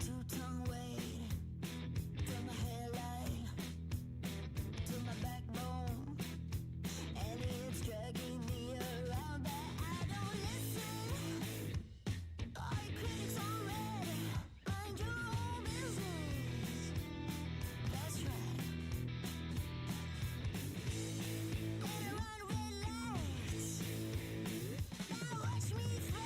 two-tongue weight from my hairline to my backbone, and it's dragging me around, but I don't listen. All your critics are red. Mind your own business. That's right. Let it run red lights. Now watch me fly.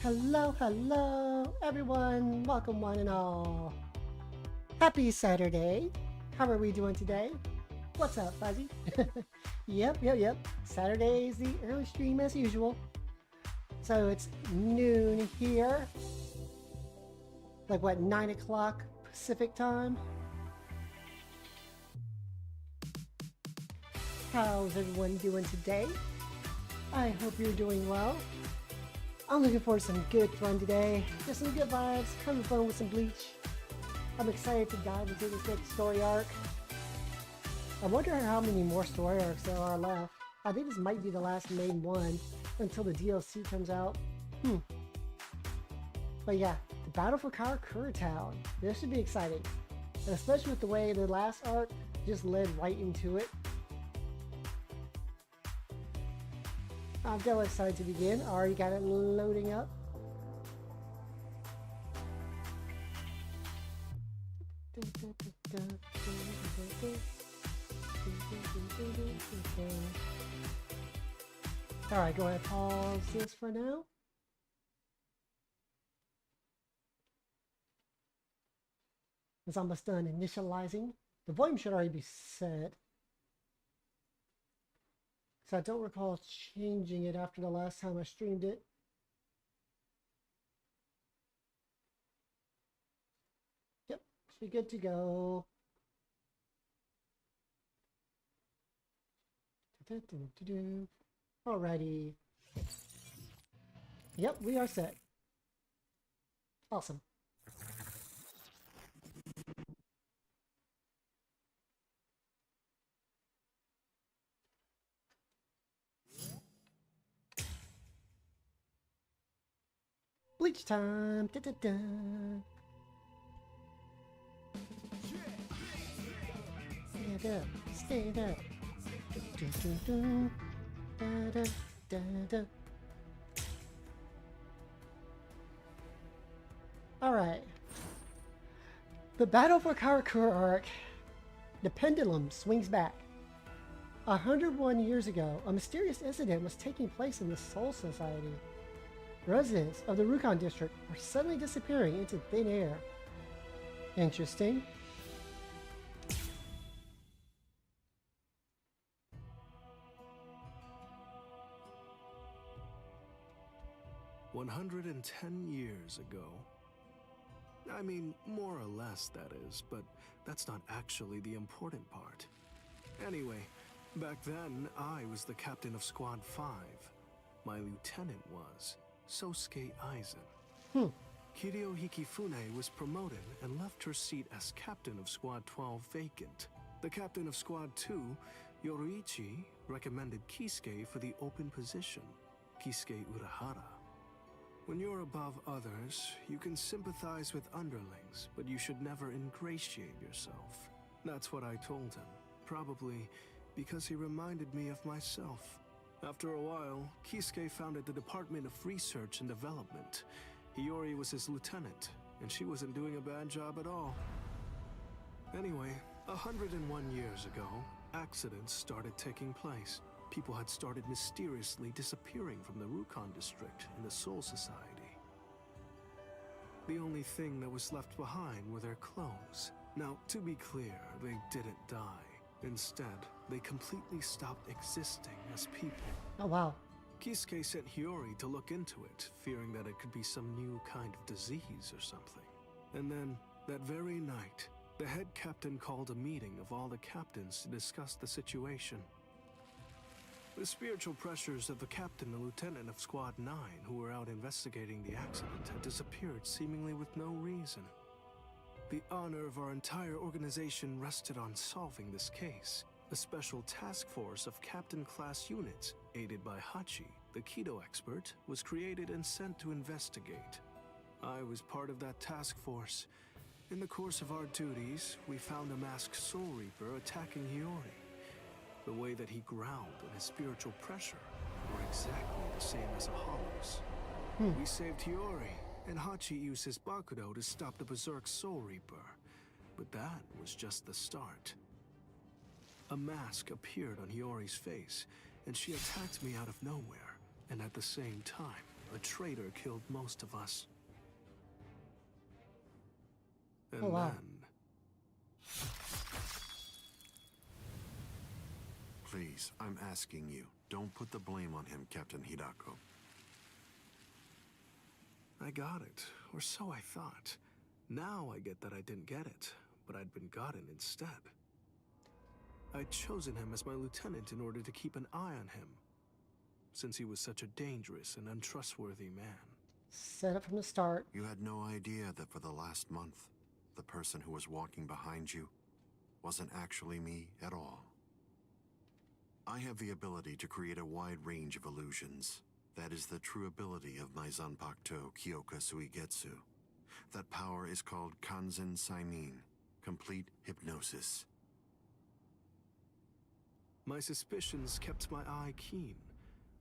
Hello, hello, everyone. Welcome, one and all. Happy Saturday. How are we doing today? What's up, Fuzzy? Yep. Saturday is the early stream as usual. So it's noon here. Like what, 9 o'clock Pacific time? How's everyone doing today? I hope you're doing well. I'm looking for some good fun today. Just some good vibes, having fun with some Bleach. I'm excited to dive into this next story arc. I wonder how many more story arcs there are left. I think this might be the last main one until the DLC comes out. But yeah, the battle for Karakura Town. This should be exciting. And especially with the way the last arc just led right into it. I'm definitely excited to begin. Already got it loading up. Alright, go ahead and pause this for now. It's almost done initializing. The volume should already be set. So I don't recall changing it after the last time I streamed it. Yep, should be good to go. Alrighty. Yep, we are set. Awesome. Bleach time! Da, da, da. Stand up, stand up. Dun, dun, dun. Da, da, da, da. Alright. The battle for Karakura Arc. The pendulum swings back. 101 years ago, a mysterious incident was taking place in the Soul Society. Residents of the Rukon district are suddenly disappearing into thin air. Interesting. "110 years ago. I mean, more or less, that is, but that's not actually the important part. Anyway, back then, I was the captain of Squad 5. My lieutenant was Sosuke Aizen. Kiryo Hikifune was promoted and left her seat as captain of Squad 12 vacant. The captain of Squad 2, Yoruichi, recommended Kisuke for the open position, Kisuke Urahara. When you're above others, you can sympathize with underlings, but you should never ingratiate yourself. That's what I told him, probably because he reminded me of myself. After a while, Kisuke founded the Department of Research and Development. Hiyori was his lieutenant, and she wasn't doing a bad job at all. Anyway, 101 years ago, accidents started taking place. People had started mysteriously disappearing from the Rukon district in the Soul Society. The only thing that was left behind were their clothes. Now, to be clear, they didn't die. Instead, they completely stopped existing as people. Oh wow. Kisuke sent Hiyori to look into it, fearing that it could be some new kind of disease or something. And then, that very night, the head captain called a meeting of all the captains to discuss the situation. The spiritual pressures of the captain and lieutenant of Squad 9 who were out investigating the accident had disappeared seemingly with no reason. The honor of our entire organization rested on solving this case. A special task force of captain-class units, aided by Hachi, the Kido expert, was created and sent to investigate. I was part of that task force. In the course of our duties, we found a masked Soul Reaper attacking Hiyori. The way that he growled and his spiritual pressure were exactly the same as a Hollow's. We saved Hiyori, and Hachi used his Bakudo to stop the Berserk Soul Reaper. But that was just the start. A mask appeared on Hiyori's face, and she attacked me out of nowhere, and at the same time, a traitor killed most of us. And Oh, wow. then... Please, I'm asking you, don't put the blame on him, Captain Hidako. I got it, or so I thought. Now I get that I didn't get it, but I'd been gotten instead. I'd chosen him as my lieutenant in order to keep an eye on him, since he was such a dangerous and untrustworthy man. Set it from the start. You had no idea that for the last month, the person who was walking behind you wasn't actually me at all. I have the ability to create a wide range of illusions. That is the true ability of my Zanpakuto Kyoka Suigetsu. That power is called Kanzen Saimin, complete hypnosis. My suspicions kept my eye keen,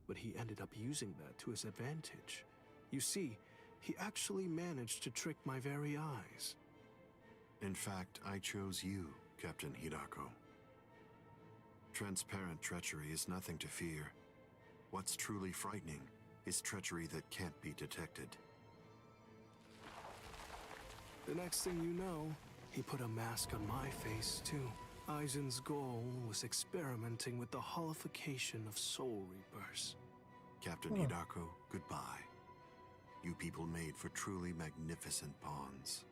but he ended up using that to his advantage. You see, he actually managed to trick my very eyes. In fact, I chose you, Captain Hidako. Transparent treachery is nothing to fear. What's truly frightening is treachery that can't be detected. The next thing you know, he put a mask on my face too. Aizen's goal was experimenting with the holification of soul rebirths. Captain Hidako, goodbye. You people made for truly magnificent pawns.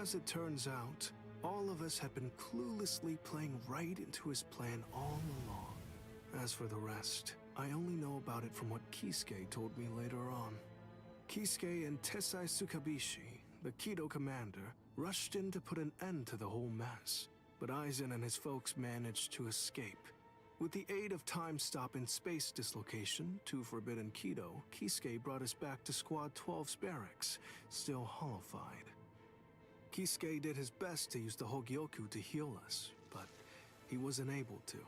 As it turns out, all of us had been cluelessly playing right into his plan all along. As for the rest, I only know about it from what Kisuke told me later on. Kisuke and Tessai Tsukabishi, the Kido commander, rushed in to put an end to the whole mess, but Aizen and his folks managed to escape. With the aid of time stop and space dislocation to Forbidden Kido, Kisuke brought us back to Squad 12's barracks, still holified. Kisuke did his best to use the Hogyoku to heal us, but he wasn't able to.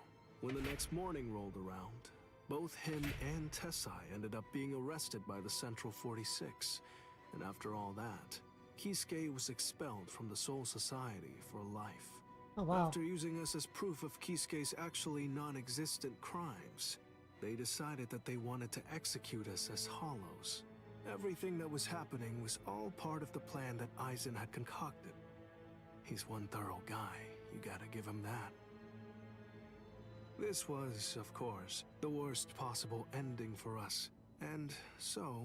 When the next morning rolled around, both him and Tessai ended up being arrested by the Central 46, and after all that, Kisuke was expelled from the Soul Society for life. Oh, wow. After using us as proof of Kisuke's actually non-existent crimes, they decided that they wanted to execute us as hollows. Everything that was happening was all part of the plan that Aizen had concocted. He's one thorough guy, you gotta give him that. This was, of course, the worst possible ending for us, and so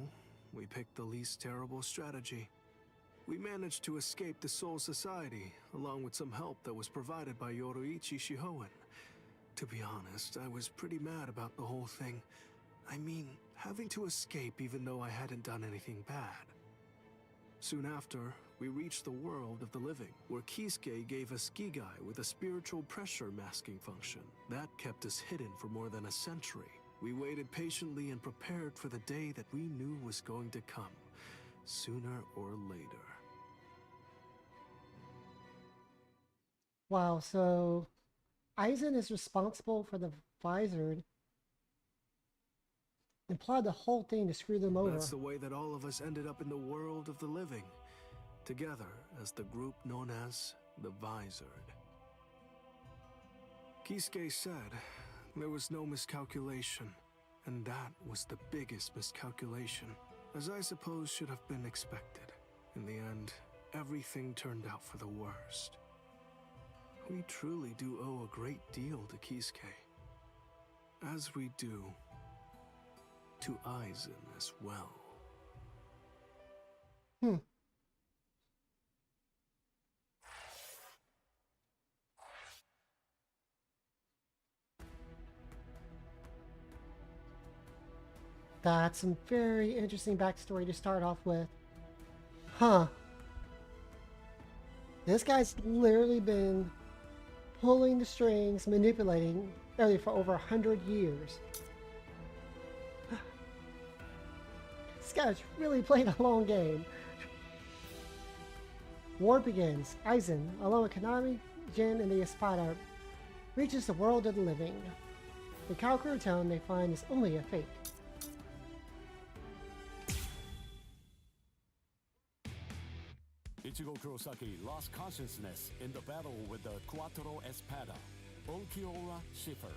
we picked the least terrible strategy. We managed to escape the Soul Society, along with some help that was provided by Yoruichi Shihoen. To be honest, I was pretty mad about the whole thing. I mean, having to escape even though I hadn't done anything bad. Soon after, we reached the world of the living, where Kisuke gave us Gigai with a spiritual pressure masking function. That kept us hidden for more than a century. We waited patiently and prepared for the day that we knew was going to come, sooner or later. Wow, so Aizen is responsible for the Visored and plotted the whole thing to screw them over. That's the way that all of us ended up in the world of the living, together as the group known as the Visored. Kisuke said there was no miscalculation, and that was the biggest miscalculation, as I suppose should have been expected. In the end, everything turned out for the worst. We truly do owe a great deal to Kisuke, as we do to Aizen as well. That's some very interesting backstory to start off with. Huh. This guy's literally been pulling the strings, manipulating Ellie for over 100 years. This guy's really playing a long game. War begins. Aizen, along with Konami, Jin, and the Espada, reaches the world of the living. The Karakura town they find is only a fake. Ichigo Kurosaki lost consciousness in the battle with the Quattro Espada, Ulquiorra Schiffer.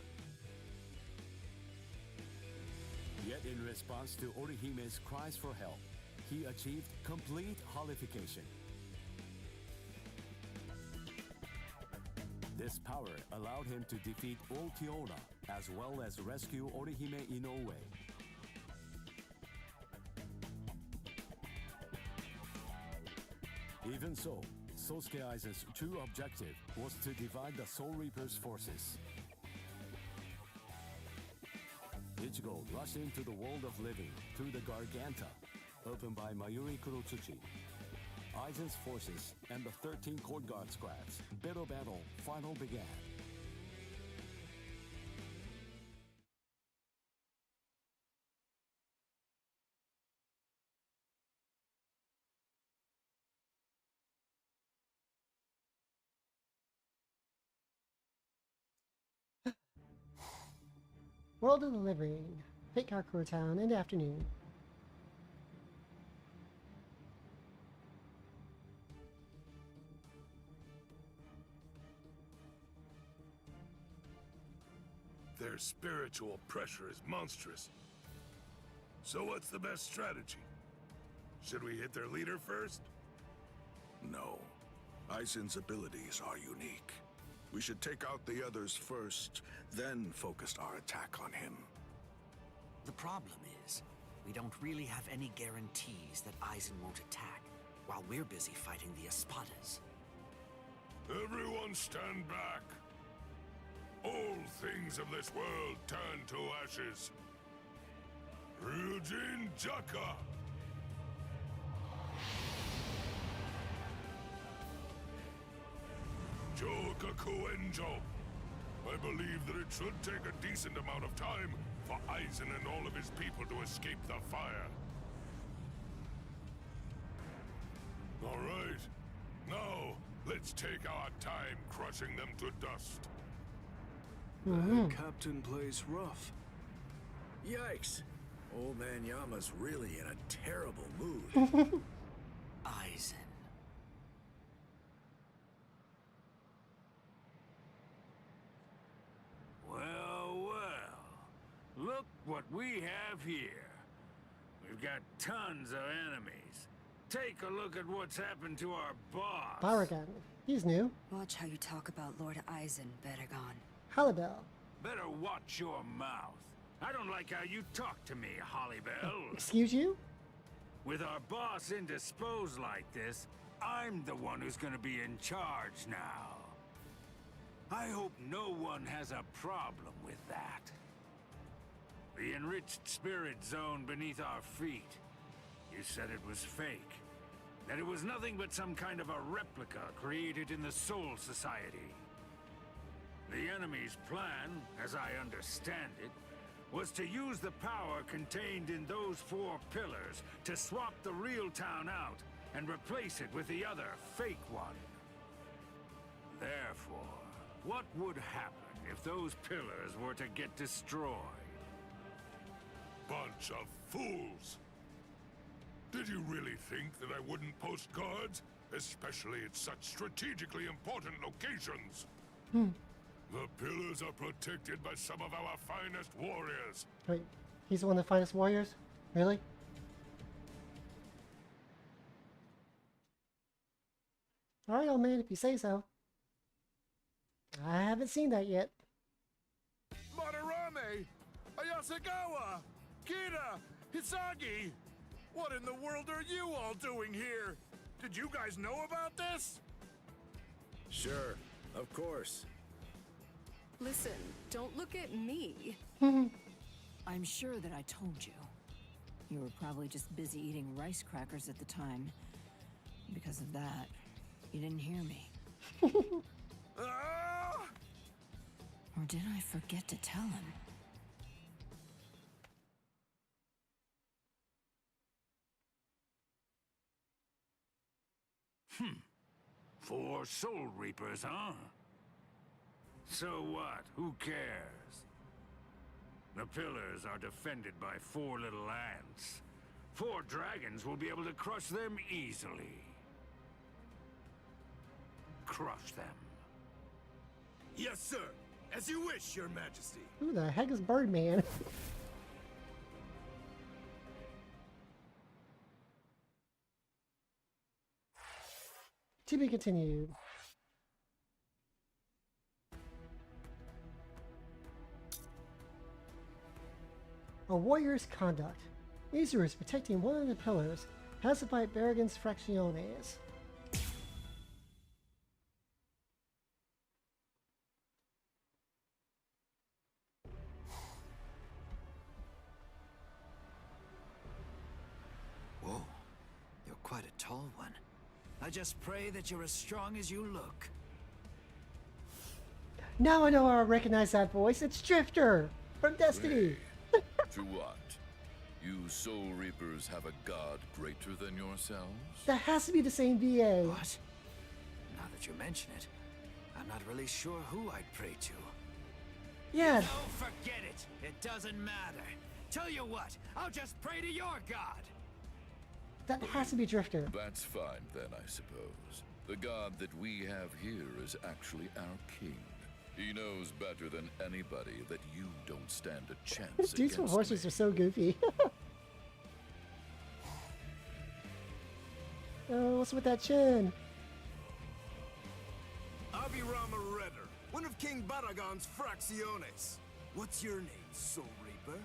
In response to Orihime's cries for help, he achieved complete holification. This power allowed him to defeat Ulquiorra, as well as rescue Orihime Inoue. Even so, Sosuke Aizen's true objective was to divide the Soul Reaper's forces. Ichigo rushed into the world of living through the Garganta, opened by Mayuri Kurotsuchi. Aizen's forces and the 13 Court Guard squads' bitter battle finally began. World of the Living. Fate Karakura Town in the afternoon. Their spiritual pressure is monstrous. So what's the best strategy? Should we hit their leader first? No. Aizen's abilities are unique. We should take out the others first, then focus our attack on him. The problem is, we don't really have any guarantees that Aizen won't attack, while we're busy fighting the Espadas. Everyone stand back. All things of this world turn to ashes. Ryujin Jaka! Jokaku Enjo! I believe that it should take a decent amount of time for Aizen and all of his people to escape the fire. All right. Now, let's take our time crushing them to dust. That captain plays rough. Yikes! Old man Yama's really in a terrible mood. Aizen. Well, look what we have here. We've got tons of enemies. Take a look at what's happened to our boss. Baragon. He's new. Watch how you talk about Lord Aizen, Baragon. Halibel. Better watch your mouth. I don't like how you talk to me, Hollybell. Excuse you? With our boss indisposed like this, I'm the one who's gonna be in charge now. I hope no one has a problem with that. The enriched spirit zone beneath our feet. You said it was fake. That it was nothing but some kind of a replica created in the Soul Society. The enemy's plan, as I understand it, was to use the power contained in those 4 pillars to swap the real town out and replace it with the other, fake one. Therefore, what would happen if those pillars were to get destroyed? Bunch of fools! Did you really think that I wouldn't post guards? Especially at such strategically important locations? The pillars are protected by some of our finest warriors. Wait, he's one of the finest warriors? Really? Alright, old man, if you say so. I haven't seen that yet. Madarame! Ayasagawa! Kira! Hisagi! What in the world are you all doing here? Did you guys know about this? Sure, of course. Listen, don't look at me. I'm sure that I told you. You were probably just busy eating rice crackers at the time. Because of that, you didn't hear me. Ah! Or did I forget to tell him? Four Soul Reapers, huh? So what? Who cares? The pillars are defended by 4 little ants. 4 dragons will be able to crush them easily. Crush them. Yes, sir. As you wish, Your Majesty. Who the heck is Birdman? To be continued. A warrior's conduct. Izuru is protecting one of the pillars. Has to fight Berrigan's Fracciones. Whoa, you're quite a tall one. I just pray that you're as strong as you look. Now I know I recognize that voice. It's Drifter from Destiny. To what? You Soul Reapers have a god greater than yourselves? That has to be the same VA. What? Now that you mention it, I'm not really sure who I'd pray to. Yeah. No, forget it. It doesn't matter. Tell you what, I'll just pray to your god. That has to be Drifter. That's fine then, I suppose. The god that we have here is actually our king. He knows better than anybody that you don't stand a chance These against horses me. are so goofy. Oh, what's with that chin? Abirama Redder, one of King Baragon's Fracciones. What's your name, Soul Reaper?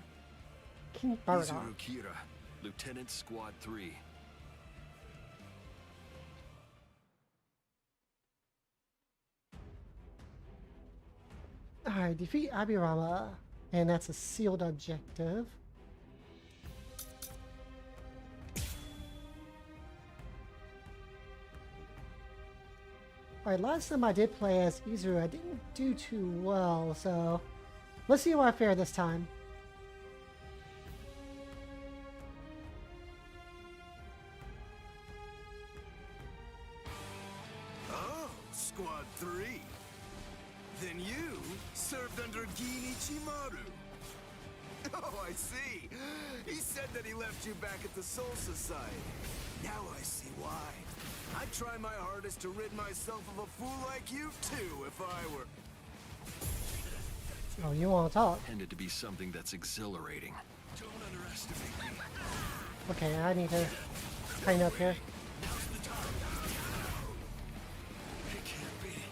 King Baragon. Izuru Kira, Lieutenant Squad 3. Alright, defeat Abirama. And that's a sealed objective. Alright, last time I did play as Izuru, I didn't do too well, so let's see how I fare this time. Oh, Squad 3. Then you served under Gin Ichimaru. Oh, I see. He said that he left you back at the Soul Society. Now I see why. I'd try my hardest to rid myself of a fool like you too if I were. Oh, you want to talk? Tended to be something that's exhilarating. Don't underestimate me. Okay, I need to tighten up here. It can't be.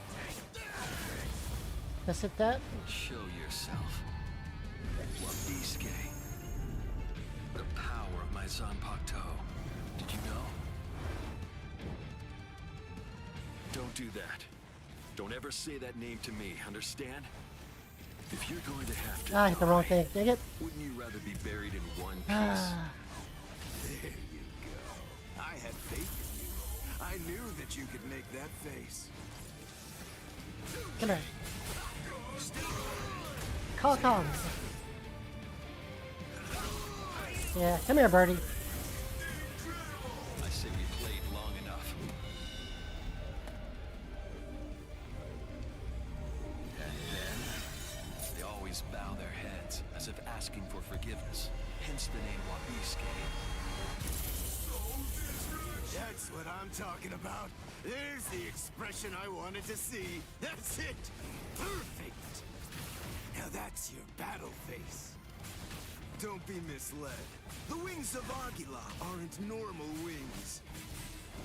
Let's hit that. Show yourself. Wabiske. The power of my Zanpakuto. Did you know? Don't do that. Don't ever say that name to me, understand? If you're going to have to I hit the wrong thing. Dang it. wouldn't you rather be buried in one piece? Ah. There you go. I had faith in you. I knew that you could make that face. Come here. Call comes. Yeah, come here, birdie. I say we played long enough. And then they always bow their heads as if asking for forgiveness. Hence the name Wabiske. That's what I'm talking about. There's the expression I wanted to see. That's it. Perfect. Now that's your battle face. Don't be misled. The wings of Aguila aren't normal wings.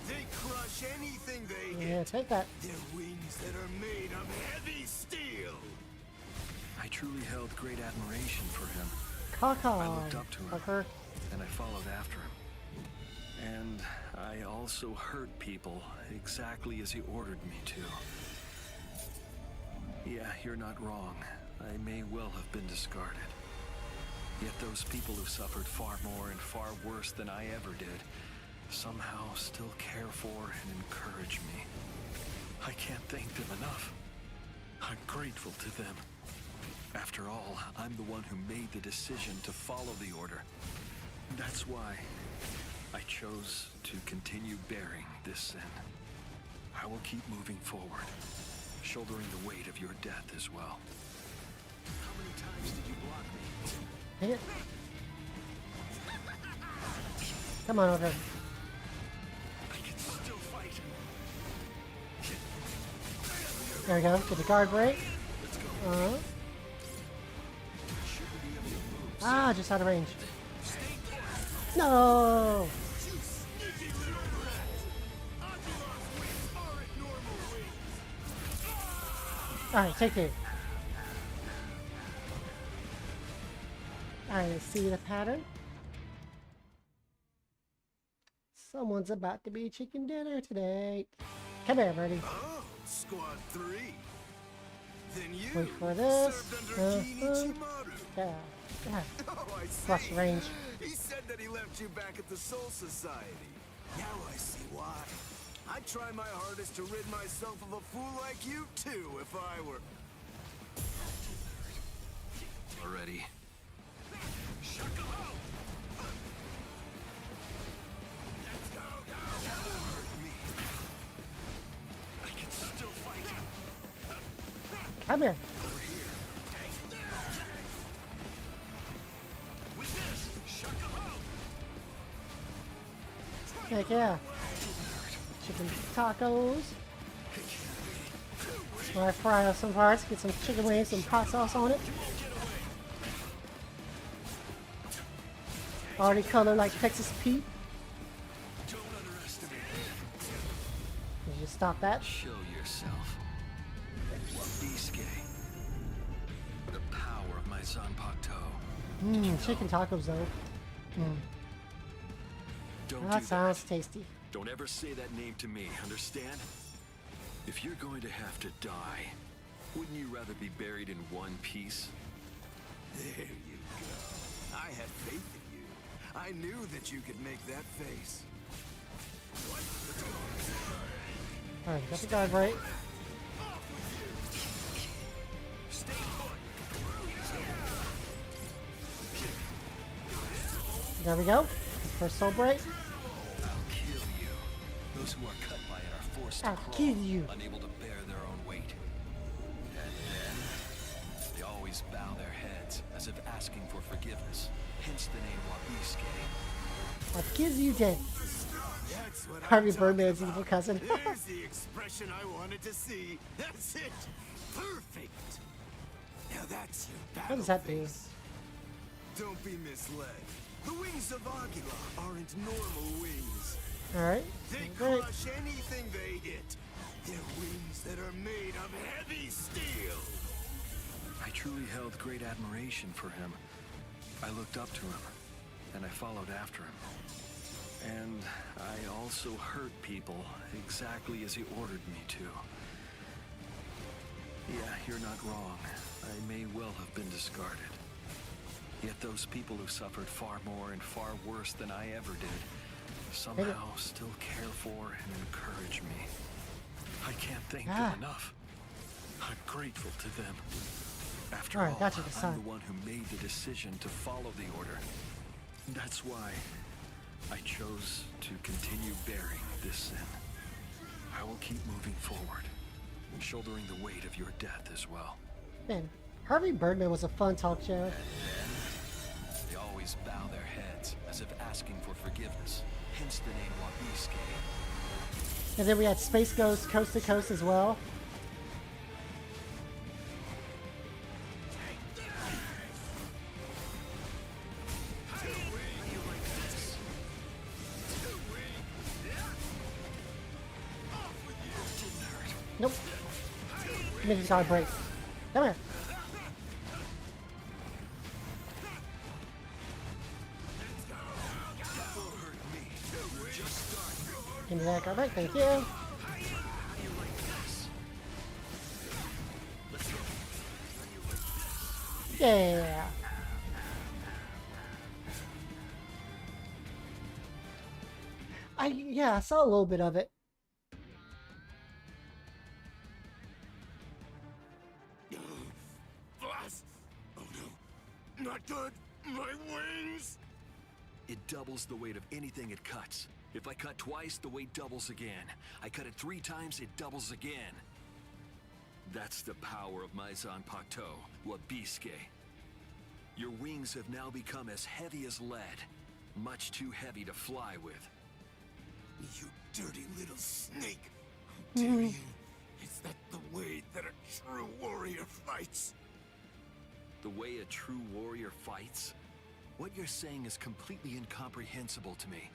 They crush anything they hit. Yeah, take that. They're wings that are made of heavy steel. I truly held great admiration for him. I looked up to him, Fucker. and I followed after him. And I also hurt people exactly as he ordered me to. Yeah, you're not wrong. I may well have been discarded. Yet those people who suffered far more and far worse than I ever did somehow still care for and encourage me. I can't thank them enough. I'm grateful to them. After all, I'm the one who made the decision to follow the order. That's why I chose to continue bearing this sin. I will keep moving forward, shouldering the weight of your death as well. How many times did you block me? Dang it. Come on over. I can still fight. There we go. Get the guard break. Ah, just out of range. No! Alright, take it. Alright, let's see the pattern. Someone's about to be chicken dinner today. Come here, Birdie. Oh, Squad 3. Then you Wait for this. served under Genichimaru. Yeah. Yeah. Oh, I see. Plus range. He said that he left you back at the Soul Society. Now I see why. I'd try my hardest to rid myself of a fool like you too if I were... Already. Come here. Heck yeah. Chicken tacos. So I fry up some parts, get some chicken wings, some hot sauce on it. Already colored like Texas Pete. Did you stop that? Show yourself. Bisuke. The power of my Zanpakuto. Chicken tacos though. Don't That do sounds that. tasty. Don't ever say that name to me, understand? If you're going to have to die, wouldn't you rather be buried in one piece? There you go. I had faith in you. I knew that you could make that face. Alright, got the guard right. There we go. First soul break. I'll kill you. Those who are cut by it are forced to I'll crawl, kill you. unable to bear their own weight. And then they always bow their heads as if asking for forgiveness. Hence the name Wabisuke. I'll kill you then. That's what Harvey I'm talking Birdman's about. evil cousin. There's the expression I wanted to see. That's it. Perfect. Now that's your battle What does that do? face. Don't be misled. The wings of Aguila aren't normal wings. Alright. They Great. crush anything they hit. They're wings that are made of heavy steel. I truly held great admiration for him. I looked up to him, and I followed after him. And I also hurt people exactly as he ordered me to. Yeah, you're not wrong. I may well have been discarded. Yet those people who suffered far more and far worse than I ever did somehow still care for and encourage me. I can't thank them enough. I'm grateful to them. After Alright, all, gotcha, the I'm sun. the one who made the decision to follow the order. That's why I chose to continue bearing this sin. I will keep moving forward and shouldering the weight of your death as well. Man, Harvey Birdman was a fun talk show. And then they always bow their heads as if asking for forgiveness. Hence the name Wabisuke. And then we had Space Ghost Coast to Coast as well. Nope. Give me this guy a break. Come here. Give me that guy break, thank you. Yeah. I saw a little bit of it. Boss! Oh no. Not good. My wings! It doubles the weight of anything it cuts. If I cut twice, the weight doubles again. I cut it 3 times, it doubles again. That's the power of my Zanpakuto, Wabisuke. Your wings have now become as heavy as lead. Much too heavy to fly with. You dirty little snake! How dare you? Is that the way that a true warrior fights? The way a true warrior fights? What you're saying is completely incomprehensible to me.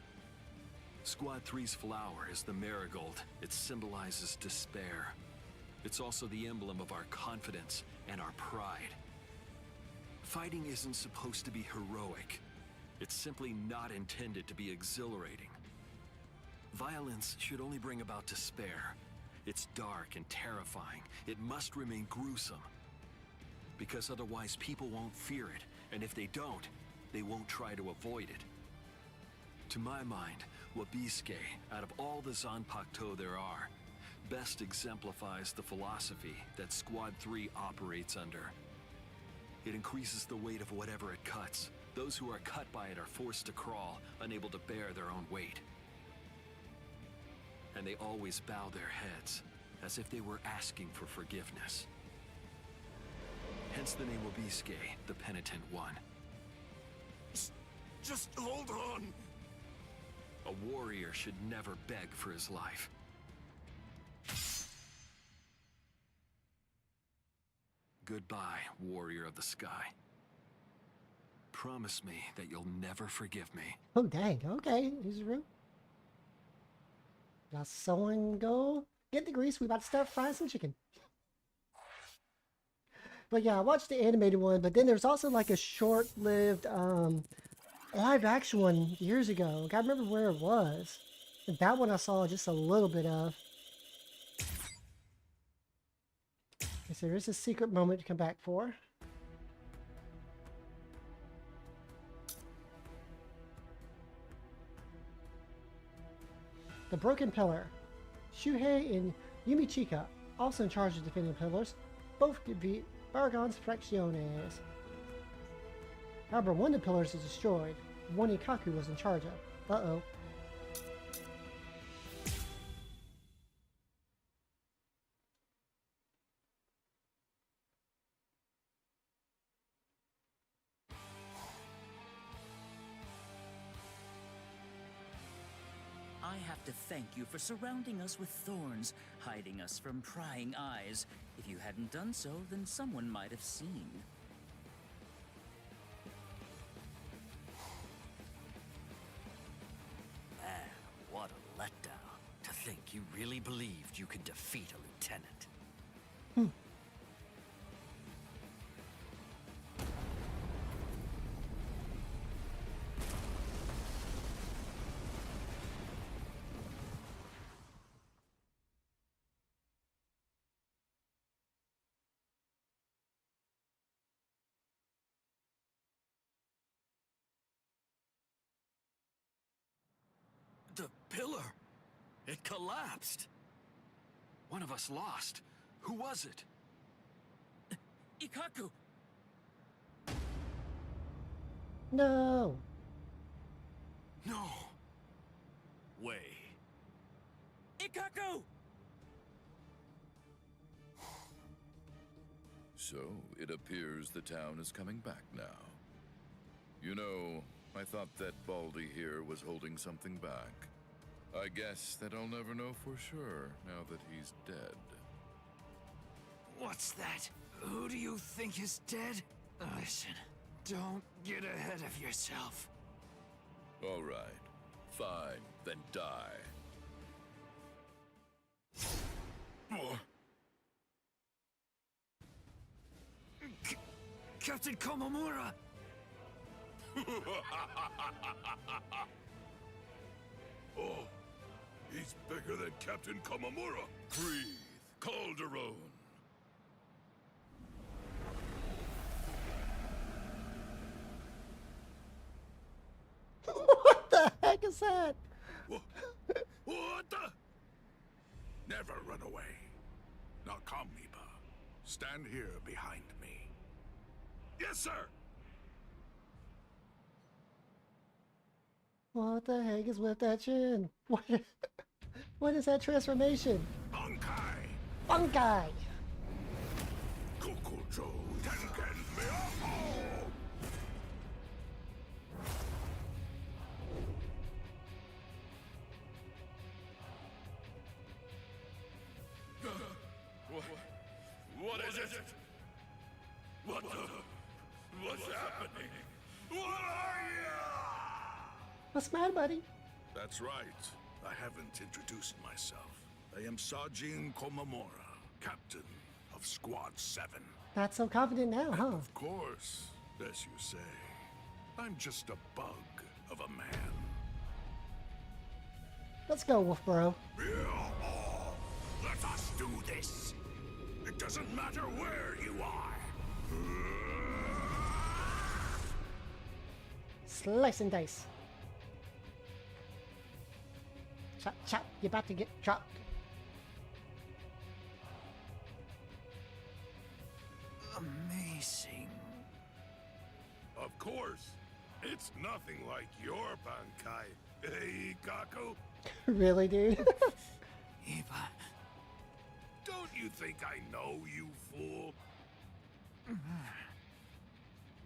Squad 3's flower is the marigold. It symbolizes despair. It's also the emblem of our confidence and our pride. Fighting isn't supposed to be heroic. It's simply not intended to be exhilarating. Violence should only bring about despair. It's dark and terrifying. It must remain gruesome. Because otherwise people won't fear it, and if they don't, they won't try to avoid it. To my mind, Wabisuke, out of all the Zanpakuto there are, best exemplifies the philosophy that Squad 3 operates under. It increases the weight of whatever it cuts. Those who are cut by it are forced to crawl, unable to bear their own weight. And they always bow their heads, as if they were asking for forgiveness. Hence the name Wabisuke, the penitent one. Just hold on. A warrior should never beg for his life. Goodbye, warrior of the sky. Promise me that you'll never forgive me. Oh, dang. Okay, Yuzuru. Got someone go get the grease. We about to start frying some chicken. But yeah, I watched the animated one, but then there's also like a short-lived live action one years ago. I can't remember where it was. And that one I saw just a little bit of. Okay, so there's a secret moment to come back for. The Broken Pillar. Shuhei and Yumichika, also in charge of defending pillars, both defeat Bargon's Fracciones. However, one of the pillars is destroyed, one Ikaku was in charge of. Uh-oh. I have to thank you for surrounding us with thorns, hiding us from prying eyes. If you hadn't done so, then someone might have seen. Man, what a letdown. To think you really believed you could defeat a lieutenant. The pillar! It collapsed! One of us lost. Who was it? Ikaku! No! No! Way. Ikaku! So, it appears the town is coming back now. You know, I thought that Baldy here was holding something back. I guess that I'll never know for sure now that he's dead. What's that? Who do you think is dead? Listen, don't get ahead of yourself. All right. Fine, then die. Captain Komamura! Oh, he's bigger than Captain Komamura. Breathe, Calderon. What the heck is that? What the? Never run away. Now come, Miba. Stand here behind me. Yes, sir! What the heck is with that chin? What is that transformation? Bankai! Bankai! Kukujo Tengen Myoho! What is it? What's happening? What are you? What's the matter, buddy? That's right. I haven't introduced myself. I am Sajin Komamura, Captain of Squad 7. Not so confident now, huh? Of course, as you say, I'm just a bug of a man. Let's go, Wolf Bro. Let us do this. It doesn't matter where you are. Slice and dice. Chop, chop. You're about to get dropped. Amazing. Of course, it's nothing like your Bankai, eh, Kaku? Really, dude? Don't you think I know, you fool?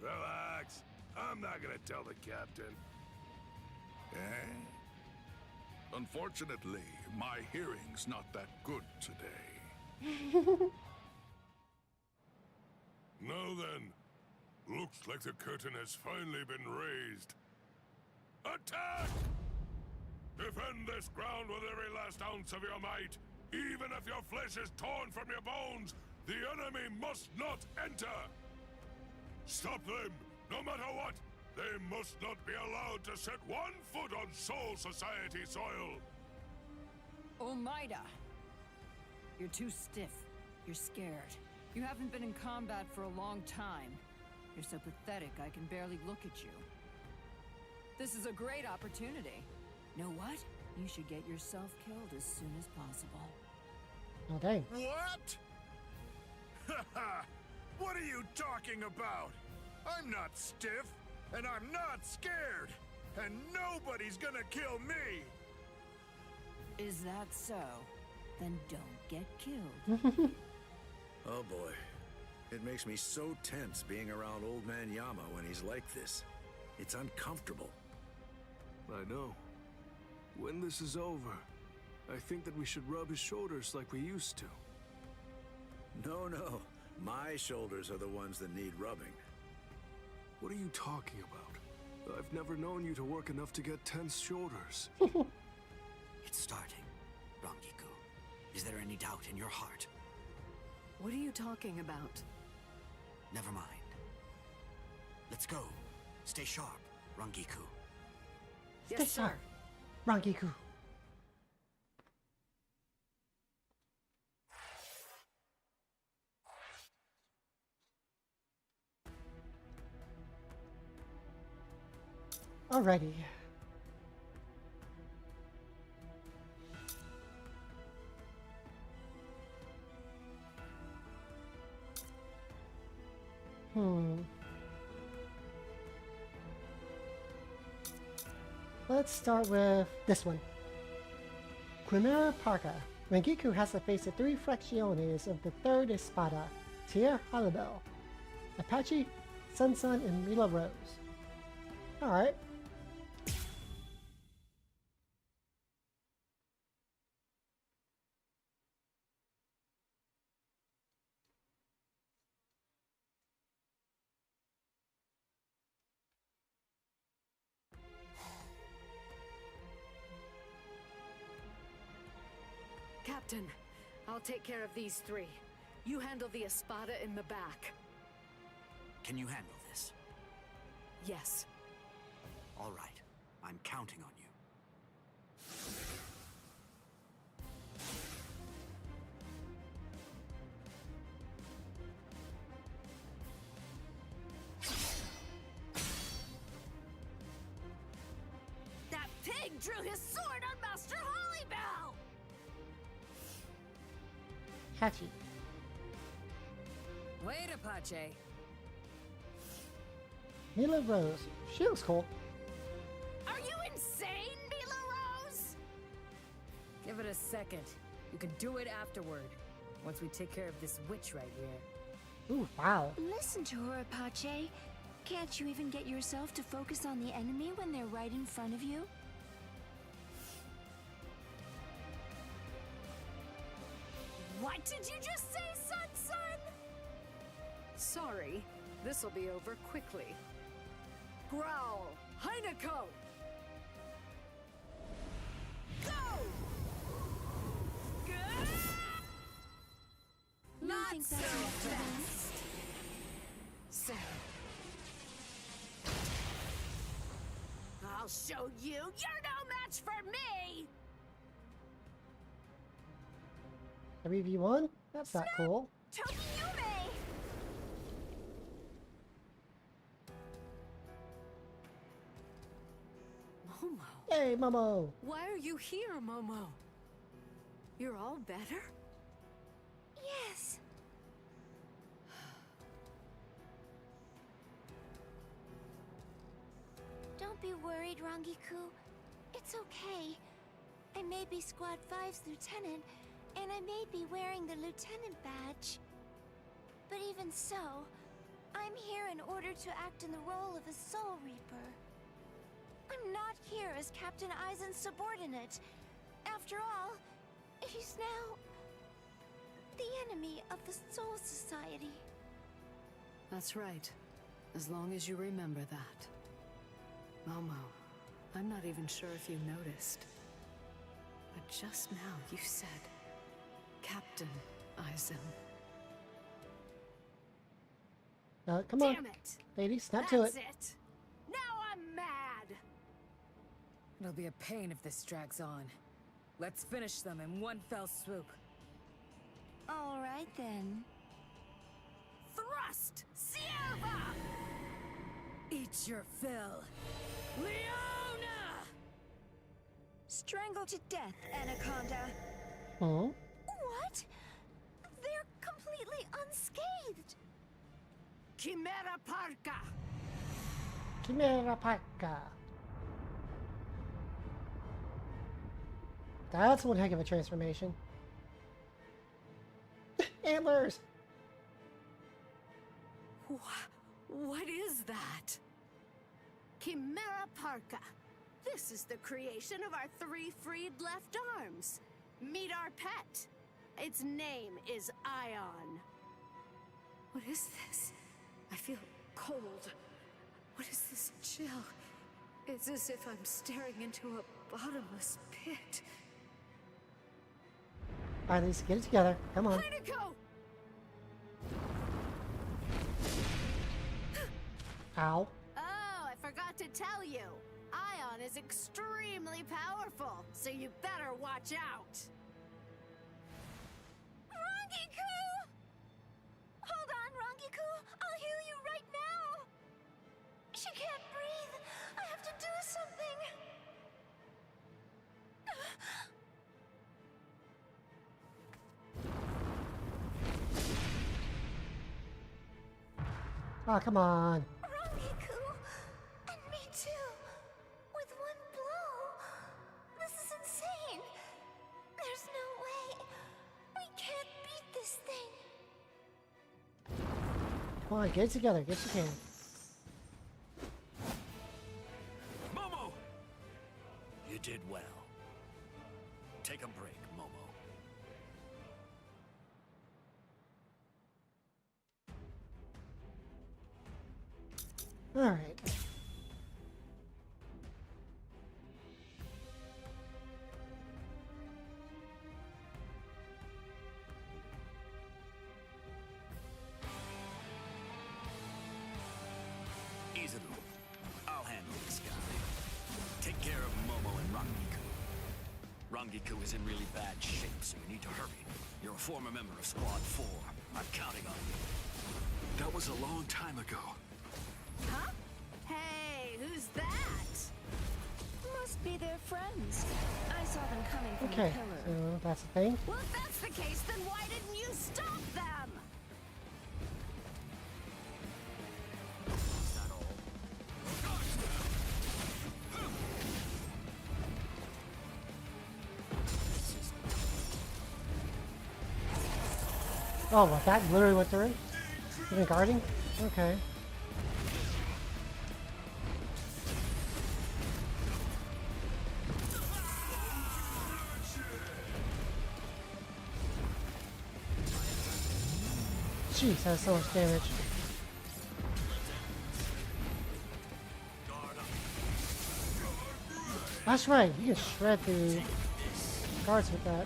Relax. I'm not gonna tell the captain. Eh? Unfortunately, my hearing's not that good today. Now then, looks like the curtain has finally been raised. Attack! Defend this ground with every last ounce of your might. Even if your flesh is torn from your bones, the enemy must not enter. Stop them, no matter what. They must not be allowed to set 1 foot on Soul Society soil. Omaida! You're too stiff. You're scared. You haven't been in combat for a long time. You're so pathetic I can barely look at you. This is a great opportunity. Know what? You should get yourself killed as soon as possible. Oh, dang. What? What are you talking about? I'm not stiff, and I'm not scared, and nobody's gonna kill me! Is that so? Then don't get killed. Oh boy. It makes me so tense being around Old Man Yama when he's like this. It's uncomfortable. I know. When this is over, I think that we should rub his shoulders like we used to. No, no. My shoulders are the ones that need rubbing. What are you talking about? I've never known you to work enough to get tense shoulders. It's starting, Rangiku. Is there any doubt in your heart? What are you talking about? Never mind. Let's go. Stay sharp, Rangiku. Stay sharp, Rangiku. Alrighty. Let's start with this one. Quimera Parka. Rangiku has to face the 3 fracciones of the 3rd Espada, Tier Halibel, Apache, Sun, and Mila Rose. Alright. Captain, I'll take care of these 3. You handle the Espada in the back. Can you handle this? Yes. All right. I'm counting on you. That pig drew his sword on Master Hollybell! Hachi. Wait, Apache. Mila Rose. She looks cool. Are you insane, Mila Rose? Give it a second. You can do it afterward. Once we take care of this witch right here. Ooh, wow. Listen to her, Apache. Can't you even get yourself to focus on the enemy when they're right in front of you? What did you just say, Sun? Sorry. This'll be over quickly. Growl! Heineko! Go! think that's enough for them? So I'll show you. You're no match for me. 3v1? That's not cool. Tokiyume! Momo. Hey, Momo! Why are you here, Momo? You're all better? Yes. Don't be worried, Rangiku. It's okay. I may be Squad 5's lieutenant, and I may be wearing the lieutenant badge. But even so, I'm here in order to act in the role of a Soul Reaper. I'm not here as Captain Aizen's subordinate. After all, he's now the enemy of the Soul Society. That's right. As long as you remember that. Momo, I'm not even sure if you noticed. But just now you said, Captain Aizen. Come on. Damn it. Lady, snap to it. That's it. Now I'm mad. It'll be a pain if this drags on. Let's finish them in one fell swoop. All right then. Thrust! Sierva! Eat your fill. Leona! Strangle to death, Anaconda. Oh? What? They're completely unscathed. Chimera Parka! Chimera Parka. That's one heck of a transformation. Antlers! What is that? Chimera Parka. This is the creation of our 3 freed left arms. Meet our pet. Its name is Ion. What is this? I feel cold. What is this chill? It's as if I'm staring into a bottomless pit. Alright, let's get it together. Come on. Hinako! Ow. Oh, I forgot to tell you. Ion is extremely powerful, so you better watch out. Rangiku! Hold on, Rangiku. I'll heal you right now. She can't breathe. I have to do something. Oh, come on. Rangiku! And me too! With one blow! This is insane! There's no way! We can't beat this thing! Come on, get it together. Get you can. Momo! You did well. Take a break, Momo. Alright. Izuru, I'll handle this guy. Take care of Momo and Rangiku. Rangiku is in really bad shape, so you need to hurry. You're a former member of Squad 4. I'm counting on you. That was a long time ago. Huh? Hey, who's that? Must be their friends. I saw them coming from Okay, the pillar. so that's the thing. Well, if that's the case, then why didn't you stop them? Oh, what? That literally went through? Even guarding? Okay. Jeez, that has so much damage. That's right, you can shred through guards with that.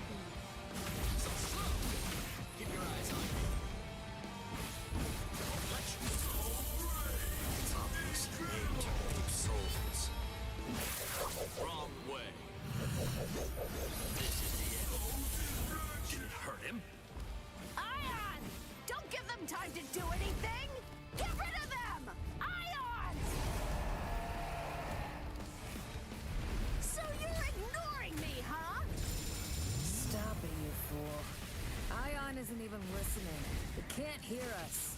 can't hear us.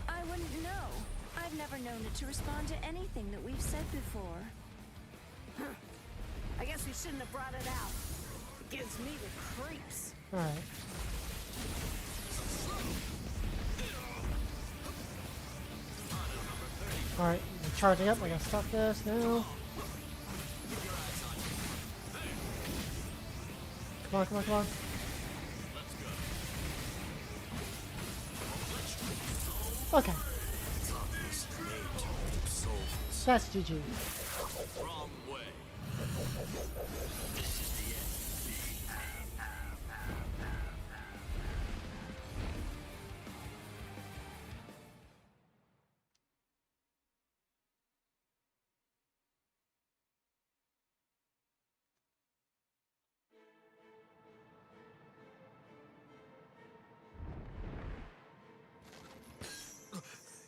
I wouldn't know. I've never known it to respond to anything that we've said before. I guess we shouldn't have brought it out. It gives me the creeps. Alright. Alright, charging up. I gotta stop this now. Come on, come on, come on. Okay. That's GG. Wrong way. This is the end.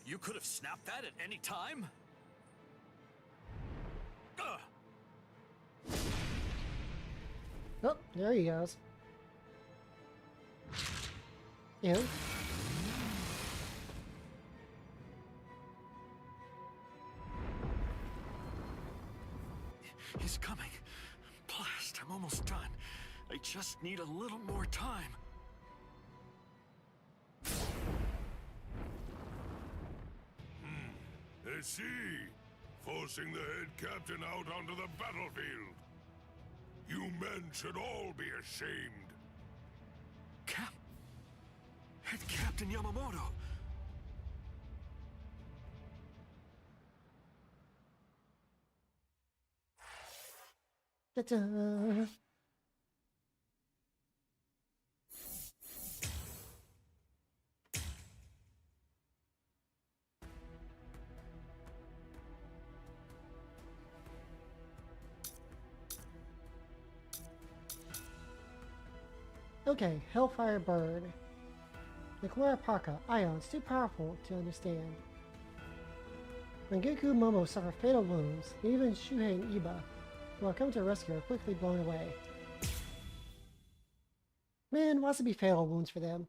You could have snapped that at any time? Oh, there he goes. Ew. He's coming. Blast, I'm almost done. I just need a little more time. I see. Forcing the head captain out onto the battlefield. You men should all be ashamed. Head Captain Yamamoto. Ta-da. Okay, Hellfire Bird. The Karakura Arc ions too powerful to understand. When Goku and Momo suffer fatal wounds, even Shuhei and Iba, who are coming to rescue, are quickly blown away. Man, wants to be fatal wounds for them.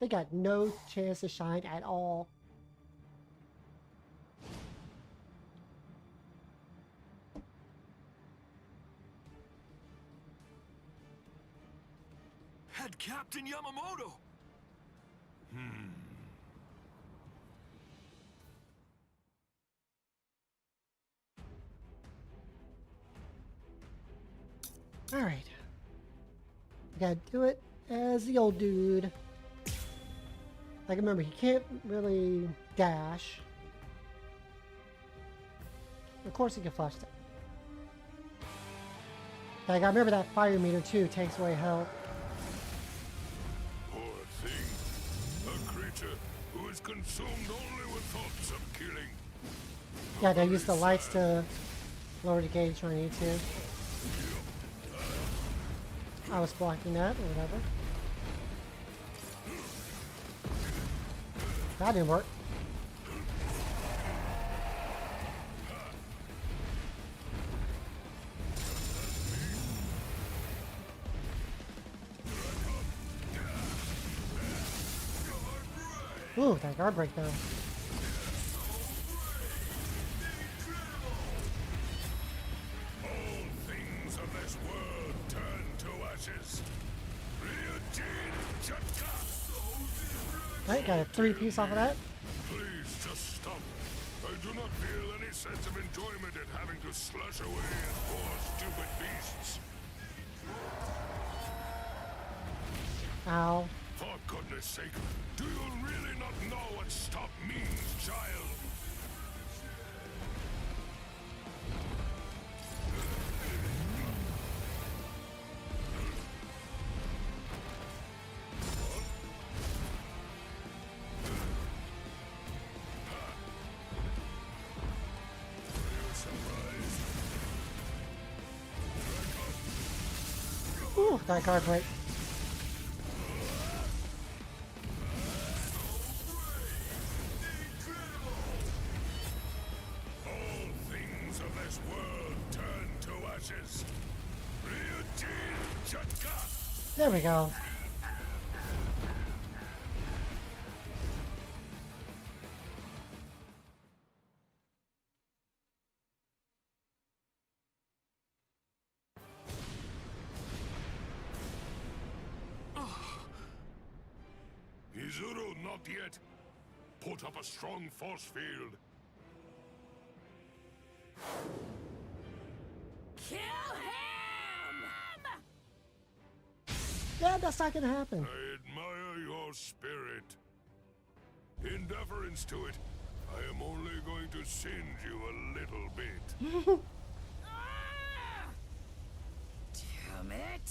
They got no chance to shine at all. Head Captain Yamamoto! Alright. I gotta do it as the old dude. Like, remember, he can't really dash. Of course he can flash that. Like, I remember that fire meter too takes away health. Poor thing. A creature who is consumed only with thoughts of killing. Yeah, they use the lights to lower the gauge when I need to. I was blocking that or whatever. That didn't work. Ooh, that guard break though. All things of this world turn to ashes. Alright, got a 3-piece off of that. Please just stop. I do not feel any sense of enjoyment in having to slash away at poor stupid beasts. Ow. For goodness sake, do you really not know what stop means, child? Ooh, that guard break. There we go. Mitsuru, not yet. Put up a strong force field. Kill him! Yeah, that's not gonna happen. I admire your spirit. In deference to it, I am only going to singe you a little bit. Damn it!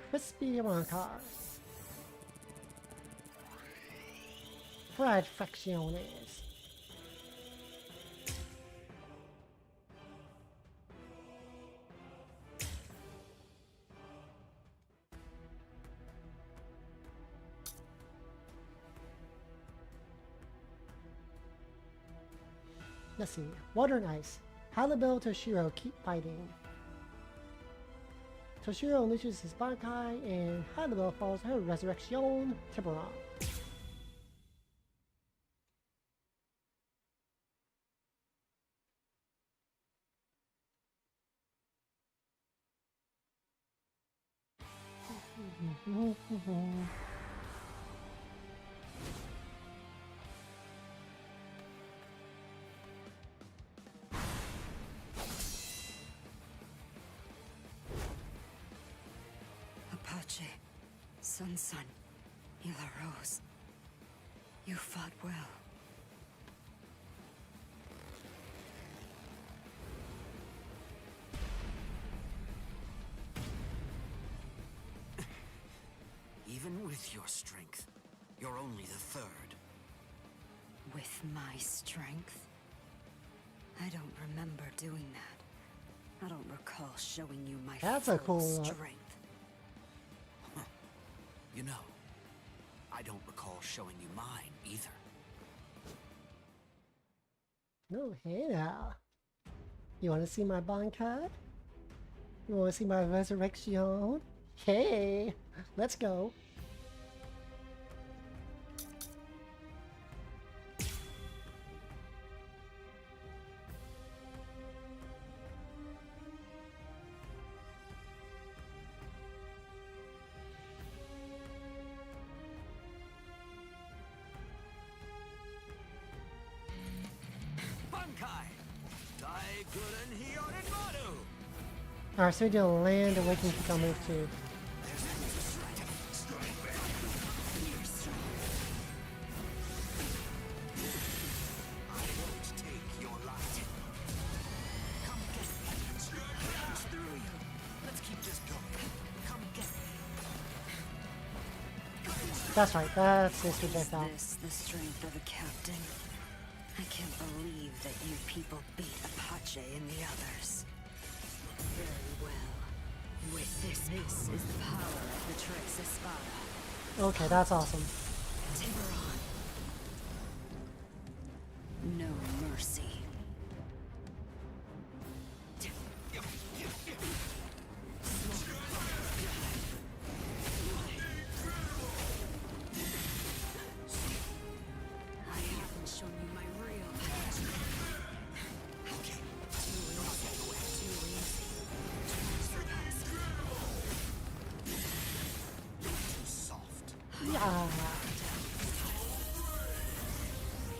Crispy Rancars. Fried fracciones. Let's see. Water and Ice. Halibel Toshiro keep fighting. Toshiro unleashes his Bankai and Halibel follows her Resurrection Tiburon. Apache, Sun, Ila Rose, you fought well. Even with your strength, you're only the third. With my strength? I don't remember doing that. I don't recall showing you my That's full a cool strength. You know, I don't recall showing you mine either. No, hey now. You want to see my Bankai? You want to see my Resurrection? Hey, let's go. Alright, so we do land awakening kick on move 2. That's right, that's this projectile. Is this the strength of a captain? I can't believe that you people beat Apache and the others. Very well. With this is the power of the Tres Espada. Okay, that's awesome. Tiburon. No mercy.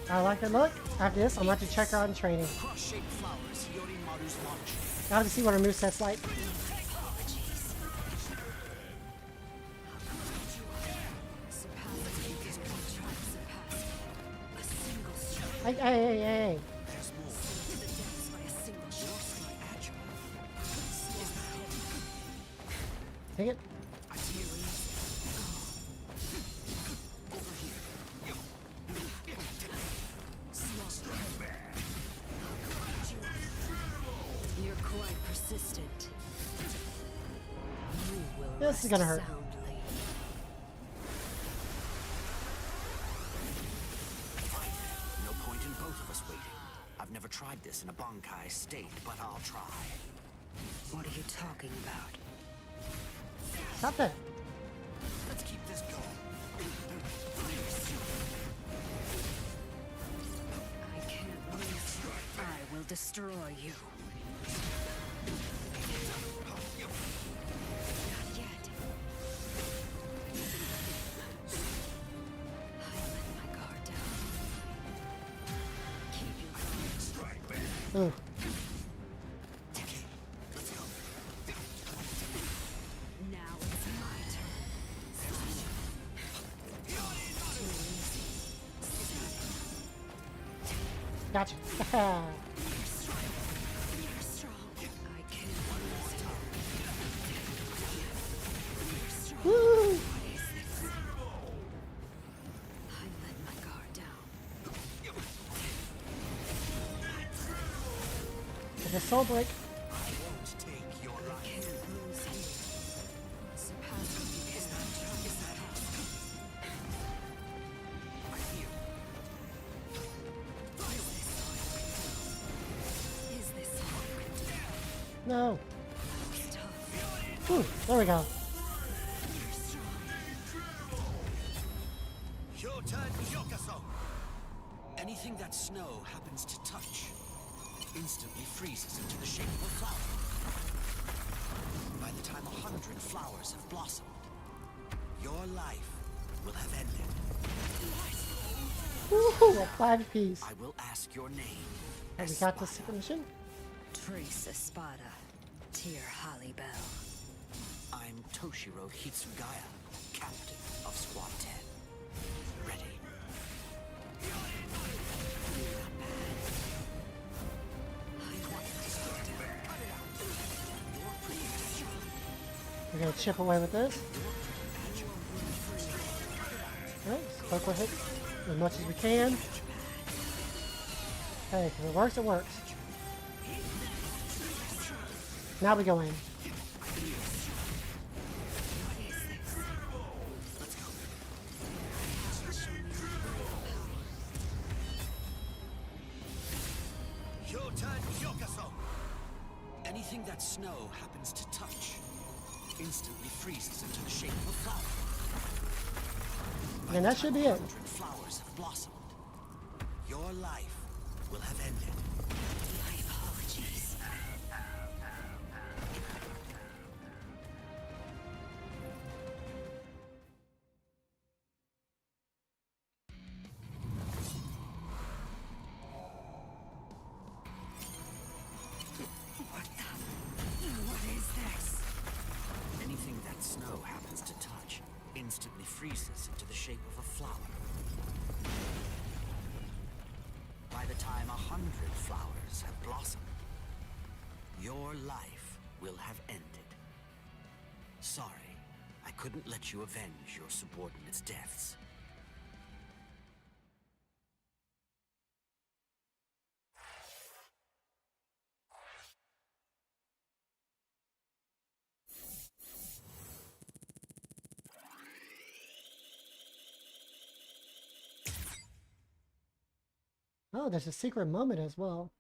I like her look. After this, I'm going to check her out in training. Gotta see what her moveset's like. Hey. Take it. You're quite persistent. You will This is gonna hurt. soundly. No point in both of us waiting. I've never tried this in a Bankai state, but I'll try. What are you talking about? Stop it. Let's keep this going. I can't lose. destroy you. Not yet. I let my guard down. Keep you going. Strike back. Ooh. Now it's my turn. Gotcha. Woo! I let my guard down. With a soul break. No. Ooh, there we go. Anything that snow happens to touch instantly freezes into the shape of a flower. By the time 100 flowers have blossomed, your life will have ended. Ooh, a 5-piece. I will ask your name. And we got the secret mission. Trace Espada, Tyr Hollybell. I'm Toshiro Hitsugaya, captain of Squad 10. Ready? We're gonna chip away with this. Alright, sparkle hit as much as we can. Hey, if it works, it works. Now we go in. Anything that snow happens to touch instantly freezes into the shape of a flower. And that should be it. 100 flowers have blossomed. Your life will have ended. My apologies. What is this? Anything that snow happens to touch instantly freezes into the shape of a flower. By the time 100 flowers have blossomed, your life will have ended. Sorry, I couldn't let you avenge your subordinates' deaths. Oh, there's a secret moment as well.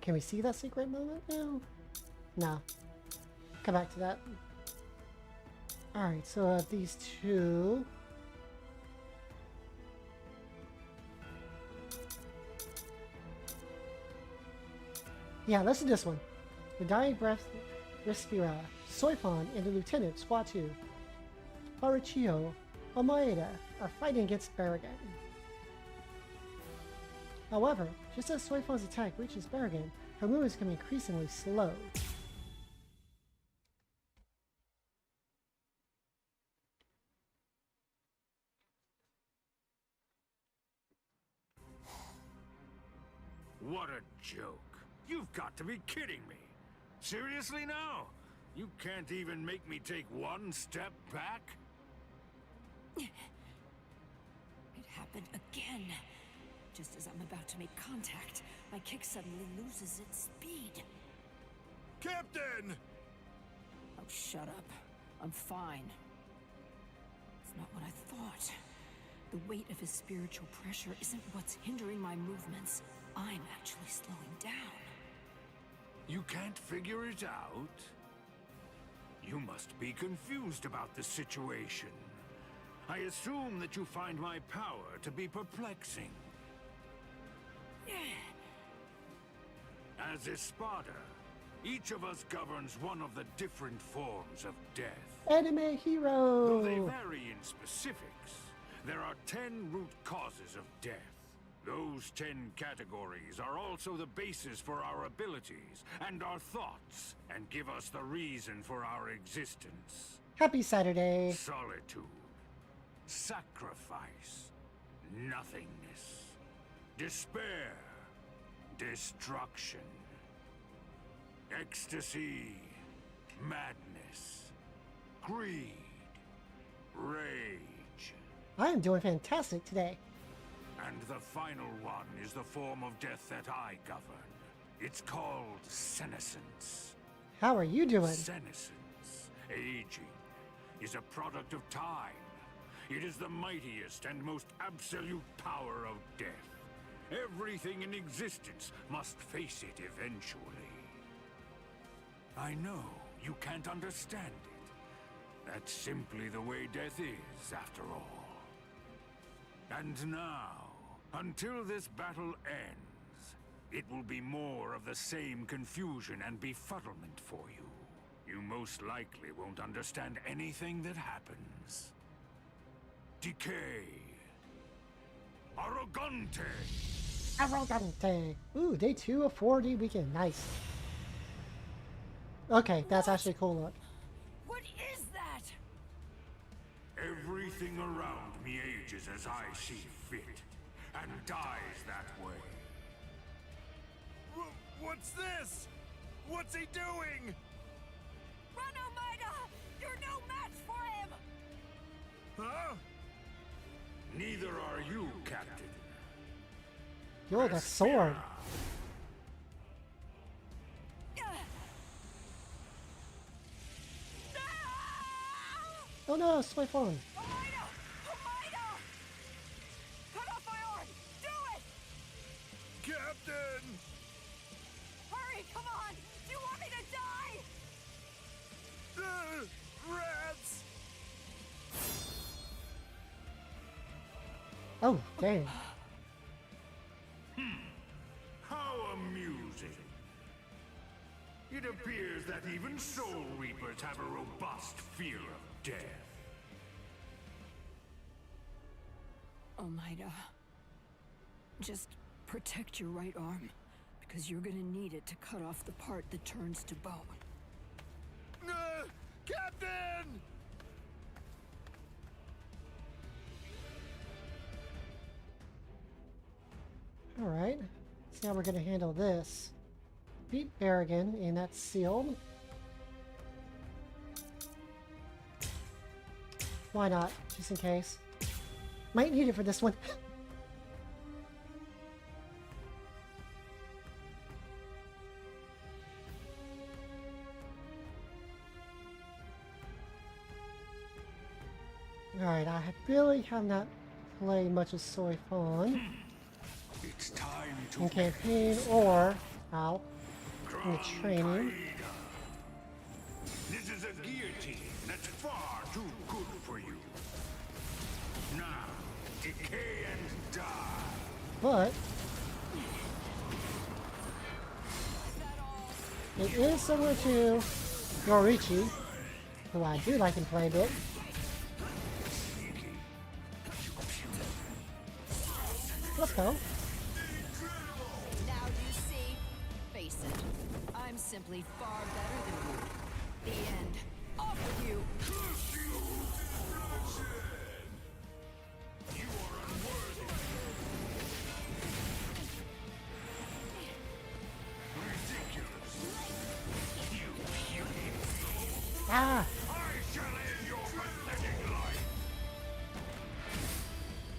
Can we see that secret moment now? No. Come back to that. Alright, so these two. Yeah, let's do this one. The Dying Breath, Respira, Soifon, and the Lieutenant, Squad 2. Haruchio, Omaeda are fighting against Barragan. However, just as Soifon's attack reaches Barragan, her movements become increasingly slow. What a joke. You've got to be kidding me. Seriously now? You can't even make me take one step back? It happened again. Just as I'm about to make contact, my kick suddenly loses its speed. Captain! Oh, shut up. I'm fine. It's not what I thought. The weight of his spiritual pressure isn't what's hindering my movements. I'm actually slowing down. You can't figure it out? You must be confused about the situation. I assume that you find my power to be perplexing. As Espada, each of us governs one of the different forms of death. Anime hero! Though they vary in specifics, there are 10 root causes of death. Those 10 categories are also the basis for our abilities and our thoughts, and give us the reason for our existence. Happy Saturday. Solitude, sacrifice, nothingness, despair, destruction, ecstasy, madness, greed, rage. I am doing fantastic today. And the final one is the form of death that I govern. It's called senescence. How are you doing? Senescence, aging, is a product of time. It is the mightiest and most absolute power of death. Everything in existence must face it eventually. I know you can't understand it. That's simply the way death is, after all. And now, until this battle ends, it will be more of the same confusion and befuddlement for you. You most likely won't understand anything that happens. Decay. Arrogante. Arrogante. Ooh, day 2 of 4D weekend. Nice. Okay, that's actually a cool look. What is that? Everything around me ages as I see fit, and dies that way. What's this? What's he doing? Run, Omida! You're no match for him! Huh? Neither are you, Captain. Yo, that sword. Oh no, it's my phone. Omida! Omida! Cut off my arm! Do it! Captain! Hurry, come on! Do you want me to die? Rats! Oh, dang. How amusing. It appears that even Soul Reapers have a robust fear of death. Omida, just protect your right arm, because you're gonna need it to cut off the part that turns to bone. Captain! Alright, see how we're gonna handle this. Beat Berrigan, and that's sealed. Why not? Just in case. Might need it for this one. Alright, I really have not played much of Soy Fawn It's time to in campaign or in the training. This is a guillotine that's far too good for you. Now, decay and die. But it is similar to Yorichi, who I do like and play a bit. Let's go. Now you see? Face it. I'm simply far better than you. The end. Off with you! You are unworthy. Ridiculous. You puny. Ah! I shall end your pathetic life.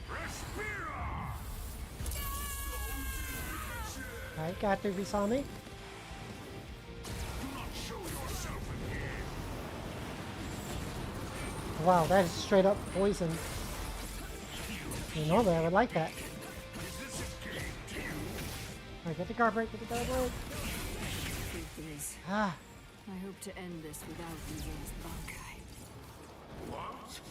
Respira! Alright, got through, saw me. Do not show yourself again. Wow, that is straight up poison. Normally I would like that. Is this a game to you? Alright, get the guard break, get the guard break. Truth is, Ah, I hope to end this without using his Bankai. What?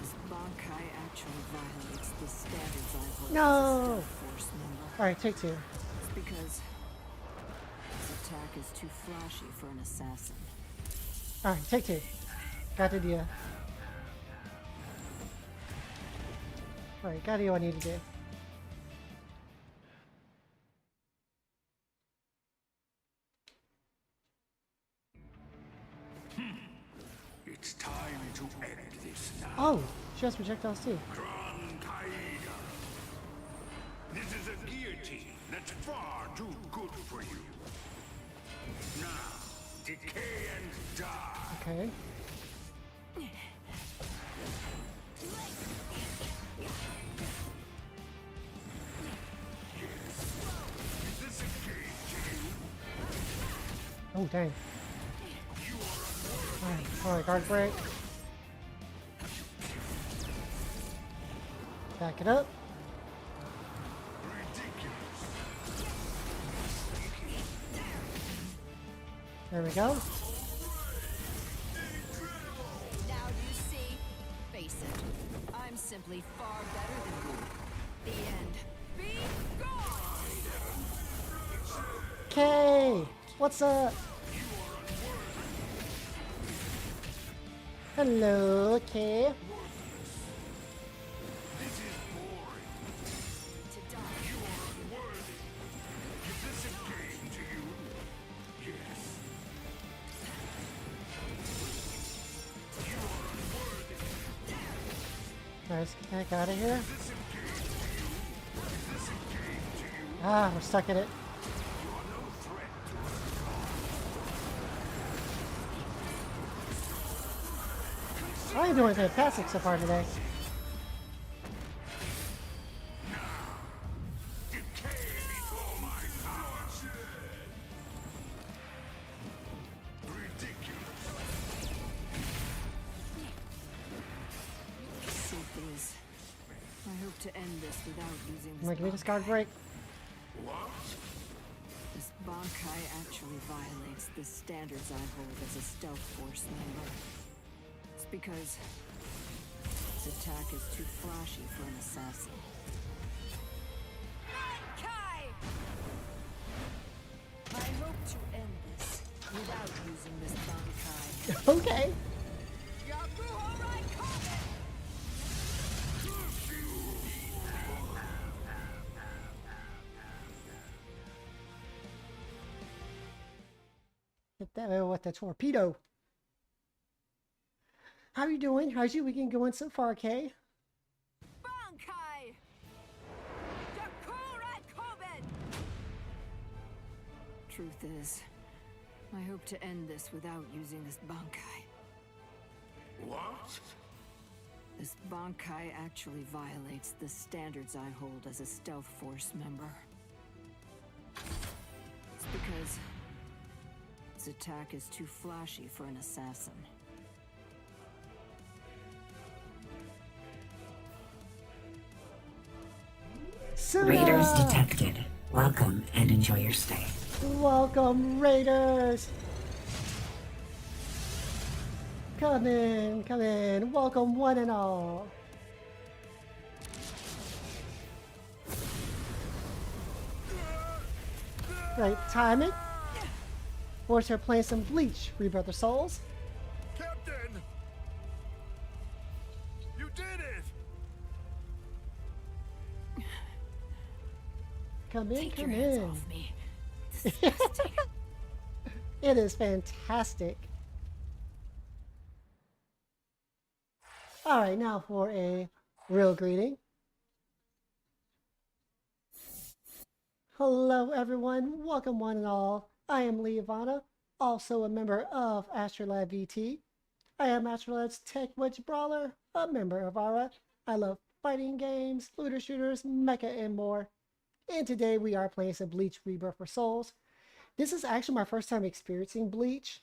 This Bankai actually violates the standards I hold No! as a stealth force member. Alright, take two. It's because this attack is too flashy for an assassin. Alright, take two. Got the deal. Alright, got the deal I need to do. It's time to end this now. Oh, she has projectiles too. This is a guillotine that's far too good for you. Now, decay and die. Okay. Is this a game to you? Oh, dang. Alright, guard break. Back it up. There we go. Now do you see? Face it. I'm simply far better than you. The end. Be gone! Okay, what's up? Hello, okay. Let's get the heck out of here. Ah, we're stuck in it. I'm doing fantastic so far today. I hope to end this without using this. Am I gonna this guard break? This Bankai actually violates the standards I hold as a stealth force member. It's because this attack is too flashy for an assassin. Bankai! I hope to end this without using this Bankai. Okay. Hit that with the torpedo. How are you doing? How's your weekend going so far, Kay? Bankai! Truth is, I hope to end this without using this Bankai. What? This Bankai actually violates the standards I hold as a stealth force member. It's because this attack is too flashy for an assassin. Raiders detected. Welcome and enjoy your stay. Welcome, Raiders! Come in, come in. Welcome, one and all. Right, time it. We're playing some Bleach, Rebirth of Souls. Captain! You did it! Come in, Take come your hands in. off me. Disgusting. It is fantastic. Alright, now for a real greeting. Hello everyone, welcome one and all. I am Leahvana, also a member of LeahvanaLive VT. I am LeahvanaLive's Tech Witch Brawler, a member of ARA. I love fighting games, looter shooters, mecha, and more. And today we are playing some Bleach Rebirth of Souls. This is actually my first time experiencing Bleach.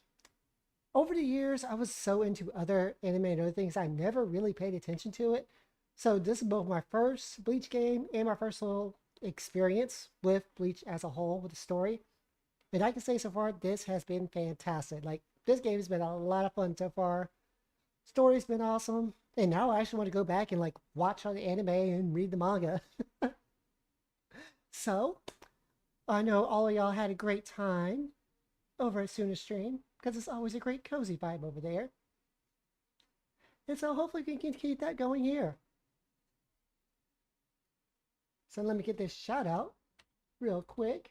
Over the years, I was so into other anime and other things, I never really paid attention to it. So this is both my first Bleach game and my first little experience with Bleach as a whole, with the story. And I can say so far, this has been fantastic. Like, this game has been a lot of fun so far. Story's been awesome. And now I actually want to go back and like watch all the anime and read the manga. So, I know all of y'all had a great time over at Suna's stream, because it's always a great cozy vibe over there. And so hopefully we can keep that going here. So let me get this shout out real quick.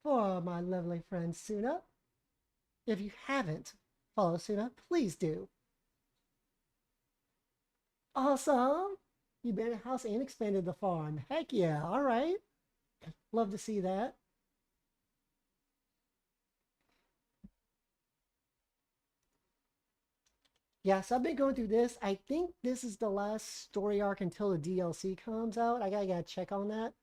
For my lovely friend Suna. If you haven't followed Suna, please do. Awesome! You built a house and expanded the farm. Heck yeah, alright. Love to see that. Yes, I've been going through this. I think this is the last story arc until the DLC comes out. I gotta check on that.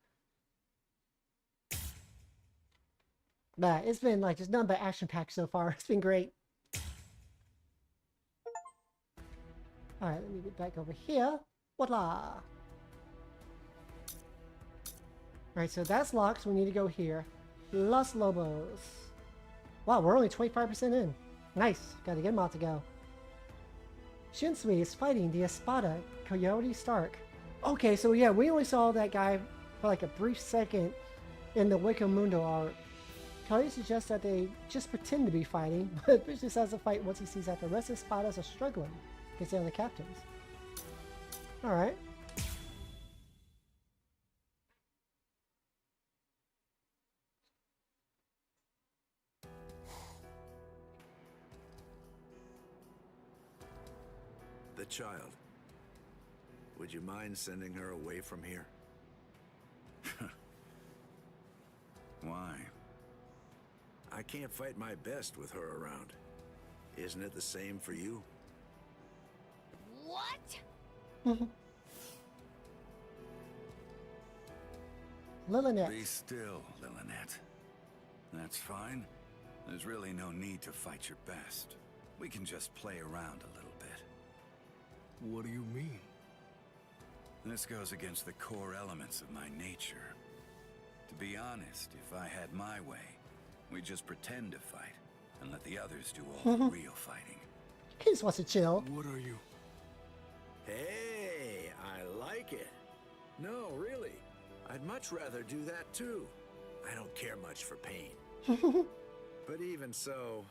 But it's been like just nothing but action packed so far. It's been great. Alright, let me get back over here. Voila! Alright, so that's locked, so we need to go here. Los Lobos. Wow, we're only 25% in. Nice. Gotta get them out to go. Shinsui is fighting the Espada, Coyote Stark. Okay, so yeah, we only saw that guy for like a brief second in the Wakamundo arc. Coyote suggests that they just pretend to be fighting, but Bleach decides to fight once he sees that the rest of the Espadas are struggling against the other captains. Alright. The child. Would you mind sending her away from here? Why? I can't fight my best with her around. Isn't it the same for you? What? Lillinet. Be still, Lillinet. That's fine. There's really no need to fight your best. We can just play around a little bit. What do you mean? This goes against the core elements of my nature. To be honest, if I had my way, we'd just pretend to fight and let the others do all the real fighting. He just wants to chill. What are you? Hey, I like it. No, really. I'd much rather do that too. I don't care much for pain. But even so,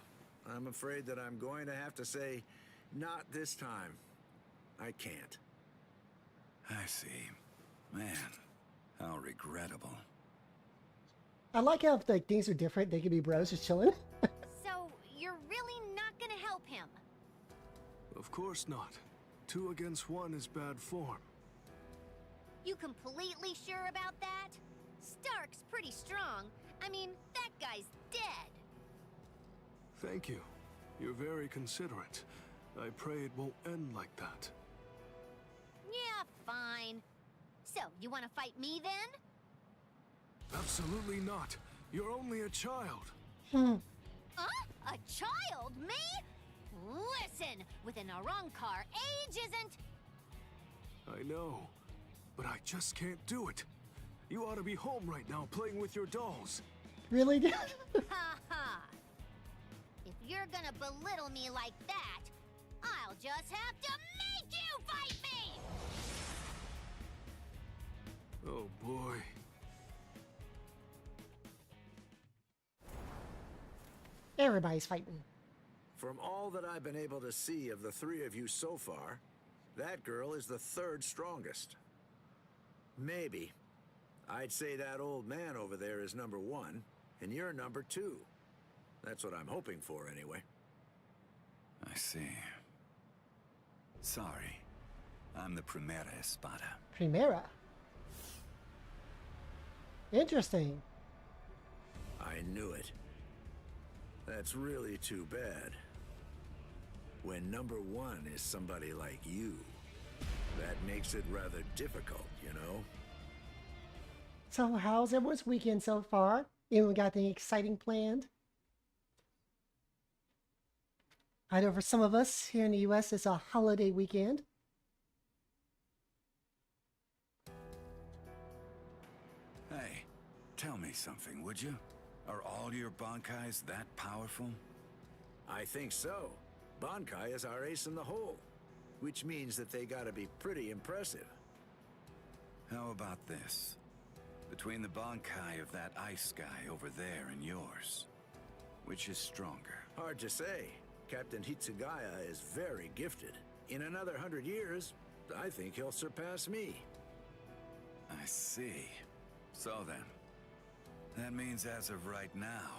I'm afraid that I'm going to have to say, not this time. I can't. I see. Man, how regrettable. I like how if like things are different, they could be bros just chilling. So, you're really not gonna help him? Of course not. 2 against 1 is bad form. You completely sure about that? Stark's pretty strong. I mean, that guy's dead. Thank you. You're very considerate. I pray it won't end like that. Yeah, fine. So, you want to fight me then? Absolutely not. You're only a child. A child? Me? Listen, with an Arankar, age isn't... I know, but I just can't do it. You ought to be home right now playing with your dolls. Really, dude? Ha ha! If you're gonna belittle me like that, I'll just have to make you fight me! Oh boy. Everybody's fighting. From all that I've been able to see of the 3 of you so far, that girl is the 3rd strongest. Maybe. I'd say that old man over there is number 1, and you're number 2. That's what I'm hoping for, anyway. I see. Sorry. I'm the Primera Espada. Primera. Interesting. I knew it. That's really too bad. When number 1 is somebody like you, that makes it rather difficult, you know? So how's everyone's weekend so far? Anyone got anything exciting planned? I know for some of us here in the US, it's a holiday weekend. Hey, tell me something, would you? Are all your Bankais that powerful? I think so. Bankai is our ace in the hole, which means that they gotta be pretty impressive. How about this? Between the Bankai of that ice guy over there and yours, which is stronger? Hard to say. Captain Hitsugaya is very gifted. In another 100 years, I think he'll surpass me. I see. So then, that means as of right now,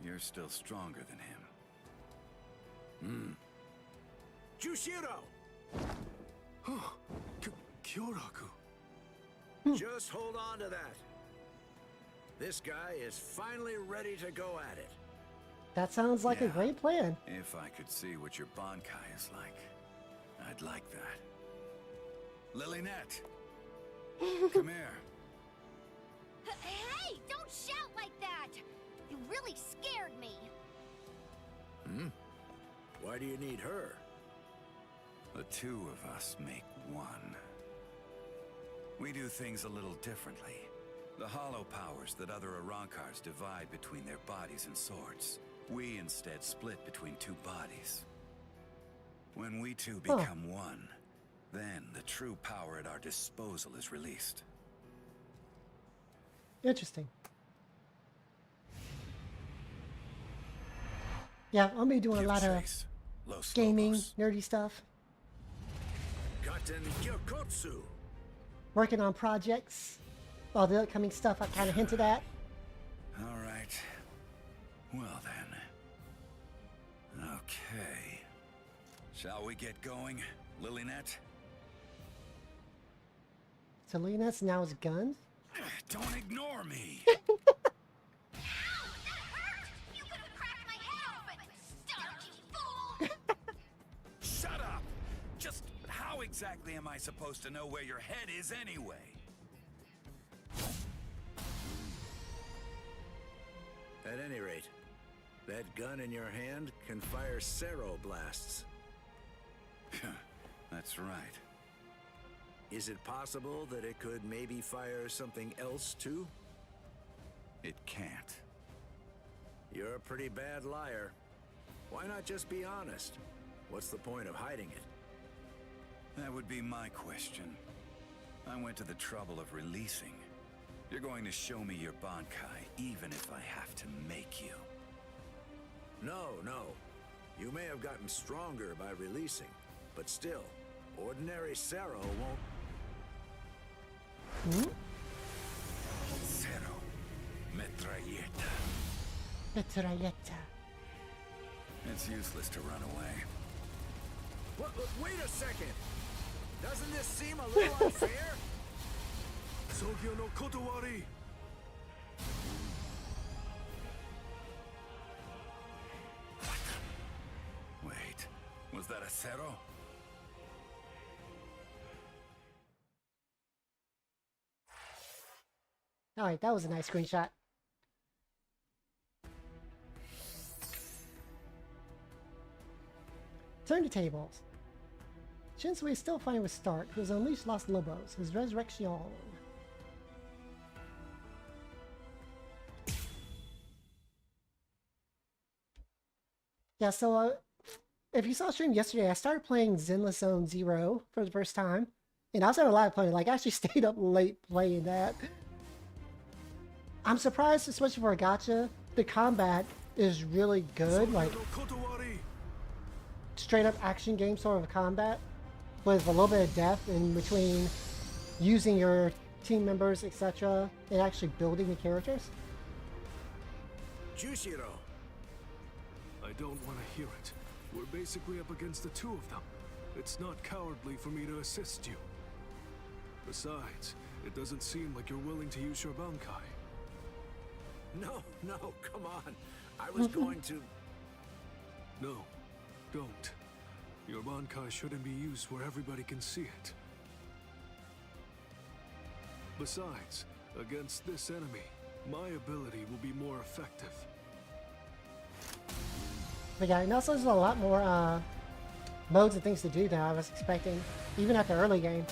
you're still stronger than him. Jushiro! Kyoraku. Just hold on to that. This guy is finally ready to go at it. That sounds like a great plan. If I could see what your Bankai is like, I'd like that. Lilynette! Come here. Hey, don't shout like that! You really scared me. Why do you need her? The two of us make one. We do things a little differently. The hollow powers that other Arankars divide between their bodies and swords, we instead split between two bodies. When we two become one, then the true power at our disposal is released. Interesting. Yeah, I'll be doing a lot of gaming, nerdy stuff. Gaten Gyokotsu. Working on projects. All the upcoming stuff I kind of hinted at. All right. Well then. Okay. Shall we get going, Lilynette? So Lilynette's now his guns? Don't ignore me! Shut up! Just how exactly am I supposed to know where your head is anyway? At any rate, that gun in your hand can fire Sero blasts. That's right. Is it possible that it could maybe fire something else too? It can't. You're a pretty bad liar. Why not just be honest? What's the point of hiding it? That would be my question. I went to the trouble of releasing. You're going to show me your Bankai, even if I have to make you. No. You may have gotten stronger by releasing, but still, ordinary Sero won't... Sero. Metralleta. Metralleta. It's useless to run away. Wait a second! Doesn't this seem a little unfair? Sogyo no Kotowari! Wait, was that a Sero? Alright, that was a nice screenshot. Turn to tables. Shinsui is still fighting with Stark, who has unleashed Los Lobos, his resurrection. Yeah, so if you saw stream yesterday, I started playing Zenless Zone Zero for the first time. And I was having a lot of fun. Like, I actually stayed up late playing that. I'm surprised, especially for a gacha, the combat is really good. Like, straight up action game sort of combat with a little bit of depth in between using your team members, etc., and actually building the characters. Jushiro. I don't want to hear it. We're basically up against the two of them. It's not cowardly for me to assist you. Besides, it doesn't seem like you're willing to use your Bankai. No, come on. I was going to... No, don't. Your Bankai shouldn't be used where everybody can see it. Besides, against this enemy, my ability will be more effective. But yeah, and also there's a lot more modes and things to do than I was expecting, even at the early game.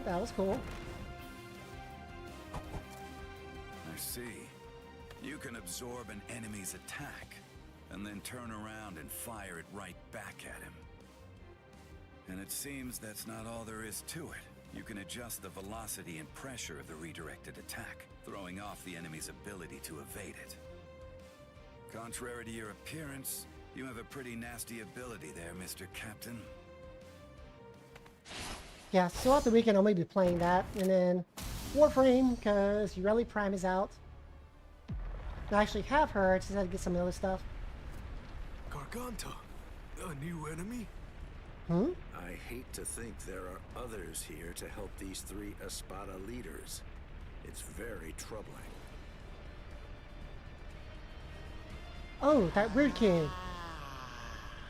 Alright, that was cool. I see. You can absorb an enemy's attack, and then turn around and fire it right back at him. And it seems that's not all there is to it. You can adjust the velocity and pressure of the redirected attack, throwing off the enemy's ability to evade it. Contrary to your appearance, you have a pretty nasty ability there, Mr. Captain. Yeah, so throughout the weekend I'll maybe be playing that, and then Warframe, because Rally Prime is out. I actually have her, I just had to get some other stuff. Garganta, a new enemy? Hmm? I hate to think there are others here to help these 3 Espada leaders. It's very troubling. Oh, that weird kid.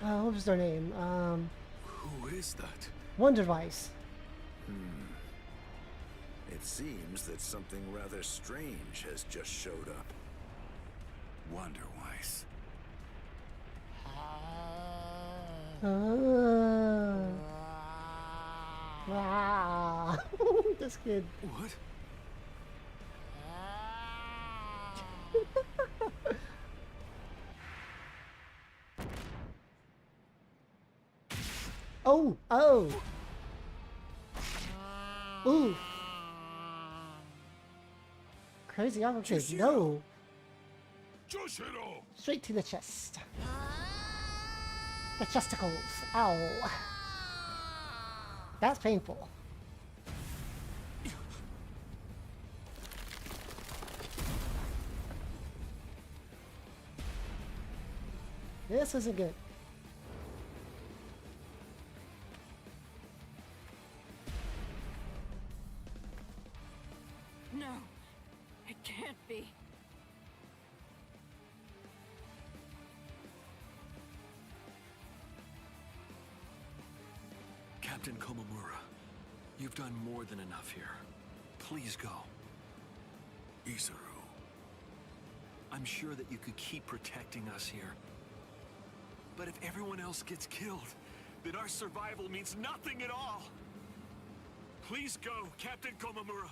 What was their name? Who is that? Wonder Device. It seems that something rather strange has just showed up. Wonderweiss. Wow. This kid. What? Oh, oh. Ooh. Crazy Aqua Kid, no. Straight to the chest. The chesticles. Ow. That's painful. This isn't good. No, it can't be. Captain Komamura, you've done more than enough here. Please go. Isuru. I'm sure that you could keep protecting us here. But if everyone else gets killed, then our survival means nothing at all. Please go, Captain Komamura.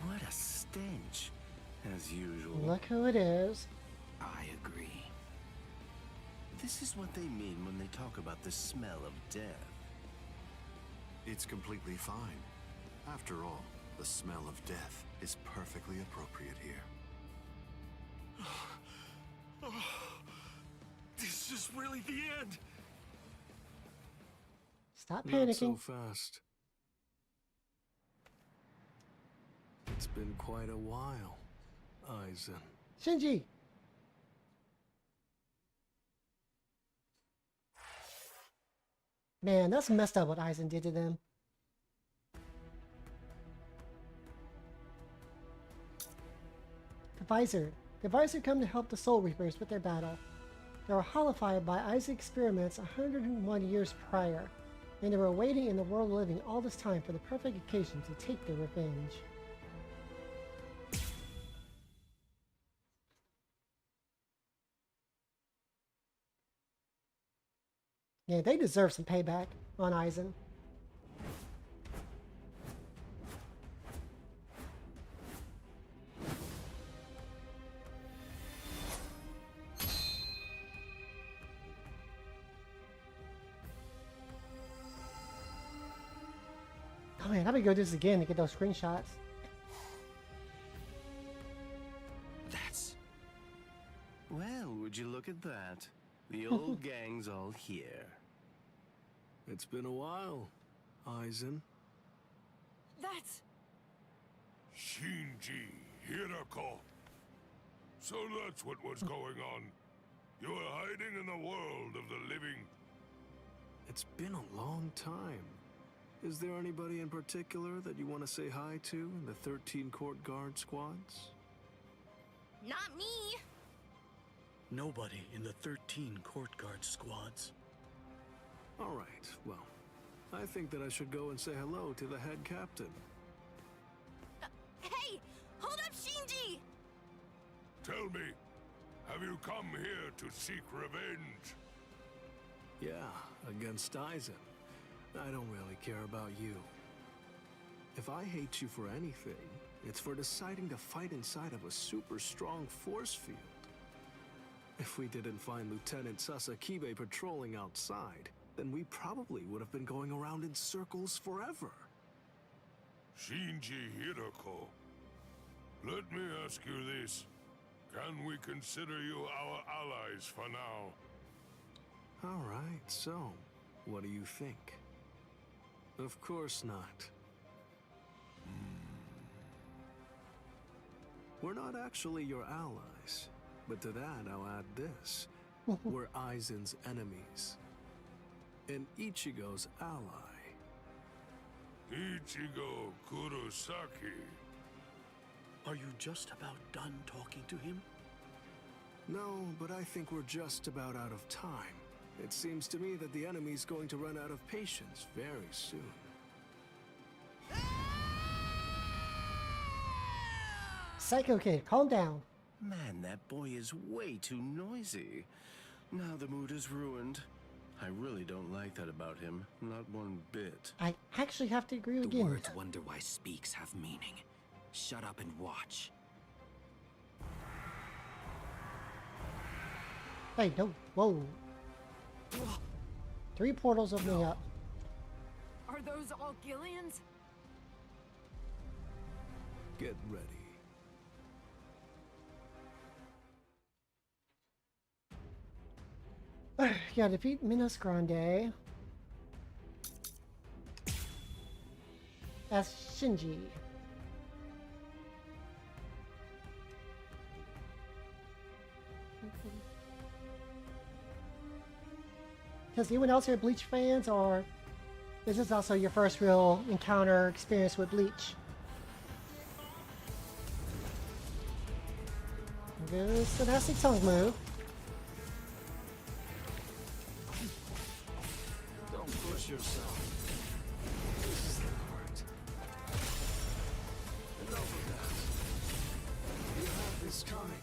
What a stench, as usual. Look who it is. I agree. This is what they mean when they talk about the smell of death. It's completely fine. After all, the smell of death is perfectly appropriate here. This is really the end. Stop Not panicking. so fast. It's been quite a while, Aizen. Shinji. Man, that's messed up what Aizen did to them. The Visor. The Visor come to help the Soul Reapers with their battle. They were holified by Isaac's experiments 101 years prior, and they were waiting in the world of living all this time for the perfect occasion to take their revenge. Yeah, they deserve some payback on Aizen. Oh man, I'm gonna go do this again to get those screenshots. That's... Well, would you look at that? The old gang's all here. It's been a while, Aizen. That's... Shinji Hirako. So that's what was going on. You were hiding in the world of the living. It's been a long time. Is there anybody in particular that you want to say hi to in the 13 Court Guard squads? Not me. Nobody in the 13 Court Guard squads. All right, well, I think that I should go and say hello to the head captain. Hey! Hold up, Shinji! Tell me, have you come here to seek revenge? Yeah, against Aizen. I don't really care about you. If I hate you for anything, it's for deciding to fight inside of a super strong force field. If we didn't find Lieutenant Sasakibe patrolling outside, then we probably would have been going around in circles forever. Shinji Hiroko, let me ask you this. Can we consider you our allies for now? All right, so, what do you think? Of course not. We're not actually your allies, but to that I'll add this. We're Aizen's enemies. And Ichigo's ally. Ichigo Kurosaki. Are you just about done talking to him? No, but I think we're just about out of time. It seems to me that the enemy's going to run out of patience very soon. Psycho Kid, calm down. Man, that boy is way too noisy. Now the mood is ruined. I really don't like that about him, not one bit. I actually have to agree The again. words wonder why speaks have meaning. Shut up and watch. Hey, no, whoa. 3 portals opening up. Are those all Gillians? Get ready. Yeah, defeat Minas Grande as Shinji. Has anyone else here Bleach fans, or is this also your first real encounter experience with Bleach? Goes the nasty tongue move. Don't push yourself. This is the part. Enough of that. You have this coming.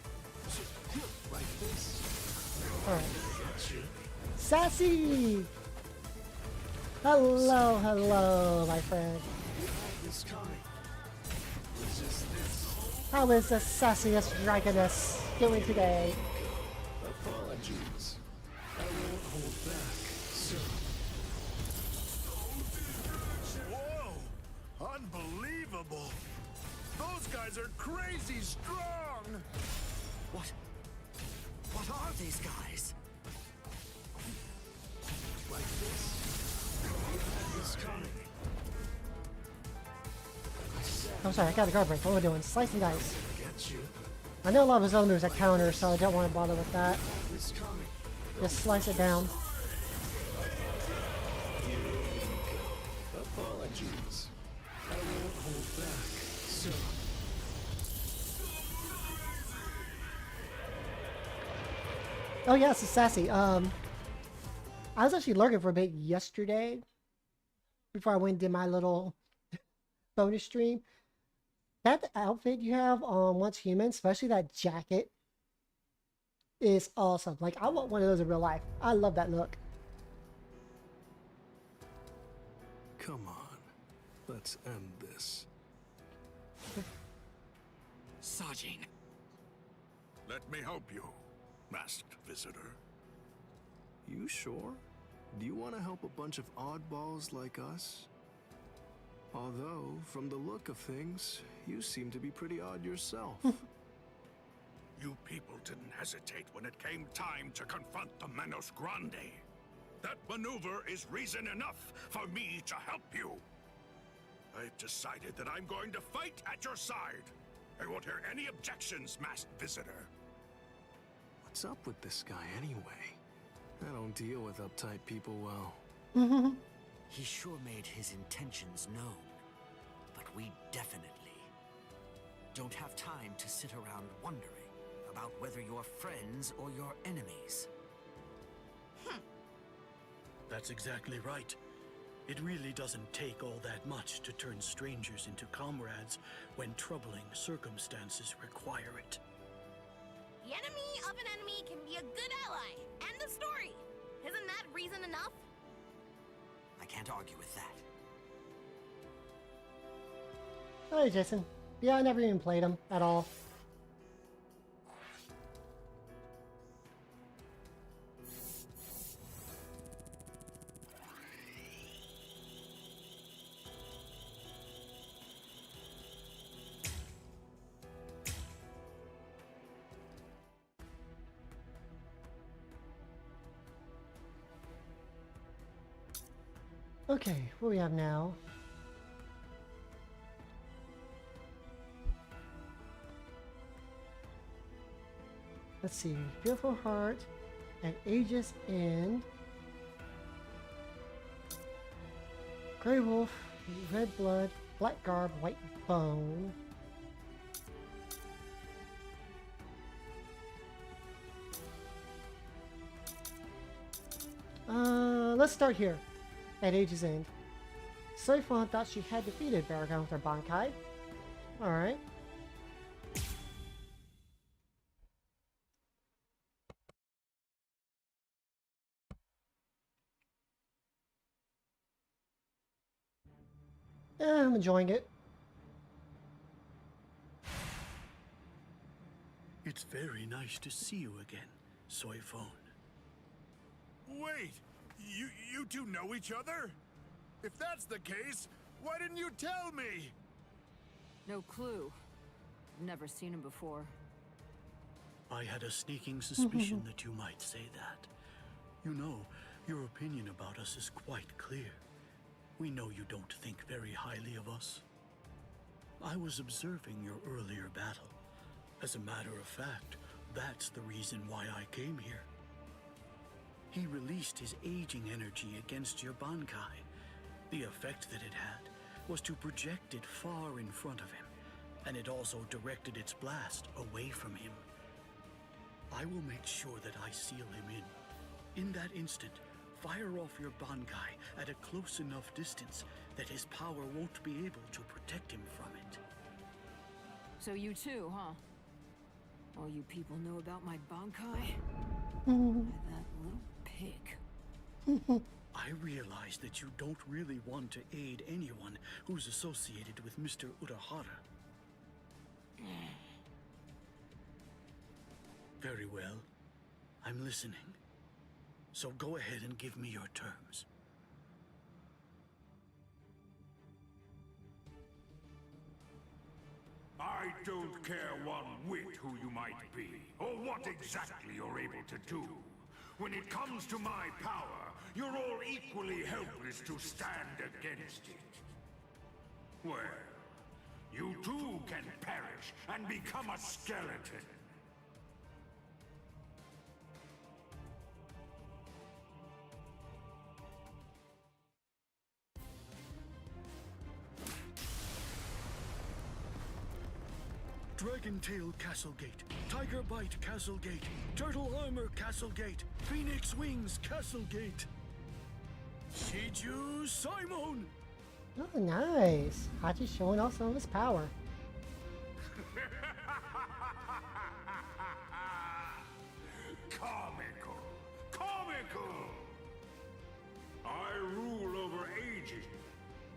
Like this. Alright. Get you. Sassy! Hello, hello, my friend. You have this coming. Resist this. How is the sassiest dragoness doing today? Apologies. I won't hold back, sir. Whoa! Unbelievable! Those guys are crazy strong! What? What are these guys? Like this. You had this coming. I'm sorry, I got a guard break. What am I doing? Slice and dice. Get you. I know a lot of his other moves are counter, so I don't want to bother with that. This coming. Just slice it down. Apologies. I won't hold back, sir. Oh yeah, it's sassy. I was actually lurking for a bit yesterday before I went and did my little bonus stream. That outfit you have on Once Human, especially that jacket, is awesome. Like, I want one of those in real life. I love that look. Come on. Let's end this. Sajin. Let me help you, masked visitor. You sure? Do you want to help a bunch of oddballs like us? Although, from the look of things, you seem to be pretty odd yourself. You people didn't hesitate when it came time to confront the Manos Grande. That maneuver is reason enough for me to help you. I've decided that I'm going to fight at your side. I won't hear any objections, masked visitor. What's up with this guy anyway? I don't deal with uptight people well. He sure made his intentions known. But we definitely don't have time to sit around wondering about whether you're friends or you're enemies. That's exactly right. It really doesn't take all that much to turn strangers into comrades when troubling circumstances require it. The enemy of an enemy can be a good ally. End of story. Isn't that reason enough? I can't argue with that. Hi, Jason. Yeah, I never even played him at all. Okay, what do we have now? Let's see. Beautiful Heart at Aegis End. Grey Wolf, Red Blood, Black Garb, White Bone. Let's start here. At Age's End. Leahvana thought she had defeated Baragon with her Bankai. Alright. I'm enjoying it. It's very nice to see you again, Leahvana. Wait! You two know each other? If that's the case, why didn't you tell me? No clue. Never seen him before. I had a sneaking suspicion that you might say that. You know, your opinion about us is quite clear. We know you don't think very highly of us. I was observing your earlier battle. As a matter of fact, that's the reason why I came here. He released his aging energy against your Bankai. The effect that it had was to project it far in front of him, and it also directed its blast away from him. I will make sure that I seal him in. In that instant, fire off your Bankai at a close enough distance that his power won't be able to protect him from it. So you too, huh? All you people know about my Bankai? That little pig. I realize that you don't really want to aid anyone who's associated with Mr. Urahara. Very well. I'm listening. So go ahead and give me your terms. I don't care one whit who you might be, or what exactly you're able to do. When it comes to my power, you're all equally helpless to stand against it. Well, you too can perish and become a skeleton. Dragon Tail Castlegate, Tiger Bite Castlegate, Turtle Armor Castlegate, Phoenix Wings Castlegate. Shiju Simon! Oh, nice. Hachi's showing off some of his power. Comical! Comical! I rule over aging.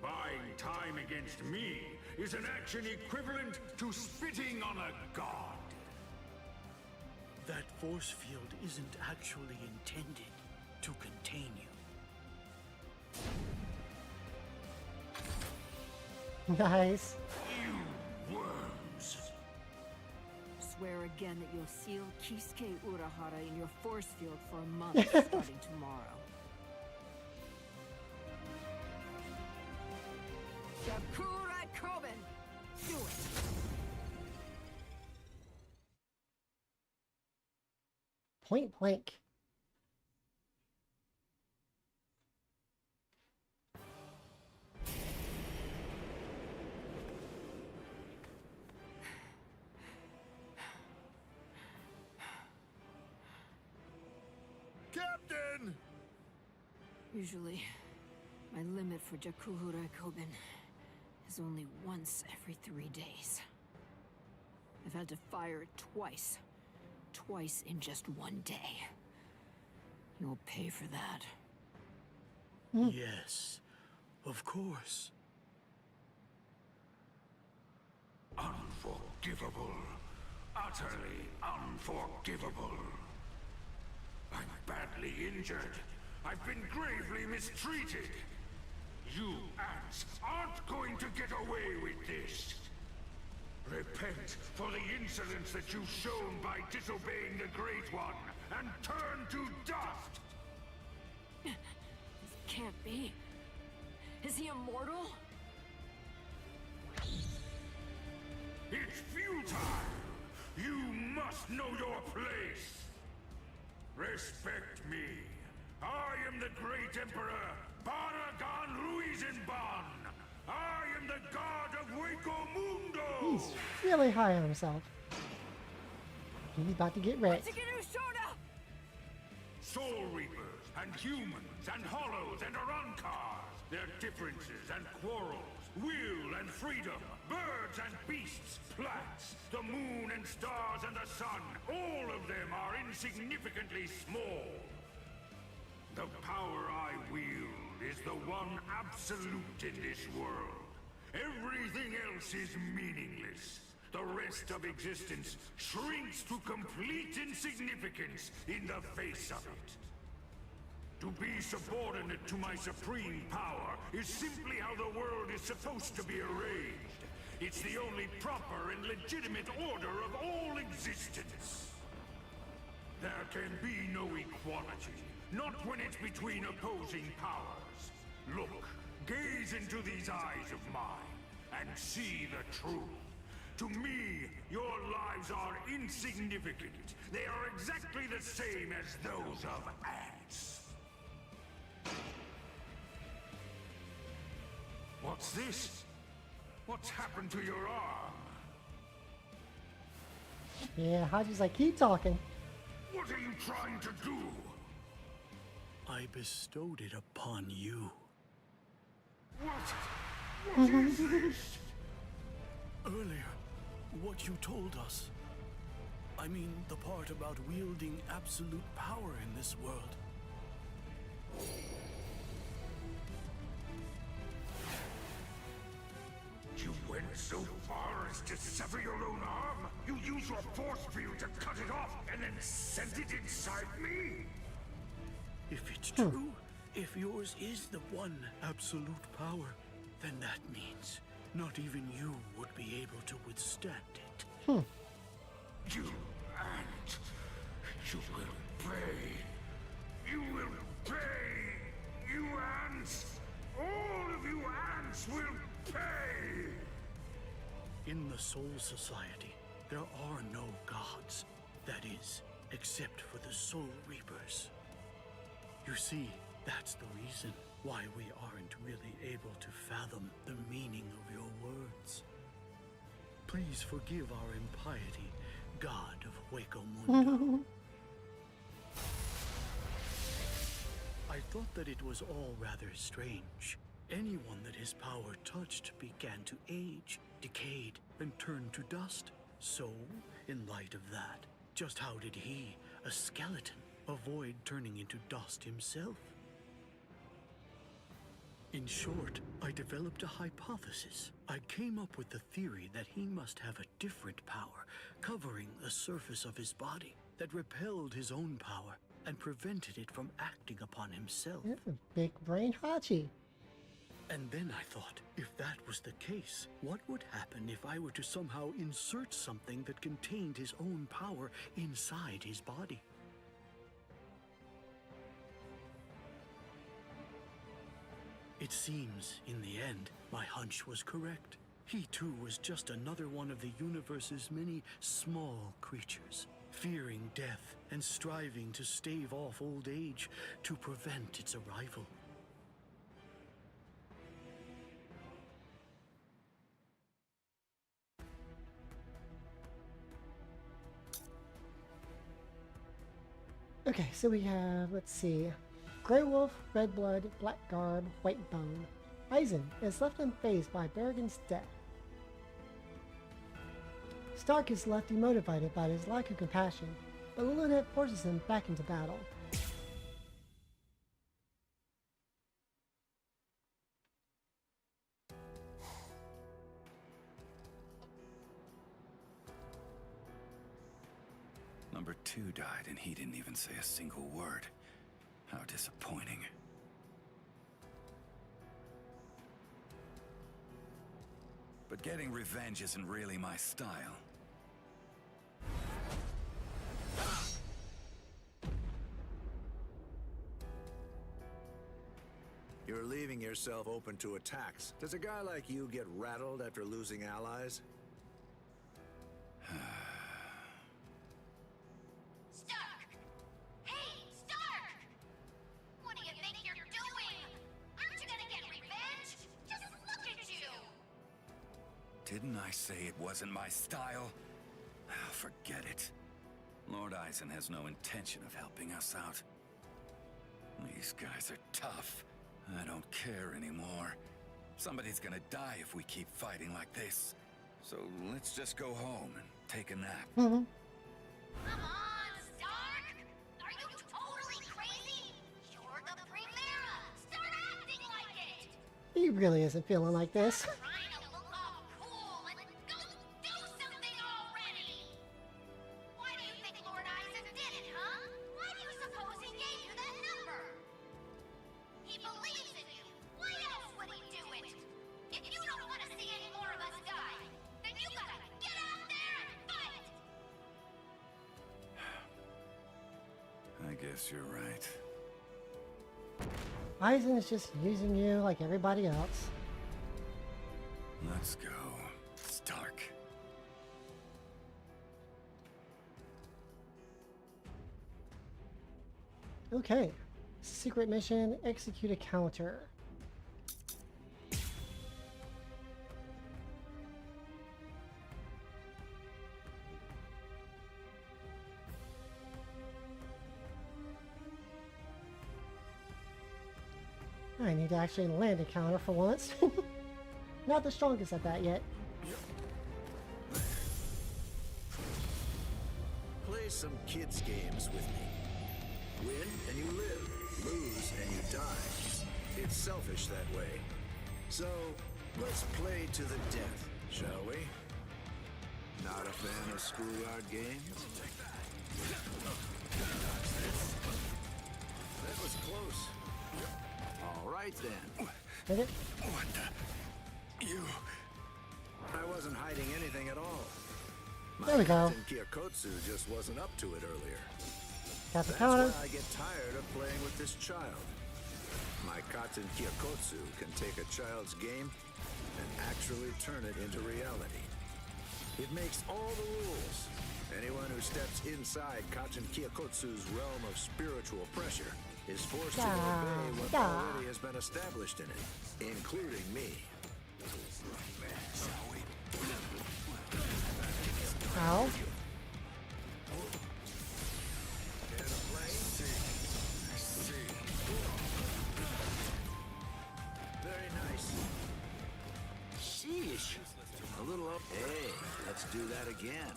Buying time against me is an action equivalent to spitting on a god. That force field isn't actually intended to contain you. Nice. You worms! Swear again that you'll seal Kisuke Urahara in your force field for a month starting tomorrow. Karakura Arc! Do it! Point blank. Captain! Usually, my limit for Jakuhura Koben is only once every 3 days. I've had to fire it twice, Twice in just one day. You'll pay for that. Yes, of course. Unforgivable. Utterly unforgivable. I'm badly injured. I've been gravely mistreated. You ants aren't going to get away with this. Repent for the insolence that you've shown by disobeying the Great One, and turn to dust! This can't be. Is he immortal? It's futile! You must know your place! Respect me. I am the great Emperor, Baragan Luizenban! I am the god of Hueco Mundo! He's really high on himself. He's about to get wrecked. Soul Reapers, and humans, and hollows, and Arankars, their differences and quarrels, will and freedom, birds and beasts, plants, the moon and stars and the sun, all of them are insignificantly small. The power I wield is the one absolute in this world. Everything else is meaningless. The rest of existence shrinks to complete insignificance in the face of it. To be subordinate to my supreme power is simply how the world is supposed to be arranged. It's the only proper and legitimate order of all existence. There can be no equality, not when it's between opposing powers. Look, gaze into these eyes of mine, and see the truth. To me, your lives are insignificant. They are exactly the same as those of ants. What's this? What's happened to your arm? Yeah, Haji's like, keep talking. What are you trying to do? I bestowed it upon you. What is this? Earlier, what you told us. I mean, the part about wielding absolute power in this world. You went so far as to sever your own arm? You use your force field to cut it off and then send it inside me? If it's true, if yours is the one absolute power, then that means not even you would be able to withstand it. You ant! You will pay! You will pay! You ants! All of you ants will pay! In the Soul Society, there are no gods. That is, except for the Soul Reapers. You see, that's the reason why we aren't really able to fathom the meaning of your words. Please forgive our impiety, God of Hueco Mundo. I thought that it was all rather strange. Anyone that his power touched began to age, decayed, and turn to dust. So, in light of that, just how did he, a skeleton, avoid turning into dust himself? In short, I developed a hypothesis. I came up with the theory that he must have a different power, covering the surface of his body, that repelled his own power and prevented it from acting upon himself. That's a big brain Hachi. And then I thought, if that was the case, what would happen if I were to somehow insert something that contained his own power inside his body? It seems, in the end, my hunch was correct. He too was just another one of the universe's many small creatures, fearing death and striving to stave off old age to prevent its arrival. Okay, so we have, let's see, Grey Wolf, Red Blood, Black Garb, White Bone. Aizen is left unfazed by Berrigan's death. Stark is left demotivated by his lack of compassion. but Luna forces him back into battle. Number 2 died and he didn't even say a single word. How disappointing. But getting revenge isn't really my style. You're leaving yourself open to attacks. Does a guy like you get rattled after losing allies? Stark! Hey, Stark! What do you think you're doing? Aren't you gonna get revenge? Just look at you! Didn't I say it wasn't my style? Forget it. Lord Eisen has no intention of helping us out. These guys are tough. I don't care anymore. Somebody's gonna die if we keep fighting like this. So let's just go home and take a nap. Come on, Stark! Are you totally crazy? You're the Primera! Start acting like it! He really isn't feeling like this. Trying to look all cool and go do something already! Why do you think Lord Eisen did it, huh? Why do you suppose he gave you that number? He believes in you. Why else would he do it? If you don't want to see any more of us die, then you gotta get out there and fight! I guess you're right. Eisen is just using you like everybody else. Let's go, Stark. Okay. Secret mission, execute a counter. I need to actually land a counter for once. Not the strongest at that yet. Play some kids games with me. Win and you live. Lose and you die. It's selfish that way. So, let's play to the death, shall we? Not a fan of schoolyard games? That was close. All right then. Hit it. What the? You? I wasn't hiding anything at all. There we go. Captain Kyokotsu just wasn't up to it earlier. Got the That's counter. why I get tired of playing with this child. My Katen Kyokotsu can take a child's game and actually turn it into reality. It makes all the rules. Anyone who steps inside Katen Kyokotsu's realm of spiritual pressure is forced to obey what already has been established in it, including me. Ow. Very nice. Sheesh. A little up. Hey, let's do that again.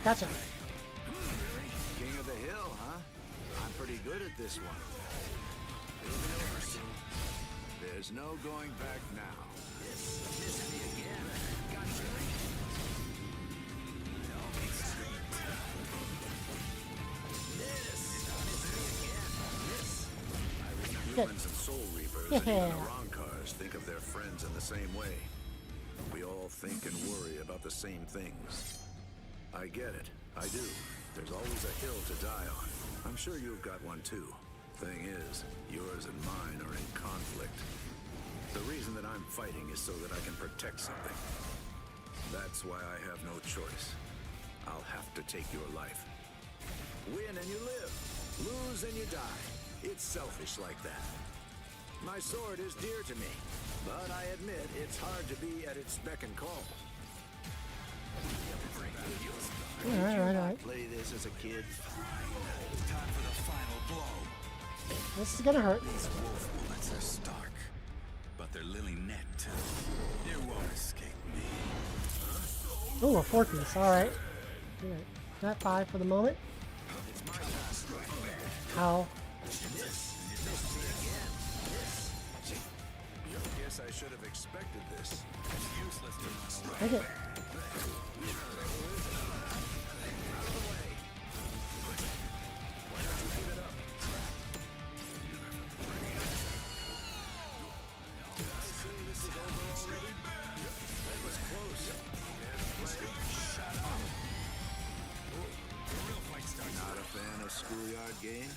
Gotcha. King of the hill, huh? I'm pretty good at this one. There's no going back now. Miss me again. Gotcha. Humans and Soul Reapers and even Arankars think of their friends in the same way. We all think and worry about the same things. I get it. I do. There's always a hill to die on. I'm sure you've got one too. Thing is, yours and mine are in conflict. The reason that I'm fighting is so that I can protect something. That's why I have no choice. I'll have to take your life. Win and you live. Lose and you die. It's selfish like that. My sword is dear to me, but I admit it's hard to be at its beck and call. Alright. Play this as a kid. Time for the final blow. This is gonna hurt. These wolf bullets are stark, but out their lily net, too. You won't escape me. Oh, a 4-piece. Alright. Alright. Not 5 for the moment. Ow. Guess I should have expected this. It's useless to run away. Take it. Not a fan of schoolyard games?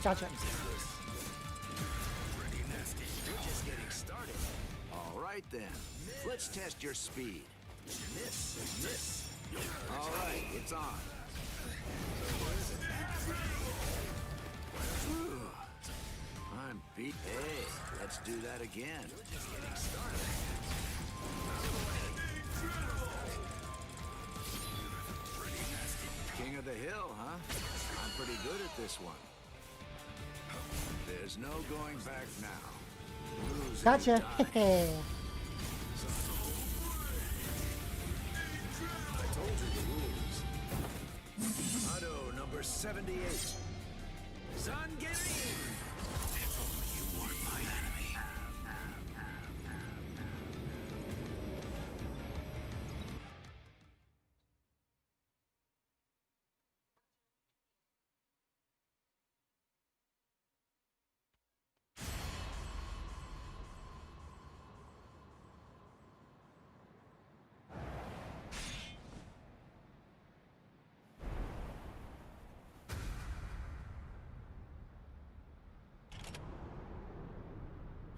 Gotcha. Pretty nasty. You're just getting started. All right then. Let's test your speed. Miss. All right, it's on. Whew. I'm beat. Hey, let's do that again. You're just getting started. King of the hill, huh? I'm pretty good at this one. There's no going back now. Lose Gotcha. and die. I told you the rules. Auto number 78. Zangief! If only you weren't my enemy.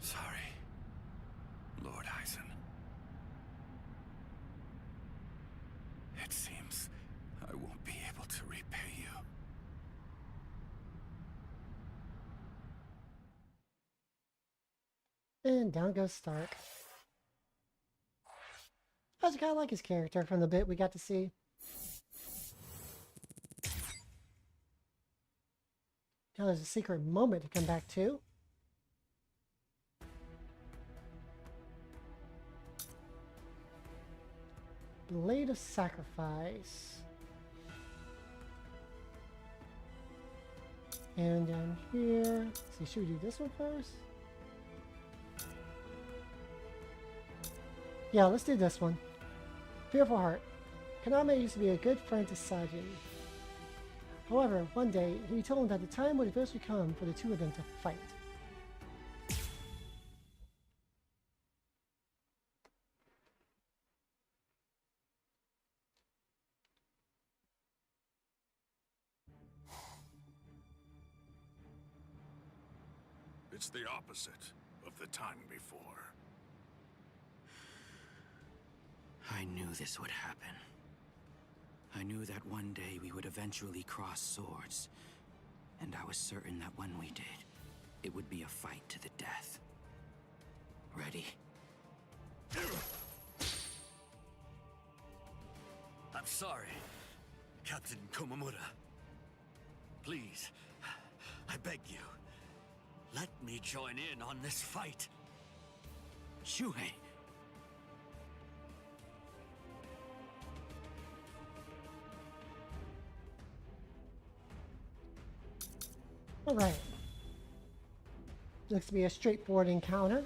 Sorry, Lord Eisen. It seems I won't be able to repay you. And down goes Stark. I was kind of like his character from the bit we got to see. Now there's a secret moment to come back to. Blade of Sacrifice. And down here, let's see, should we do this one first? Yeah, let's do this one. Fearful Heart. Kaname used to be a good friend to Sajin. However, one day, he told him that the time would eventually come for the two of them to fight. It's the opposite of the time before. I knew this would happen. I knew that one day we would eventually cross swords. And I was certain that when we did, it would be a fight to the death. Ready? I'm sorry, Captain Komamura. Please, I beg you, let me join in on this fight. Shuhei! Alright. Looks to be a straightforward encounter.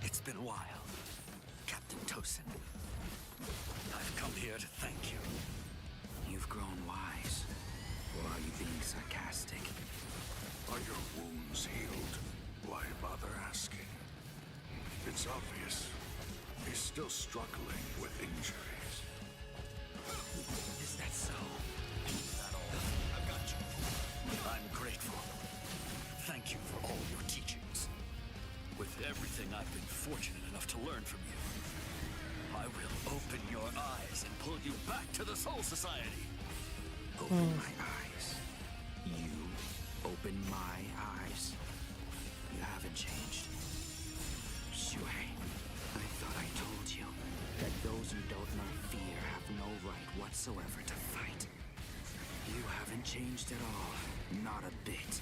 It's been a while, Captain Tosin. I've come here to thank you. You've grown wise. Or are you being sarcastic? Are your wounds healed? Why bother asking? It's obvious. He's still struggling with injuries. Is that so? Is that all? I've got you. I'm grateful. Thank you for all your teachings. With everything I've been fortunate enough to learn from you, I will open your eyes and pull you back to the Soul Society. Open my eyes. You open my eyes. You haven't changed. Shuhei, I thought I told you. hasn't changed at all. Not a bit.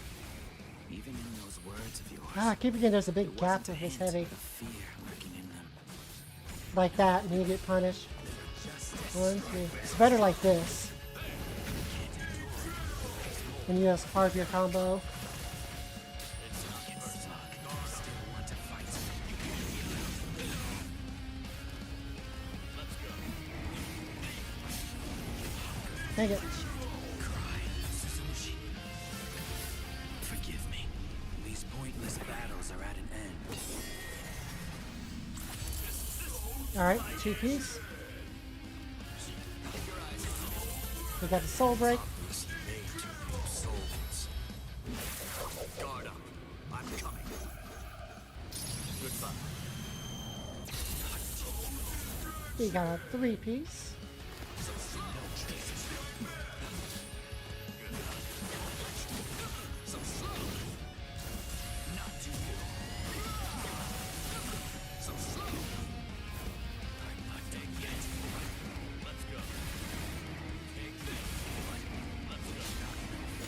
Even in those words of yours. Ah, keep forgetting there's a big there gap wasn't a with this hint heavy. of fear lurking in them. Like that, and you get punished. 1, 2. It's better like this. When you just carve your combo. Dang it. Forgive me. These pointless battles are at an end. Alright, 2 piece. We got the soul break. Guard up. I'm coming. Goodbye. We got a 3 piece.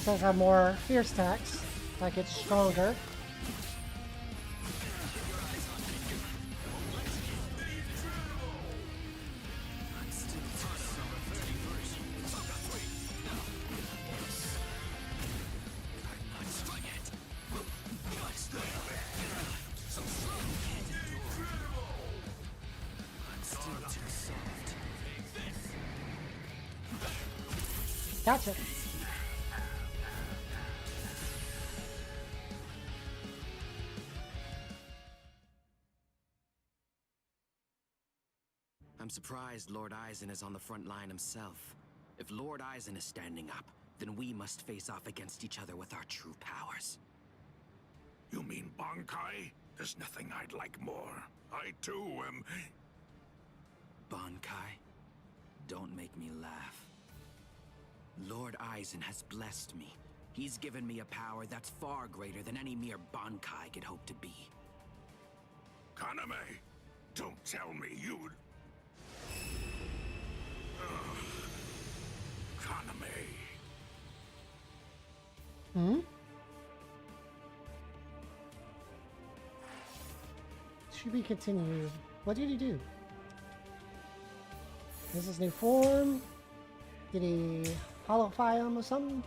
Does have more fierce attacks, like it's stronger. Gotcha. I'm surprised Lord Aizen is on the front line himself. If Lord Aizen is standing up, then we must face off against each other with our true powers. You mean Bankai? There's nothing I'd like more. I too am... Bankai? Don't make me laugh. Lord Aizen has blessed me. He's given me a power that's far greater than any mere Bankai could hope to be. Kaname, don't tell me you'd... Kaname. Hmm? To be continued. What did he do? This is new form. Did he holofy him or something?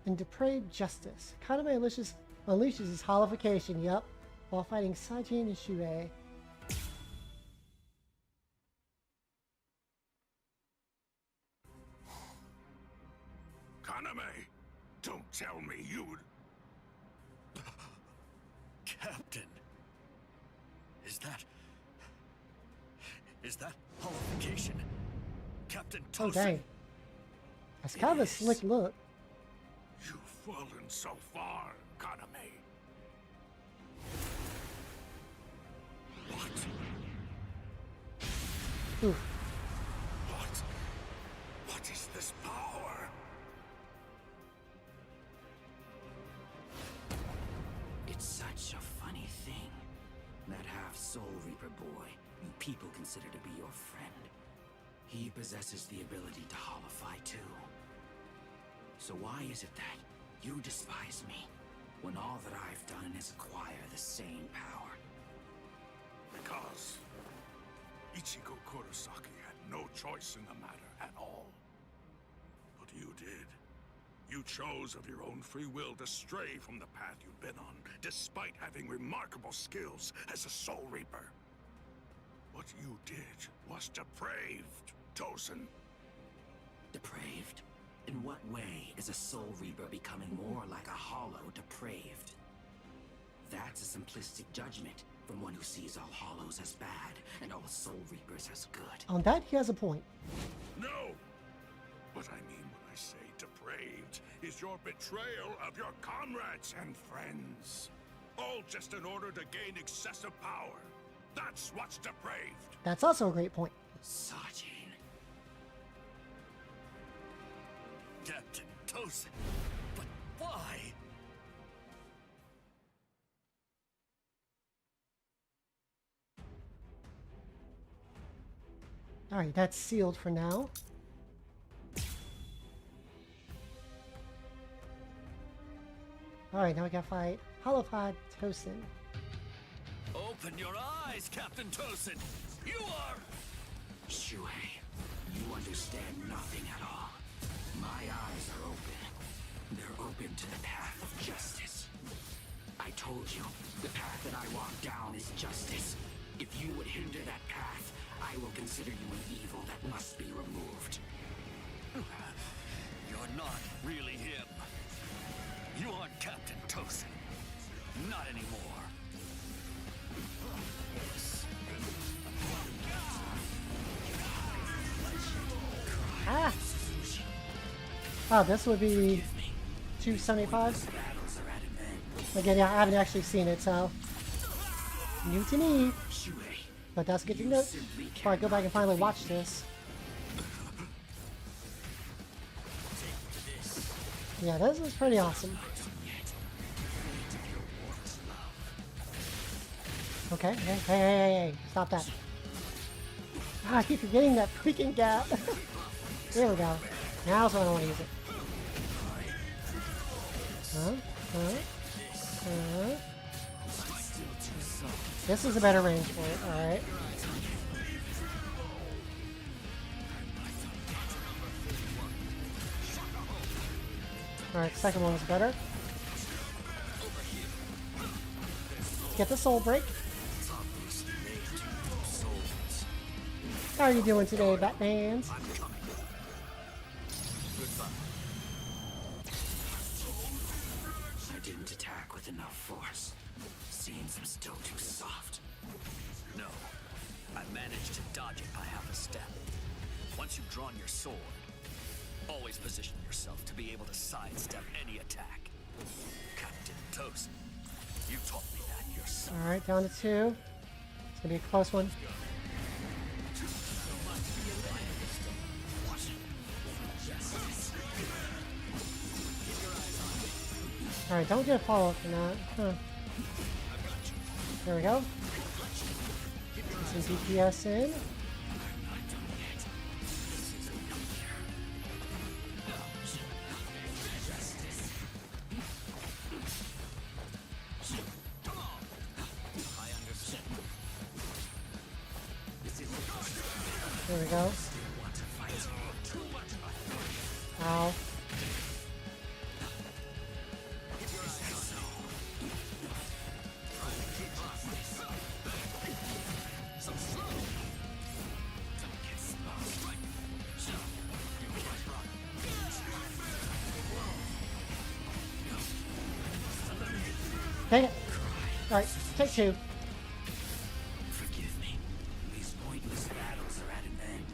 In depraved justice, Kaname unleashes his holification, yep, while fighting Sajin and Shuei. Kaname, don't tell me you'd... Captain. Is that holification? Captain Tosin? Oh dang. That's kind of a slick look. You've fallen so far, Kaname. What? Oof. What is this power? It's such a funny thing. That half-Soul Reaper boy you people consider to be your friend. He possesses the ability to holify too. So why is it that you despise me, when all that I've done is acquire the same power? Because Ichigo Kurosaki had no choice in the matter at all. But you did. You chose of your own free will to stray from the path you'd been on, despite having remarkable skills as a Soul Reaper. What you did was depraved, Tosin. Depraved? In what way is a Soul Reaper becoming more like a hollow depraved? That's a simplistic judgment from one who sees all hollows as bad and all Soul Reapers as good. On that, he has a point. No! What I mean when I say depraved is your betrayal of your comrades and friends. All just in order to gain excessive power. That's what's depraved. That's also a great point. Sajin. Captain Tosin. But why? Alright, that's sealed for now. Alright, now we gotta fight Holopod Tosin. Open your eyes, Captain Tosin! You are... Shuhei, you understand nothing at all. My eyes are open. They're open to the path of justice. I told you, the path that I walk down is justice. If you would hinder that path, I will consider you an evil that must be removed. You're not really him. You aren't Captain Tosin. Not anymore. Ah! Oh, this would be 275. Again, yeah, I haven't actually seen it, so new to me. But that's good to know. Before I go back and finally watch this. Yeah, this is pretty awesome. Okay, hey, stop that. Ah, I keep forgetting that freaking gap. There we go. Now's when I want to use it. This is a better range for it, alright. Alright, second one was better. Get the soul break. How are you doing today, Batmans? I didn't attack with enough force. Seems I'm still too soft. No. I managed to dodge it by half a step. Once you've drawn your sword, always position yourself to be able to sidestep any attack. Captain Tosin, you taught me that yourself. Alright, down to 2. It's gonna be a close one. Alright, don't get a follow-up from that. Huh. There we go. Get some DPS in. There we go. Ow. Dang it. Alright, take 2. Forgive me. These pointless battles are at an end.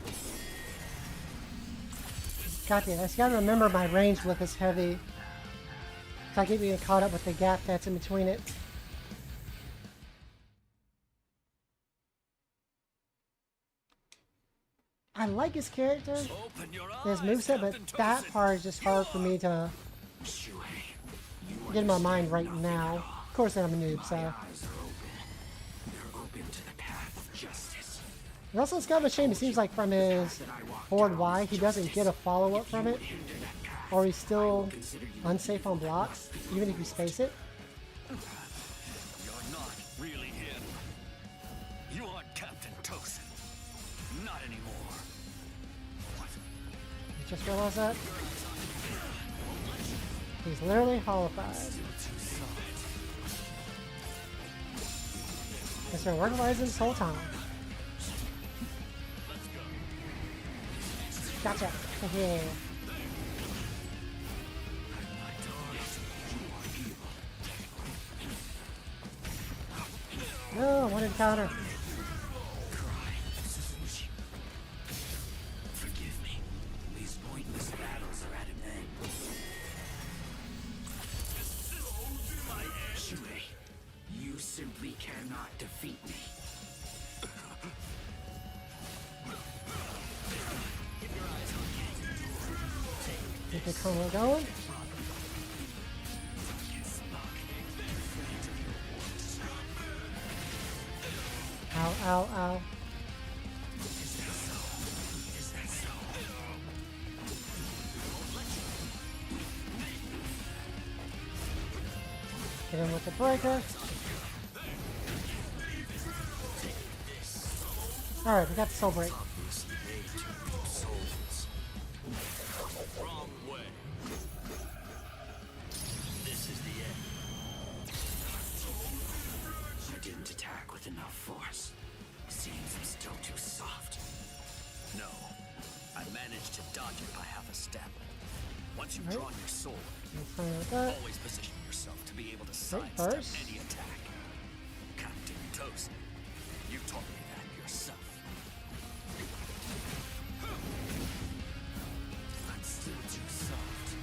God damn, I just gotta remember my range with this heavy. So I keep getting caught up with the gap that's in between it. I like his character, his moveset, but that part is just hard for me to get in my mind right now. Of course, I'm a noob, so. And also, it's kind of a shame. It seems like from his forward Y, he doesn't get a follow-up from it. Or he's still unsafe on blocks, even if you space it. You're not really him. You aren't Captain Tosin. Not anymore. You just realized that? He's literally holified. He's been working this whole time. Gotcha. Yeah. No, one encounter. Forgive me. These pointless battles are at an end. Shuhei, you simply cannot defeat me. Keep the combo going. Ow, ow, ow. Hit him with the breaker. Alright, we got the soul break. Wrong way. This is the end. I didn't attack with enough force. Seems I'm still too soft. No. I managed to dodge it by half a step. Once you've drawn your sword, always position yourself to be able to sidestep any attack. Captain Toast, you taught me that yourself. I'm still too soft.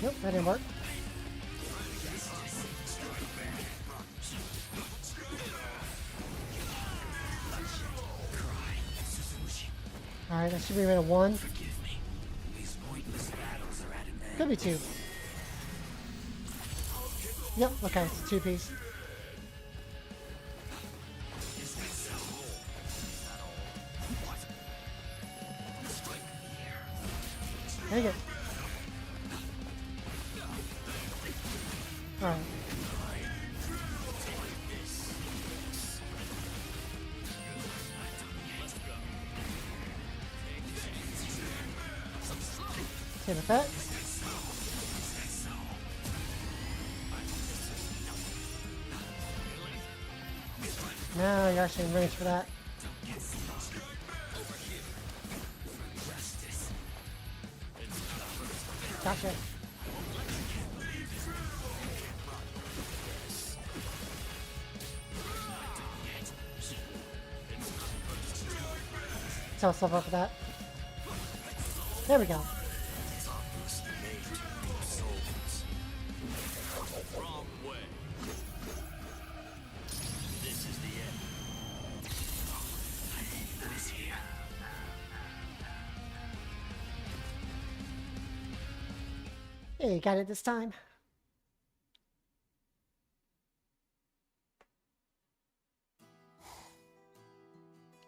Nope, that didn't work. Alright, that should be a 1. Could be 2. Yep, okay, it's a 2-piece. Take it. Alright. Hit with that. Now you're actually in range for that. Gotcha. Tell yourself up for that. There we go. Hey, you got it this time.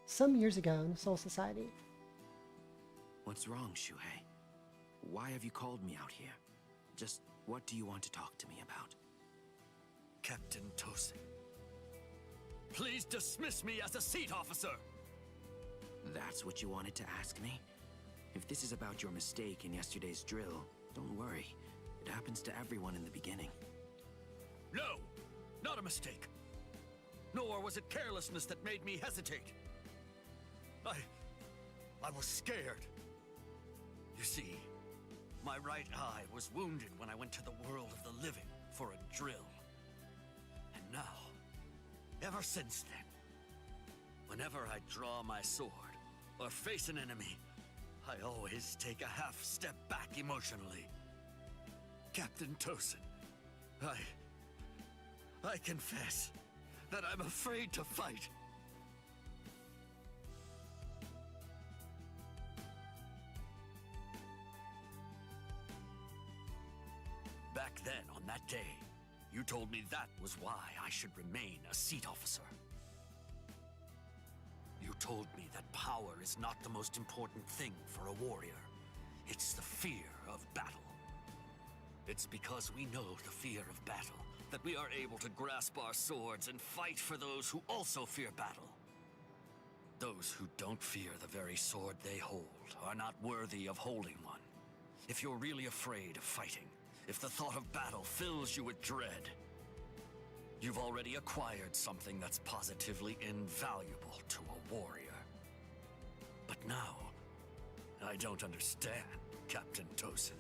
Some years ago in the Soul Society. What's wrong, Shuhei? Why have you called me out here? Just what do you want to talk to me about? Captain Tosin, please dismiss me as a seat officer! That's what you wanted to ask me? If this is about your mistake in yesterday's drill, don't worry. It happens to everyone in the beginning. No! Not a mistake! Nor was it carelessness that made me hesitate. I was scared. You see, my right eye was wounded when I went to the world of the living for a drill. And now, ever since then, whenever I draw my sword or face an enemy, I always take a half step back emotionally. Captain Tosin, I confess that I'm afraid to fight. Back then, on that day, you told me that was why I should remain a seat officer. You told me that power is not the most important thing for a warrior. It's the fear of battle. It's because we know the fear of battle that we are able to grasp our swords and fight for those who also fear battle. Those who don't fear the very sword they hold are not worthy of holding one. If you're really afraid of fighting, if the thought of battle fills you with dread, you've already acquired something that's positively invaluable to a warrior. But now, I don't understand, Captain Tosin.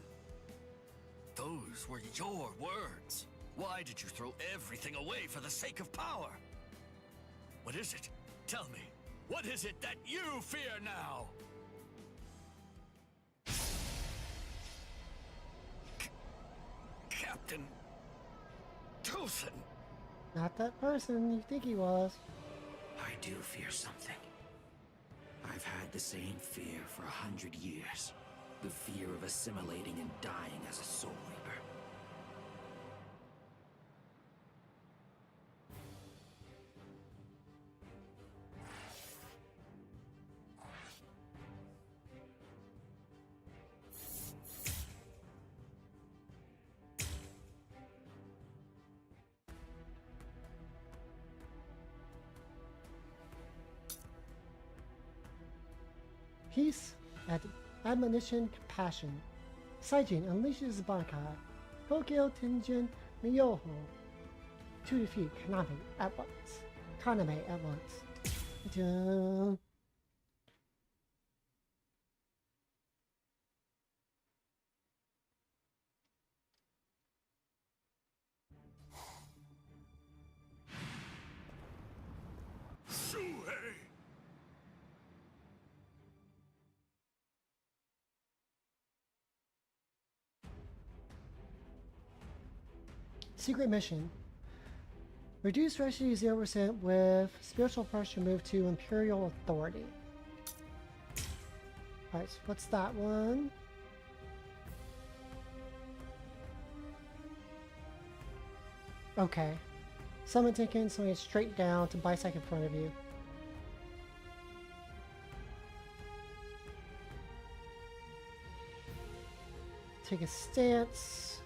Those were your words. Why did you throw everything away for the sake of power? What is it? Tell me, what is it that you fear now? Captain Tosin. Not that person you think he was. I do fear something. I've had the same fear for 100 years. The fear of assimilating and dying as a Soul Reaper. Peace, admonition, compassion. Saijin unleashes Bankai. Kokyo Tenjin Miyoho. To defeat Kaname at once. Kaname at once. Ta-da. Secret mission. Reduce rescue 0% with spiritual pressure move to Imperial Authority. Alright, so what's that one? Okay. Summon Tenkin, swing it straight down to bisect in front of you. Take a stance.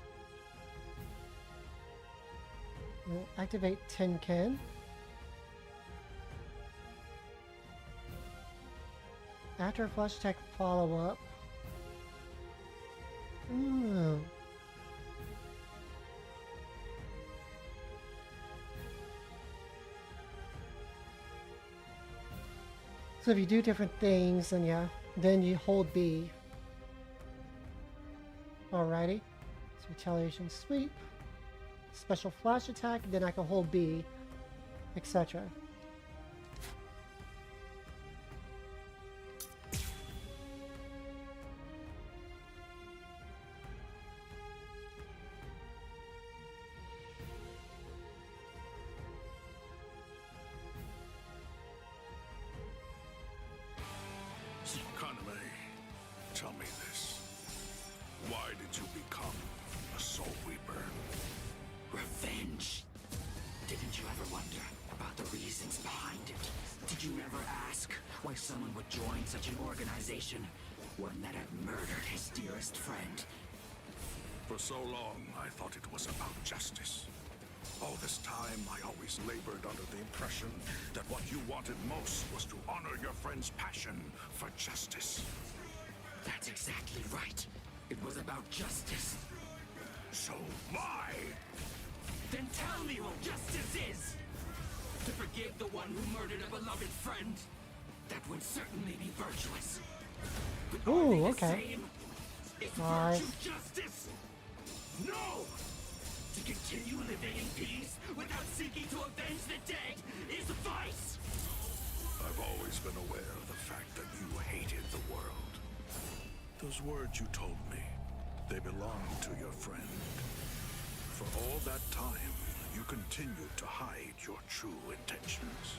Activate Tenkin. After a flash attack follow-up. So if you do different things, then yeah, then you hold B. Alrighty. So retaliation sweep. Special flash attack, then I can hold B, etc. Kaname, tell me this. Why did you become a Soul Reaper? Revenge. Didn't you ever wonder about the reasons behind it? Did you never ask why someone would join such an organization? One that had murdered his dearest friend. For so long, I thought it was about justice. All this time, I always labored under the impression that what you wanted most was to honor your friend's passion for justice. That's exactly right. It was about justice. So why? Then tell me what justice is! To forgive the one who murdered a beloved friend? That would certainly be virtuous. But are they the okay. same? Is Nice. virtue justice? No! To continue living in peace without seeking to avenge the dead is vice! I've always been aware of the fact that you hated the world. Those words you told me, they belonged to your friend. For all that time, you continued to hide your true intentions.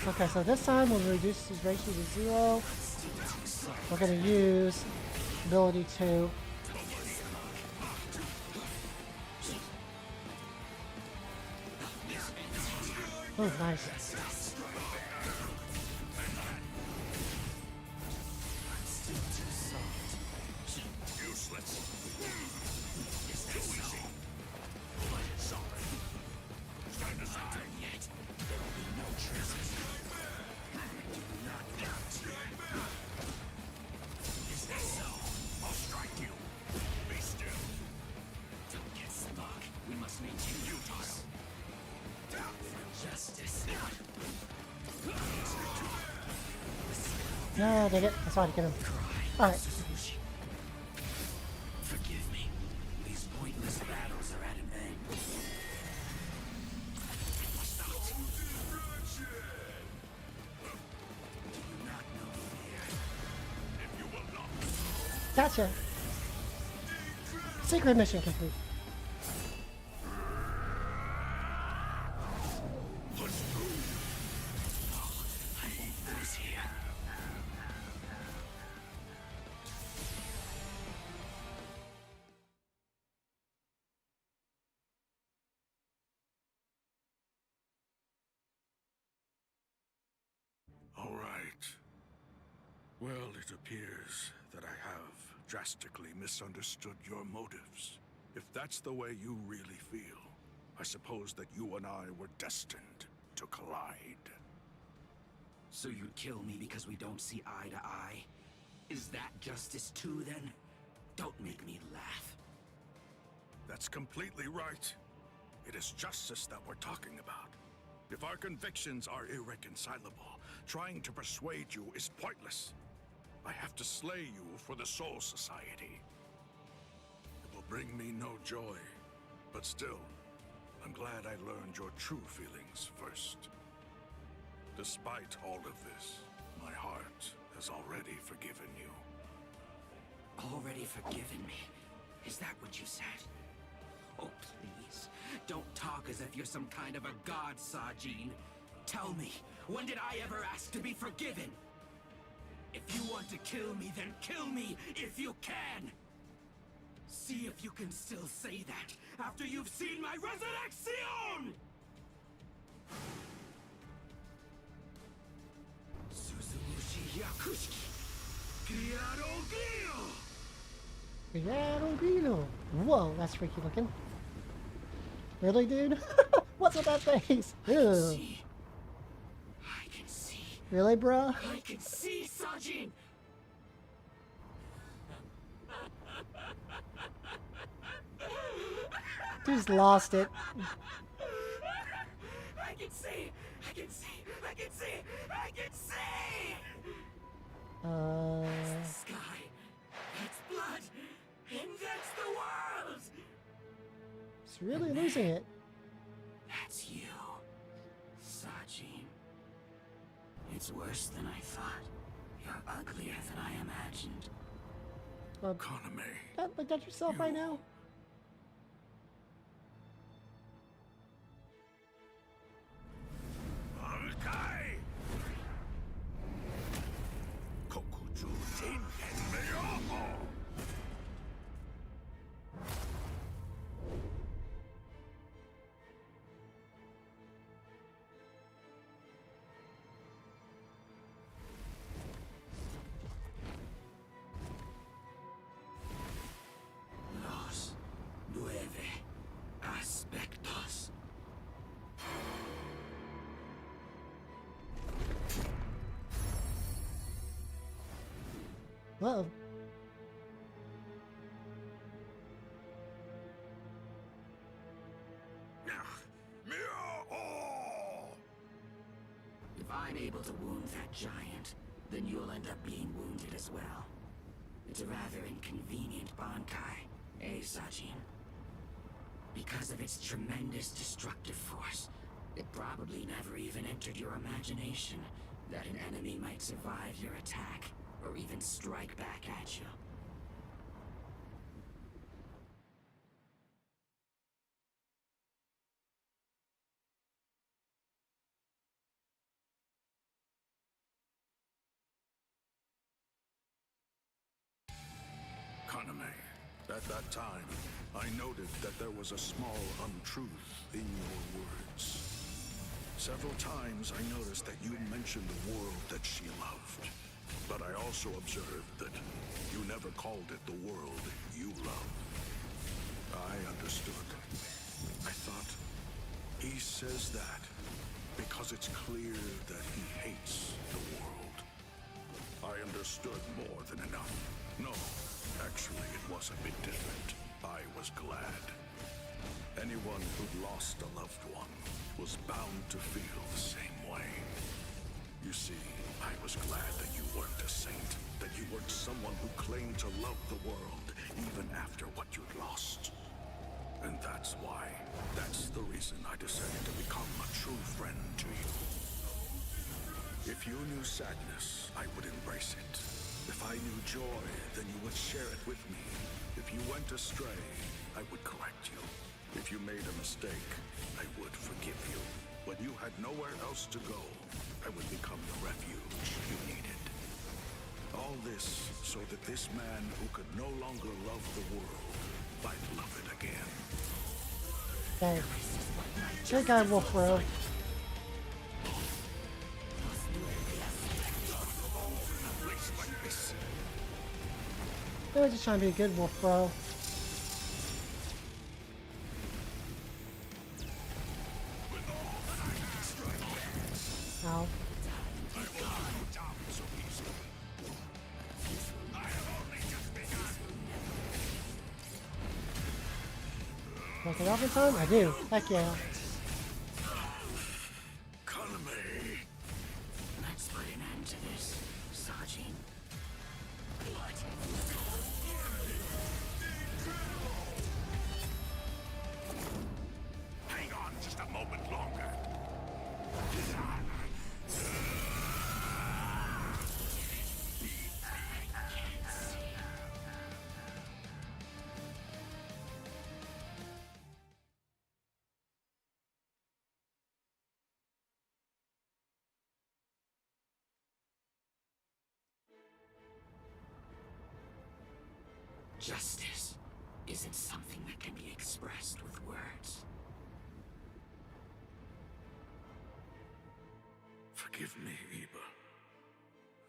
Okay, so this time we'll reduce his ratio to 0. We're going to use ability 2. Oh, nice. No, dang it. I saw it get him. Alright. Forgive me. These pointless battles are at an end. I must not. Do you not know fear? If you will not. Gotcha. Secret mission complete. All right. Well, it appears that I have drastically misunderstood your motives. If that's the way you really feel, I suppose that you and I were destined to collide. So you'd kill me because we don't see eye to eye? Is that justice too, then? Don't make me laugh. That's completely right. It is justice that we're talking about. If our convictions are irreconcilable, trying to persuade you is pointless. I have to slay you for the Soul Society. It will bring me no joy, but still, I'm glad I learned your true feelings first. Despite all of this, my heart has already forgiven you. Already forgiven me? Is that what you said? Oh, please. Don't talk as if you're some kind of a god, Sajin. Tell me, when did I ever ask to be forgiven? If you want to kill me, then kill me if you can! See if you can still say that after you've seen my resurrection! Suzumushi Yakushiki! Criado. Whoa, that's freaky looking. Really, dude? What's with that face? Ew. I can see. Really, bro? I can see, Sajin! Dude's lost it. I can see! I can see! I can see! I can see! That's the sky. That's blood. And that's the world! It's really losing it. That's you, Sajin. It's worse than I thought. You're uglier than I imagined. Kaname. Look at yourself right now. Ankai! Kokuju Jin Enmyoho! Los 9 aspectos. Whoa. If I'm able to wound that giant, then you'll end up being wounded as well. It's a rather inconvenient Bankai, eh, Sajin? Because of its tremendous destructive force, it probably never even entered your imagination that an enemy might survive your attack, or even strike back at you. Kaname, at that time, I noted that there was a small untruth in your words. Several times I noticed that you mentioned the world that she loved. But I also observed that you never called it the world you love. I understood. I thought, he says that because it's clear that he hates the world. I understood more than enough. No, actually it was a bit different. I was glad. Anyone who'd lost a loved one was bound to feel the same way. You see, I was glad that you weren't a saint, that you weren't someone who claimed to love the world even after what you'd lost. And that's the reason I decided to become a true friend to you. If you knew sadness, I would embrace it. If I knew joy, then you would share it with me. If you went astray, I would correct you. If you made a mistake, I would forgive you. When you had nowhere else to go, I would become the refuge you needed. All this so that this man who could no longer love the world might love it again. Okay. Check out Wolf Bro. They're just trying to be a good Wolf Bro. Ow. Do I get off in time? I do. Heck yeah. Let's put an end to this, Sajin. Hang on just a moment longer. Justice isn't something that can be expressed with words. Forgive me, Iba.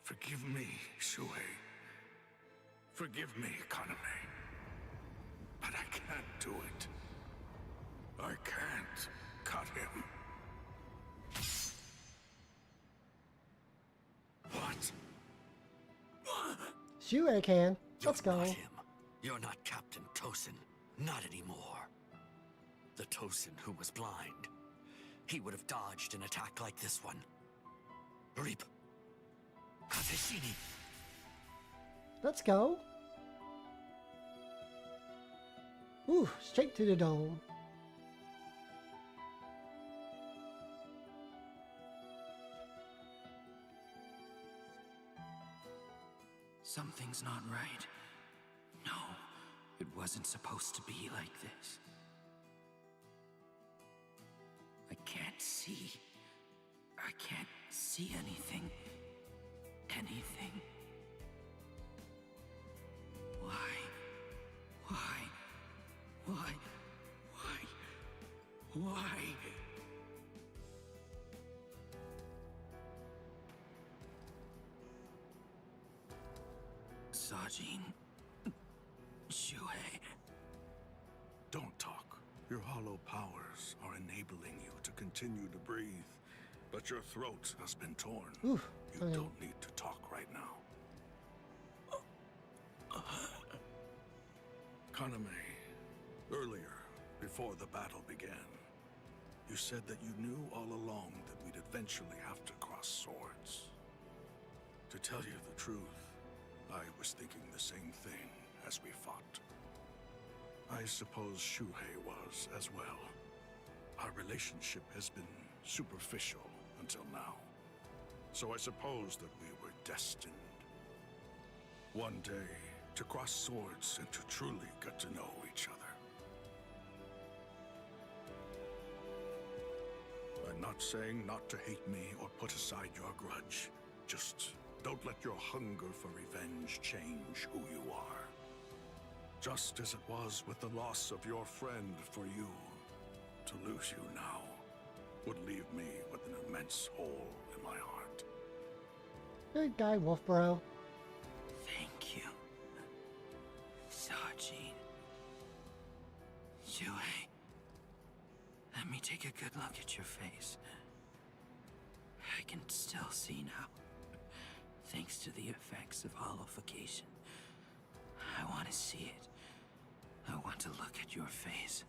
Forgive me, Shuhei. Forgive me, Kaname. But I can't do it. I can't cut him. What? Shuhei can. Let's go. Not him. You're not Captain Tosin. Not anymore. The Tosin who was blind. He would have dodged an attack like this one. Reap. Kateshini. Let's go. Ooh, straight to the dome. Something's not right. No, it wasn't supposed to be like this. I can't see. I can't see anything. Anything. Why? Why? Why? Why? Why? Sajin. Shuhei. Don't talk. Your hollow powers are enabling you to continue to breathe. But your throat has been torn. Ooh, you don't need to talk right now. Kaname, earlier, before the battle began, you said that you knew all along that we'd eventually have to cross swords. To tell you the truth, I was thinking the same thing as we fought. I suppose Shuhei was as well. Our relationship has been superficial until now. So I suppose that we were destined. One day, to cross swords and to truly get to know each other. I'm not saying not to hate me or put aside your grudge. Just don't let your hunger for revenge change who you are. Just as it was with the loss of your friend for you, to lose you now would leave me with an immense hole in my heart. Good guy, Wolf Bro. Thank you, Sajin. Shuhei, let me take a good look at your face. I can still see now, thanks to the effects of hollowification. I want to see it. I want to look at your face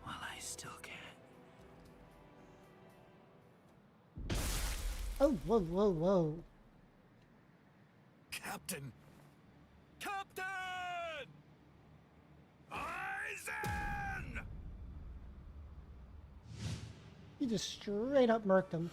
while I still can. Oh, whoa, whoa, whoa. Captain! Captain! Aizen! He just straight up murked him.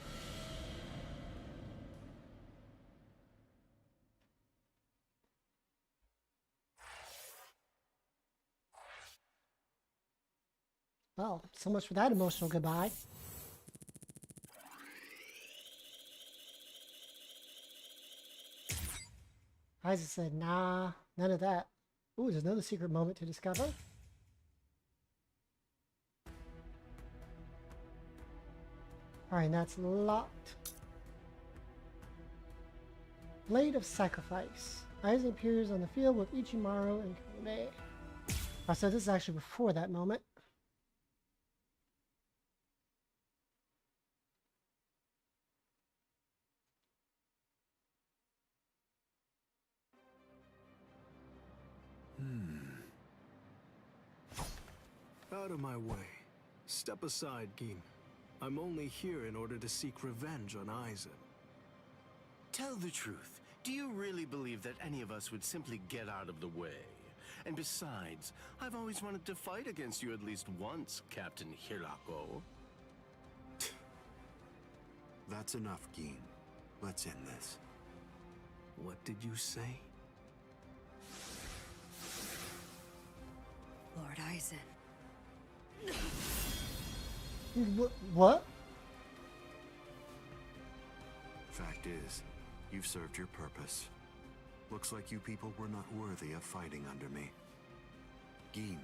Well, so much for that emotional goodbye. Isaac said, nah, none of that. Ooh, there's another secret moment to discover. Alright, and that's locked. Blade of Sacrifice. Isaac appears on the field with Ichimaru and Kaname. Oh, so this is actually before that moment. out of my way. Step aside, Gin. I'm only here in order to seek revenge on Aizen. Tell the truth. Do you really believe that any of us would simply get out of the way? And besides, I've always wanted to fight against you at least once, Captain Hirako. That's enough, Gin. Let's end this. What did you say? Lord Aizen. What? Fact is, you've served your purpose. Looks like you people were not worthy of fighting under me. Gin,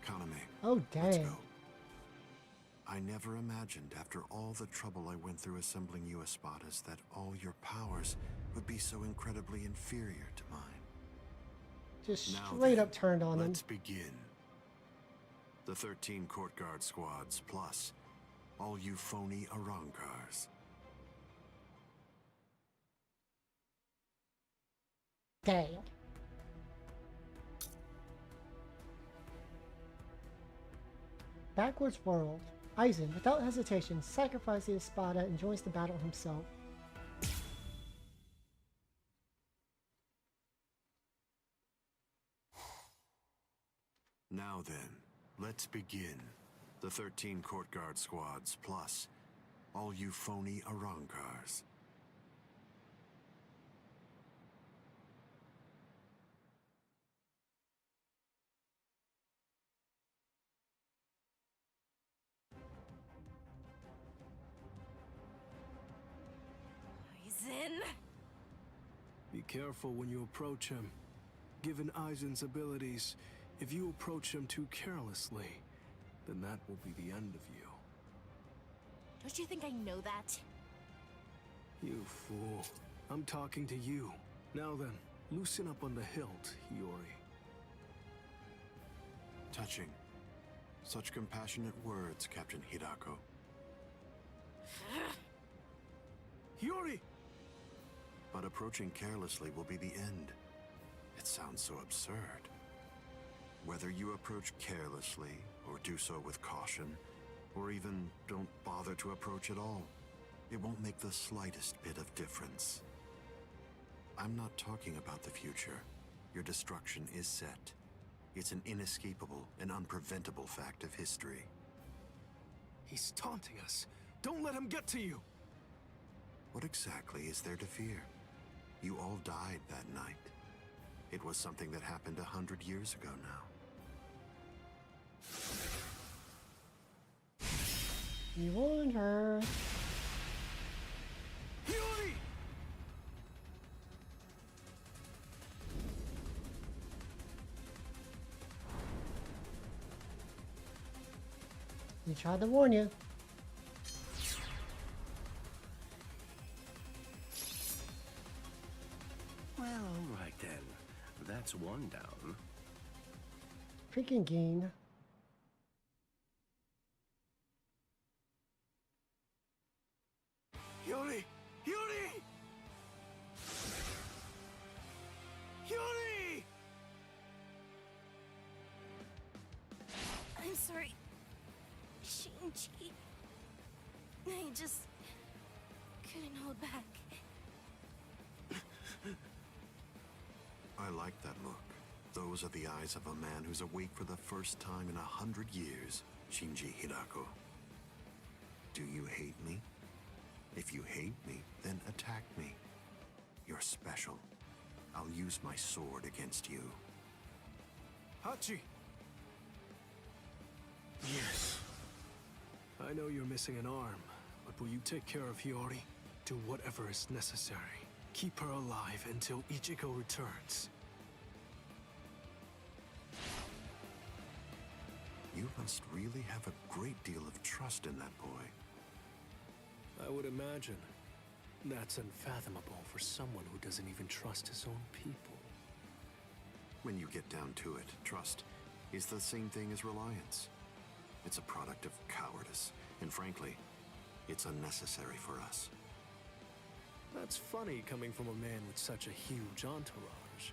Kaname. Oh, Let's dang. go. I never imagined, after all the trouble I went through assembling you Espadas, that all your powers would be so incredibly inferior to mine. Just Now straight then, up turned on him. Let's begin. The 13 court guard squads, plus all you phony Arankars. Dang. Backwards world. Aizen, without hesitation, sacrifices the Espada and joins the battle himself. Now then, let's begin. The 13 court guard squads, plus all you phony Arankars. Aizen. Be careful when you approach him. Given Aizen's abilities, if you approach him too carelessly, then that will be the end of you. Don't you think I know that? You fool. I'm talking to you. Now then, loosen up on the hilt, Hiyori. Touching. Such compassionate words, Captain Hirako. Hiyori! But approaching carelessly will be the end. It sounds so absurd. Whether you approach carelessly, or do so with caution, or even don't bother to approach at all, it won't make the slightest bit of difference. I'm not talking about the future. Your destruction is set. It's an inescapable and unpreventable fact of history. He's taunting us. Don't let him get to you! What exactly is there to fear? You all died that night. It was something that happened 100 years ago now. You warned her. Hiyori! He tried to warn you. Well, all right then. That's one down. Freaking Gin. Hiyori! Hiyori! Hiyori! I'm sorry, Shinji. I just couldn't hold back. I like that look. Those are the eyes of a man who's awake for the first time in 100 years, Shinji Hirako. Do you hate me? If you hate me, then attack me. You're special. I'll use my sword against you. Hachi! Yes. I know you're missing an arm, but will you take care of Hiyori? Do whatever is necessary. Keep her alive until Ichigo returns. You must really have a great deal of trust in that boy. I would imagine. That's unfathomable for someone who doesn't even trust his own people. When you get down to it, trust is the same thing as reliance. It's a product of cowardice, and frankly, it's unnecessary for us. That's funny coming from a man with such a huge entourage.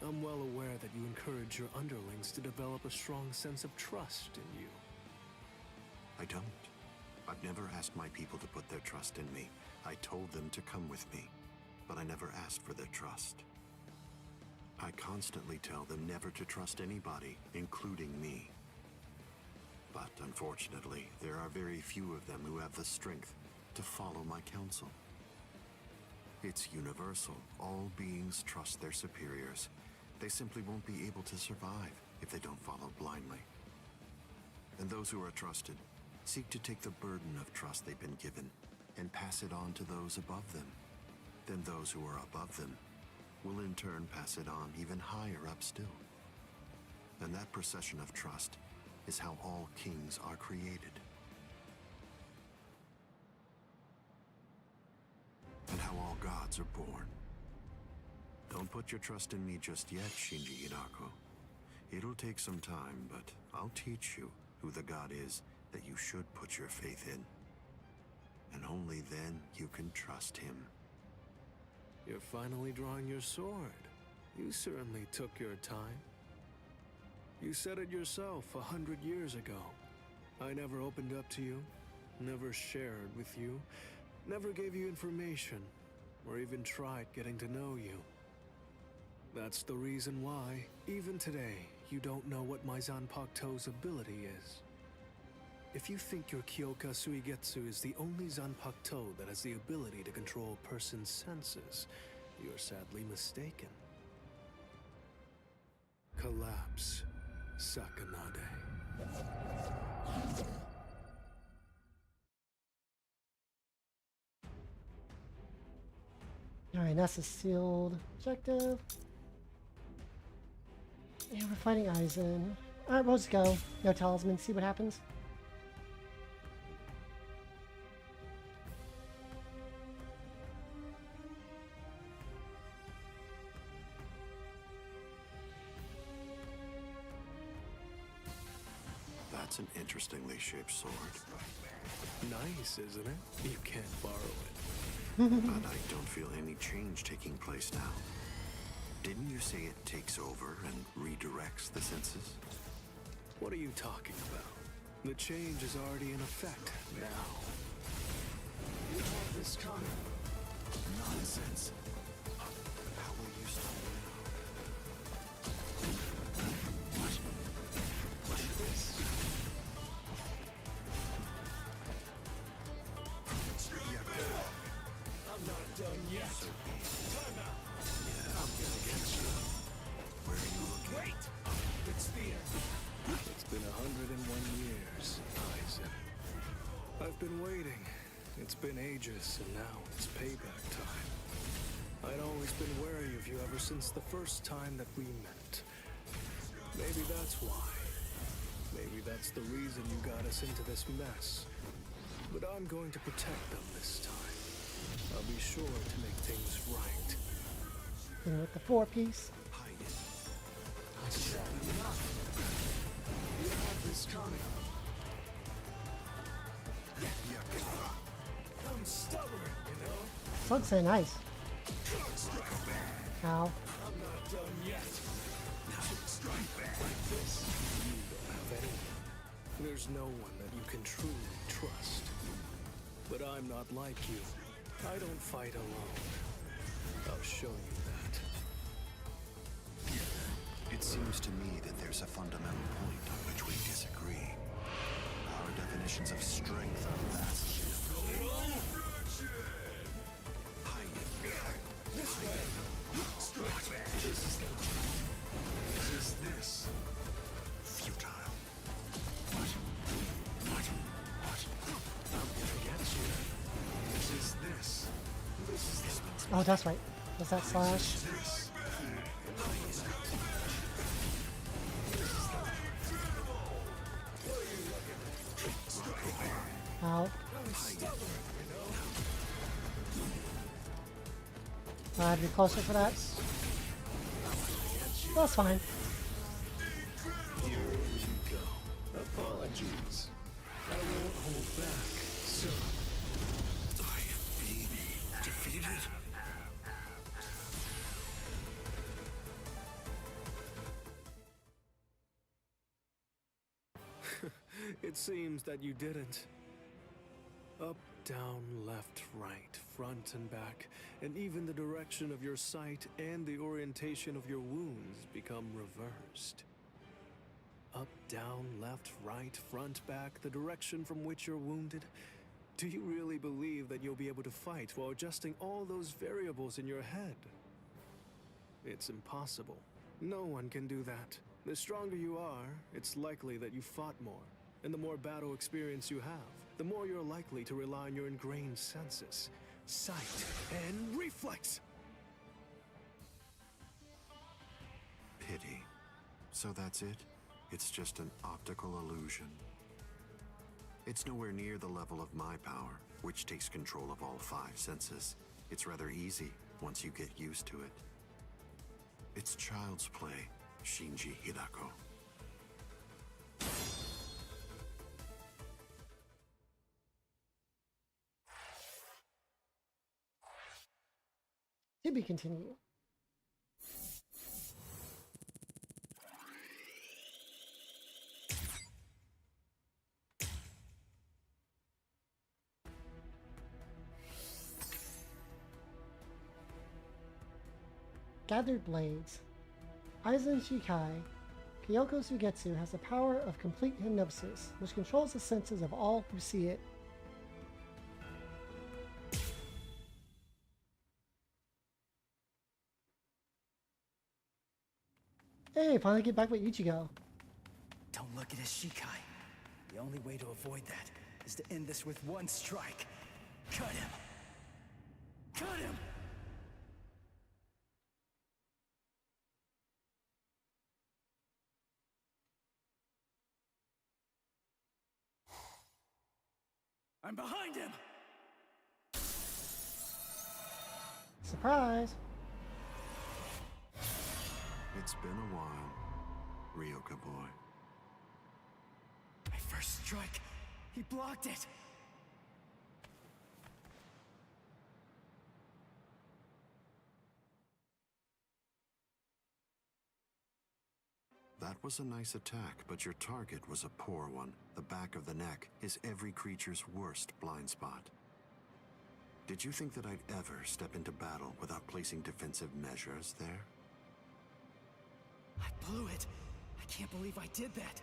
I'm well aware that you encourage your underlings to develop a strong sense of trust in you. I don't. I've never asked my people to put their trust in me. I told them to come with me, but I never asked for their trust. I constantly tell them never to trust anybody, including me. But unfortunately, there are very few of them who have the strength to follow my counsel. It's universal. All beings trust their superiors. They simply won't be able to survive if they don't follow blindly. And those who are trusted seek to take the burden of trust they've been given and pass it on to those above them. Then those who are above them will in turn pass it on even higher up still. And that procession of trust is how all kings are created. And how all gods are born. Don't put your trust in me just yet, Shinji Hinako. It'll take some time, but I'll teach you who the god is that you should put your faith in. And only then you can trust him. You're finally drawing your sword. You certainly took your time. You said it yourself 100 years ago. I never opened up to you, never shared with you, never gave you information, or even tried getting to know you. That's the reason why, even today, you don't know what my Zanpakuto's ability is. If you think your Kyoka Suigetsu is the only Zanpakuto that has the ability to control a person's senses, you're sadly mistaken. Collapse, Sakanade. Alright, that's a sealed objective. And we're fighting Aizen. Alright, we'll just go. No talisman, see what happens. That's an interestingly shaped sword. Nice, isn't it? You can't borrow it. But I don't feel any change taking place now. Didn't you say it takes over and redirects the senses? What are you talking about? The change is already in effect now. You have this coming. Nonsense. How will you stop What is this? I'm not done yet. Time out. Yeah, I'm gonna get you. Where are you looking? Wait! It's fear. It's been 101 years, Aizen. I've been waiting. It's been ages, and now it's payback time. I'd always been wary of you ever since the first time that we met. Maybe that's why. Maybe that's the reason you got us into this mess. But I'm going to protect them this time. I'll be sure to make things right. And with the 4-piece. I said enough. You have this coming. I'm stubborn, you know? This looks so nice. Ow. I'm not done yet. Strike back like this. You don't have any. There's no one that you can truly trust. But I'm not like you. I don't fight alone. I'll show you that. It seems to me that there's a fundamental point on which we disagree. Our definitions of strength are vastly This way. Strike back. This is this. Futile. What? I'm gonna get you. This is this. This is this. Oh, that's right. Was that slash? This. Ow. I had to be closer for that. That's fine. Here we go. Apologies. I won't hold back, sir. I am being defeated. It seems that you didn't. Up, down, left, right, front and back, and even the direction of your sight and the orientation of your wounds become reversed. Up, down, left, right, front, back, the direction from which you're wounded. Do you really believe that you'll be able to fight while adjusting all those variables in your head? It's impossible. No one can do that. The stronger you are, it's likely that you fought more. And the more battle experience you have, the more you're likely to rely on your ingrained senses, sight, and reflex. Pity. So that's it? It's just an optical illusion. It's nowhere near the level of my power, which takes control of all 5 senses. It's rather easy once you get used to it. It's child's play, Shinji Hidako. To be continued. Gathered Blades. Aizen Shikai, Kyoko Sugetsu has the power of complete hypnosis, which controls the senses of all who see it. Hey, finally get back with Ichigo. Don't look at his Shikai. The only way to avoid that is to end this with one strike. Cut him! Cut him! I'm behind him! Surprise! It's been a while, Ryoka boy. My first strike! He blocked it! That was a nice attack, but your target was a poor one. The back of the neck is every creature's worst blind spot. Did you think that I'd ever step into battle without placing defensive measures there? I blew it. I can't believe I did that.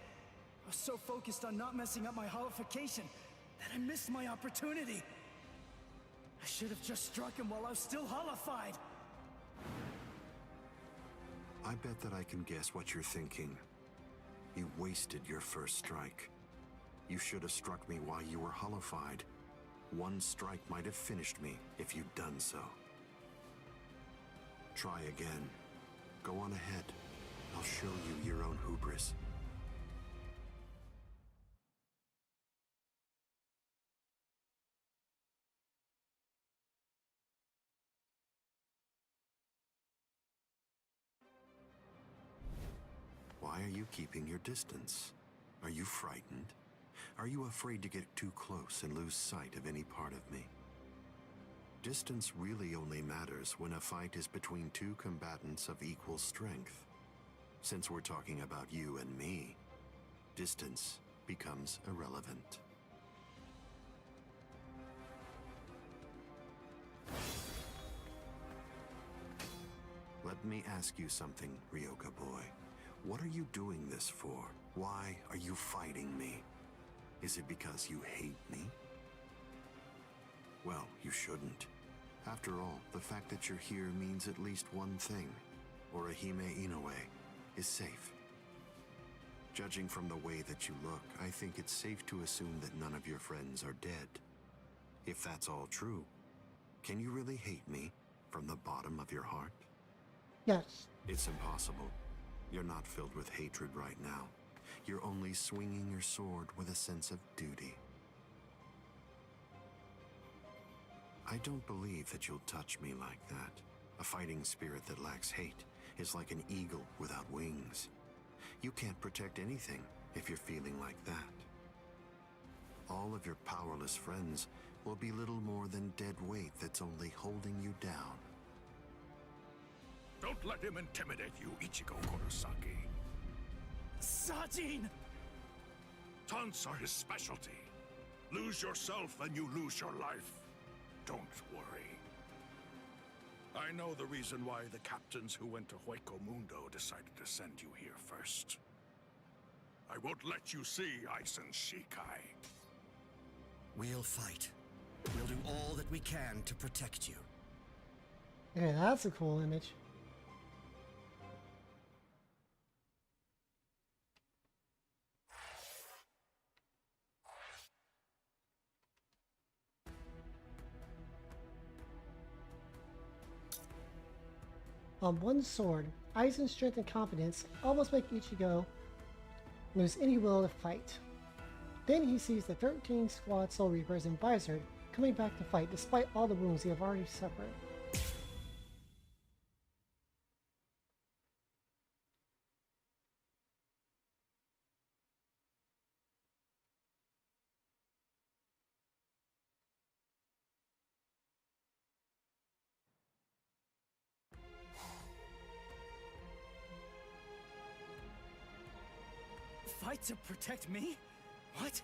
I was so focused on not messing up my holification that I missed my opportunity. I should have just struck him while I was still holified. I bet that I can guess what you're thinking. You wasted your first strike. You should have struck me while you were holified. One strike might have finished me if you'd done so. Try again. Go on ahead. I'll show you your own hubris. Why are you keeping your distance? Are you frightened? Are you afraid to get too close and lose sight of any part of me? Distance really only matters when a fight is between 2 combatants of equal strength. Since we're talking about you and me, distance becomes irrelevant. Let me ask you something, Ryoka boy. What are you doing this for? Why are you fighting me? Is it because you hate me? Well, you shouldn't. After all, the fact that you're here means at least one thing. Orihime Inoue is safe. Judging from the way that you look, I think it's safe to assume that none of your friends are dead. If that's all true, can you really hate me from the bottom of your heart? Yes. It's impossible. You're not filled with hatred right now. You're only swinging your sword with a sense of duty. I don't believe that you'll touch me like that. A fighting spirit that lacks hate is like an eagle without wings. You can't protect anything if you're feeling like that. All of your powerless friends will be little more than dead weight that's only holding you down. Don't let him intimidate you, Ichigo Kurosaki. Sajin! Taunts are his specialty. Lose yourself and you lose your life. Don't worry. I know the reason why the captains who went to Hueco Mundo decided to send you here first. I won't let you see Aizen Shikai. We'll fight. We'll do all that we can to protect you. Okay, that's a cool image. On one sword, Aizen's strength and confidence almost make Ichigo lose any will to fight. Then he sees the 13 squad Soul Reapers and Visored coming back to fight despite all the wounds they have already suffered. Fight to protect me? What?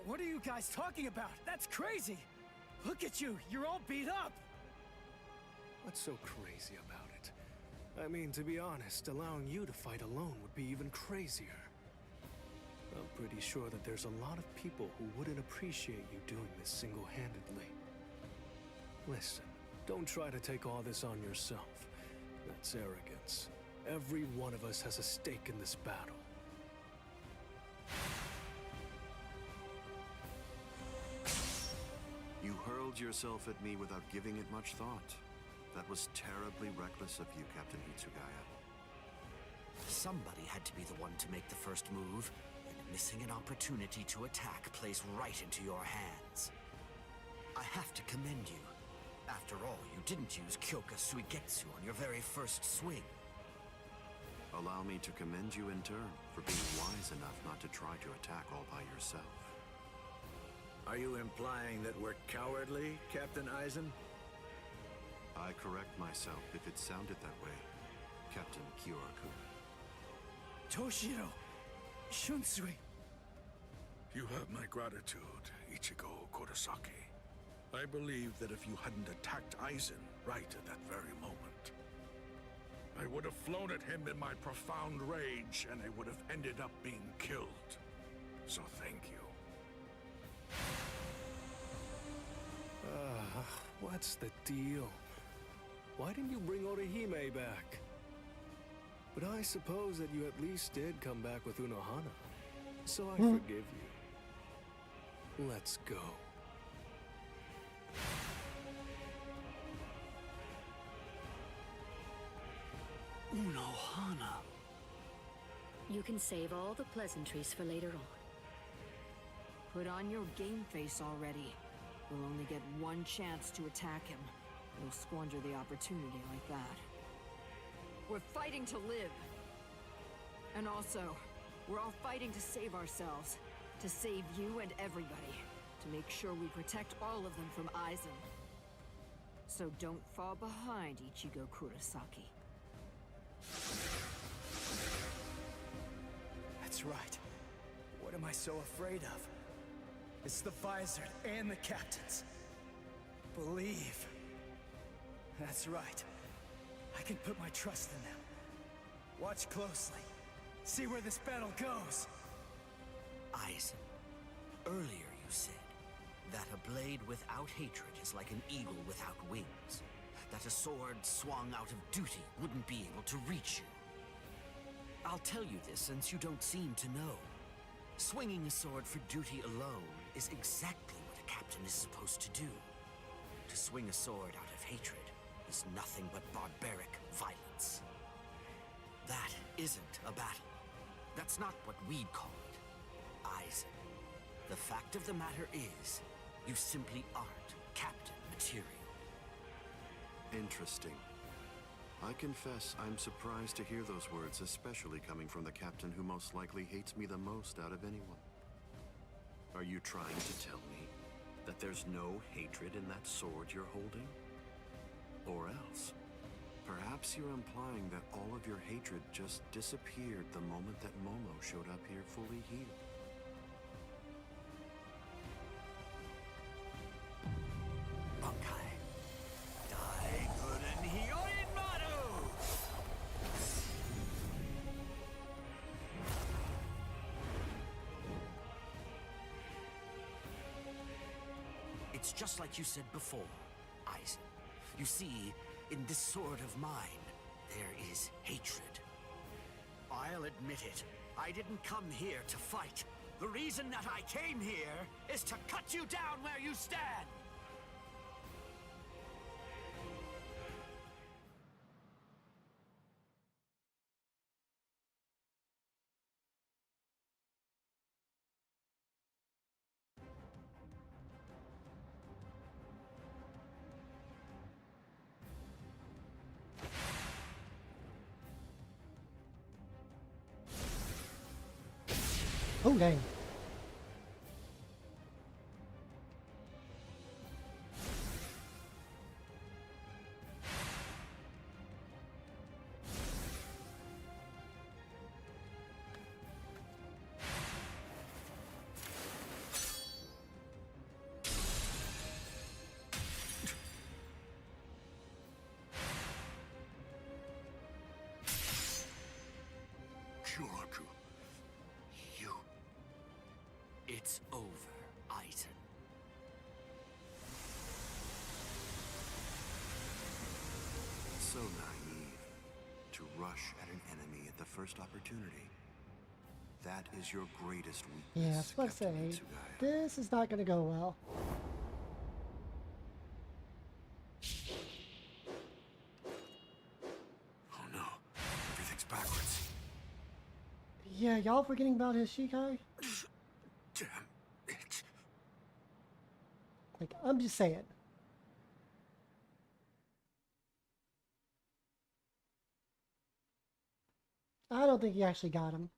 What are you guys talking about? That's crazy! Look at you, you're all beat up! What's so crazy about it? I mean, to be honest, allowing you to fight alone would be even crazier. I'm pretty sure that there's a lot of people who wouldn't appreciate you doing this single-handedly. Listen, don't try to take all this on yourself. That's arrogance. Every one of us has a stake in this battle. You hurled yourself at me without giving it much thought. That was terribly reckless of you, Captain Hitsugaya. Somebody had to be the one to make the first move, and missing an opportunity to attack plays right into your hands. I have to commend you. After all, you didn't use Kyoka Suigetsu on your very first swing. Allow me to commend you in turn for being wise enough not to try to attack all by yourself. Are you implying that we're cowardly, Captain Aizen? I correct myself if it sounded that way, Captain Kyoraku. Toshiro! Shunsui! You have my gratitude, Ichigo Kurosaki. I believe that if you hadn't attacked Aizen right at that very moment, I would have flown at him in my profound rage, and I would have ended up being killed. So thank you. What's the deal? Why didn't you bring Orihime back? But I suppose that you at least did come back with Unohana. So I forgive you. Let's go. Unohana. You can save all the pleasantries for later on. Put on your game face already. We'll only get one chance to attack him. We'll squander the opportunity like that. We're fighting to live. And also, we're all fighting to save ourselves. To save you and everybody. To make sure we protect all of them from Aizen. So don't fall behind, Ichigo Kurosaki. That's right. What am I so afraid of? It's the Visored and the captains. Believe. That's right. I can put my trust in them. Watch closely. See where this battle goes. Aizen, earlier you said that a blade without hatred is like an eagle without wings. That a sword swung out of duty wouldn't be able to reach you. I'll tell you this since you don't seem to know. Swinging a sword for duty alone is exactly what a captain is supposed to do. To swing a sword out of hatred is nothing but barbaric violence. That isn't a battle. That's not what we'd call it. Aizen, the fact of the matter is, you simply aren't captain material. Interesting. I confess I'm surprised to hear those words, especially coming from the captain who most likely hates me the most out of anyone. Are you trying to tell me that there's no hatred in that sword you're holding? Or else, perhaps you're implying that all of your hatred just disappeared the moment that Momo showed up here fully healed. It's just like you said before, Aizen. You see, in this sword of mine, there is hatred. I'll admit it. I didn't come here to fight. The reason that I came here is to cut you down where you stand! Oh, dang. Kyoraku. You. It's over, Aizen. So naive. To rush at an enemy at the first opportunity. That is your greatest weakness. Yeah, I was about to say, this is not going to go well. Oh no, everything's backwards. Yeah, y'all forgetting about his Shikai? Damn it. Like, I'm just saying. I don't think he actually got him.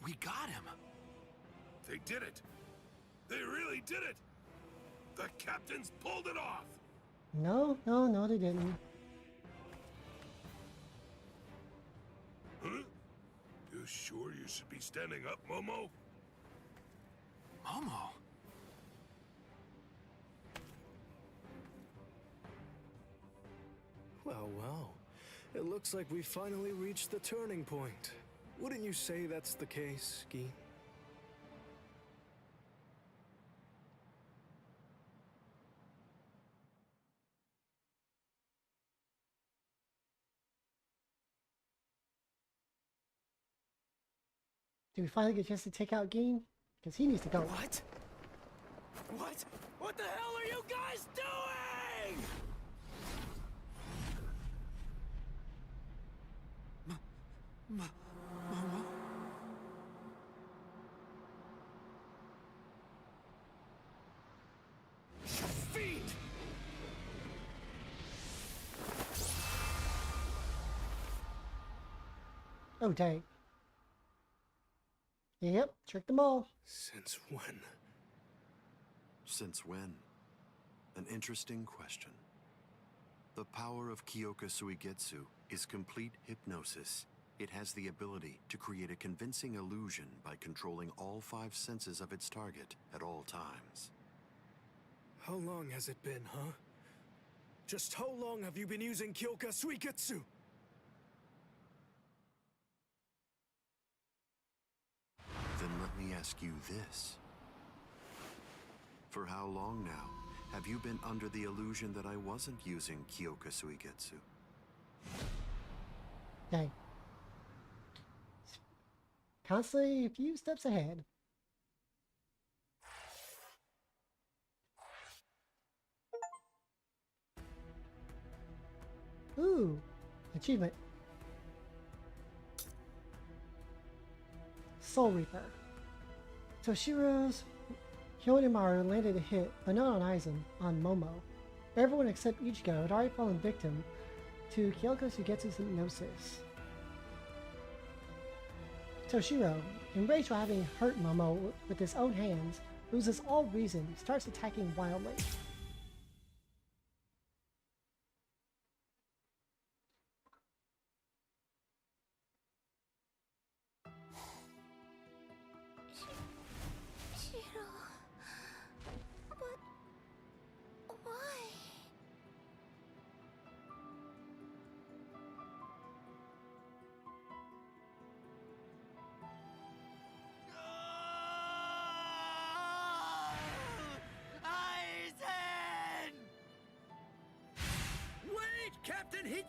We got him. They did it. They really did it. The captains pulled it off. No, no, no, they didn't. Huh? You sure you should be standing up, Momo? Momo? Well, well. It looks like we finally reached the turning point. Wouldn't you say that's the case, Gi? Do we finally get a chance to take out Gin? Because he needs to go. What? What? What the hell are you guys doing? Momo? Fiend! Oh, dang. Yep, tricked them all. Since when? Since when? An interesting question. The power of Kyoka Suigetsu is complete hypnosis. It has the ability to create a convincing illusion by controlling all 5 senses of its target at all times. How long has it been, huh? Just how long have you been using Kyoka Suigetsu? Then let me ask you this. For how long now have you been under the illusion that I wasn't using Kyoka Suigetsu? Dang. Constantly a few steps ahead. Ooh, achievement. Soul Reaper. Toshiro's Hyonimaru landed a hit, but not on Aizen, on Momo. Everyone except Ichigo had already fallen victim to Kyoka Suigetsu's hypnosis. Toshiro, enraged by having hurt Momo with his own hands, loses all reason, starts attacking wildly. Shiro... But... why?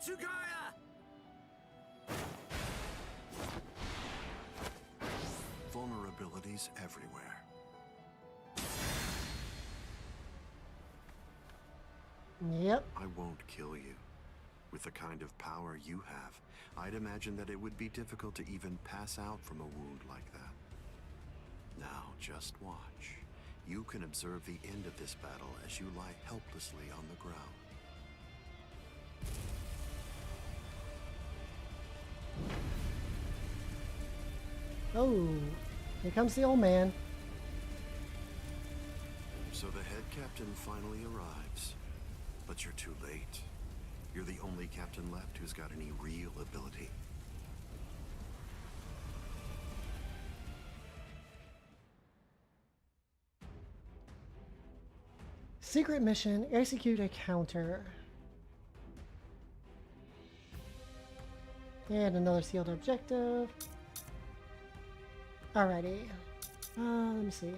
Tsugaya! Vulnerabilities everywhere. Yep. I won't kill you. With the kind of power you have, I'd imagine that it would be difficult to even pass out from a wound like that. Now, just watch. You can observe the end of this battle as you lie helplessly on the ground. Oh, here comes the old man. So the head captain finally arrives. But you're too late. You're the only captain left who's got any real ability. Secret mission, execute a counter. And another sealed objective. Alrighty. Let me see.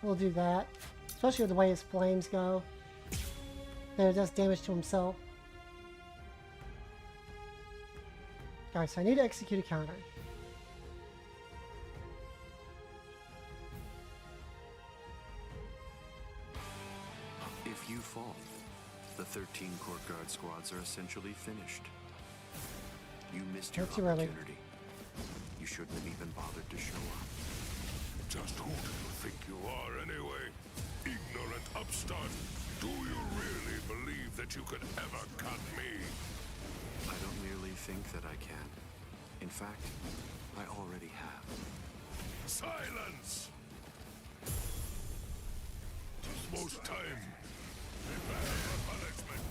We'll do that. Especially with the way his flames go. There, it does damage to himself. Alright, so I need to execute a counter. If you fall, the 13 court guard squads are essentially finished. You missed your opportunity. You shouldn't have even bothered to show up. Just who do you think you are anyway? Ignorant upstart. Do you really believe that you could ever cut me? I don't merely think that I can. In fact, I already have. Silence! Most time. Prepare for punishment.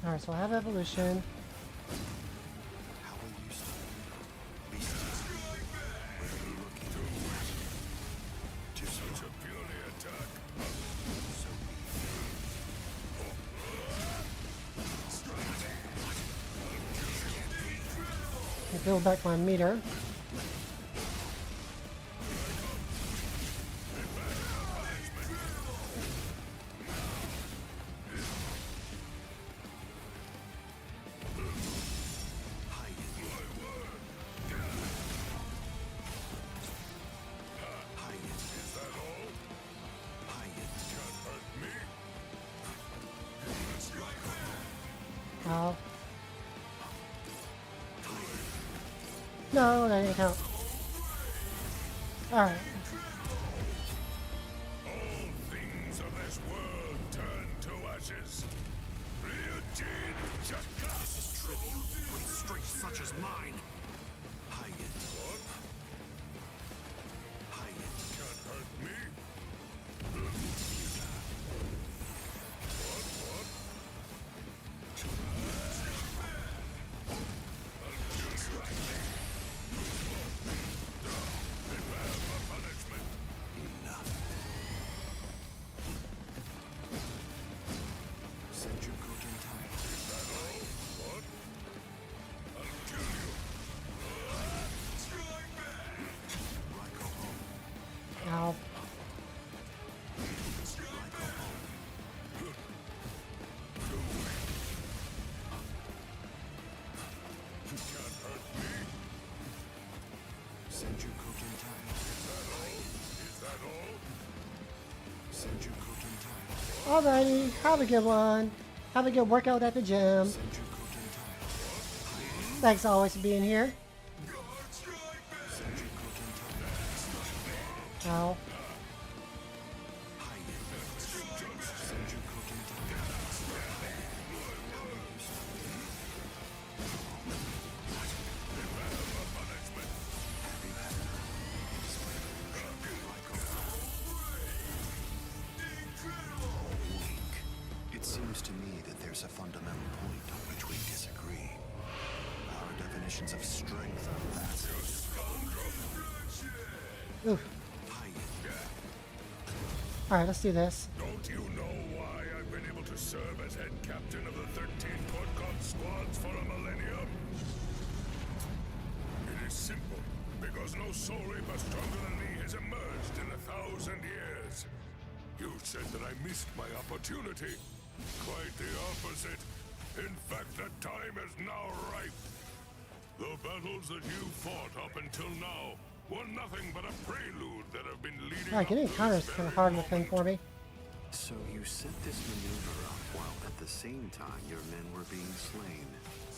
Alright, so I have evolution. How will you stop me? Be still. Where are you looking? To such a puny attack. So I build back my meter. Ow. No, that didn't count. Alright. All things of this world turn to ashes. This is trivial with strength such as mine. Hide it. What? Hide it. Can't hurt me. Ow. Alrighty, have a good one. Have a good workout at the gym. Thanks always for being here. Ow. It seems to me that there's a fundamental point on which we disagree. Our definitions of strength are vastly Oof. Alright, let's do this. Don't you know why I've been able to serve as head captain of the 13 court guard squads for a millennium? It is simple. Because no soul reaper stronger than me has emerged in 1,000 years. You said that I missed my opportunity. Quite the opposite. In fact, the time is now ripe. The battles that you fought up until now were nothing but a prelude that have been leading Alright, getting counters is kind of hard of a thing for me. So you set this maneuver up while at the same time your men were being slain.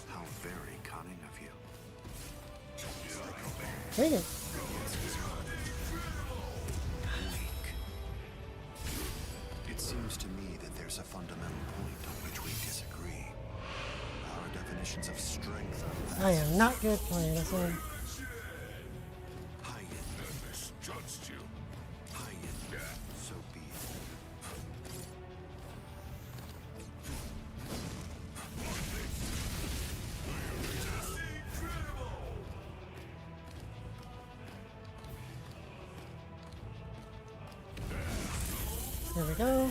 How very cunning of you. Dang it. Weak. It seems to me that there's a fundamental point on which we disagree. Our definitions of strength are I am not good playing this one. misjudged you. So be it. There we go.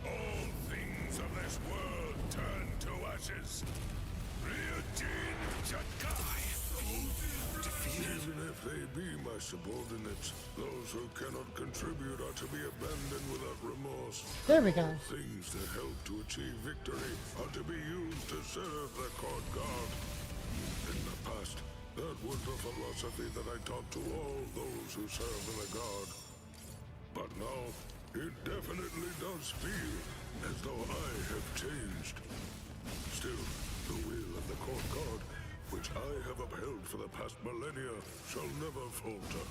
All things of this world turn to ashes. Even if they be my subordinates, those who cannot contribute are to be abandoned without remorse. There we go. All things that help to achieve victory are to be used to serve the court guard. In the past, that was the philosophy that I taught to all those who serve in the guard. But now, it definitely does feel as though I have changed. Still, the will of the court guard, which I have upheld for the past millennia, shall never falter.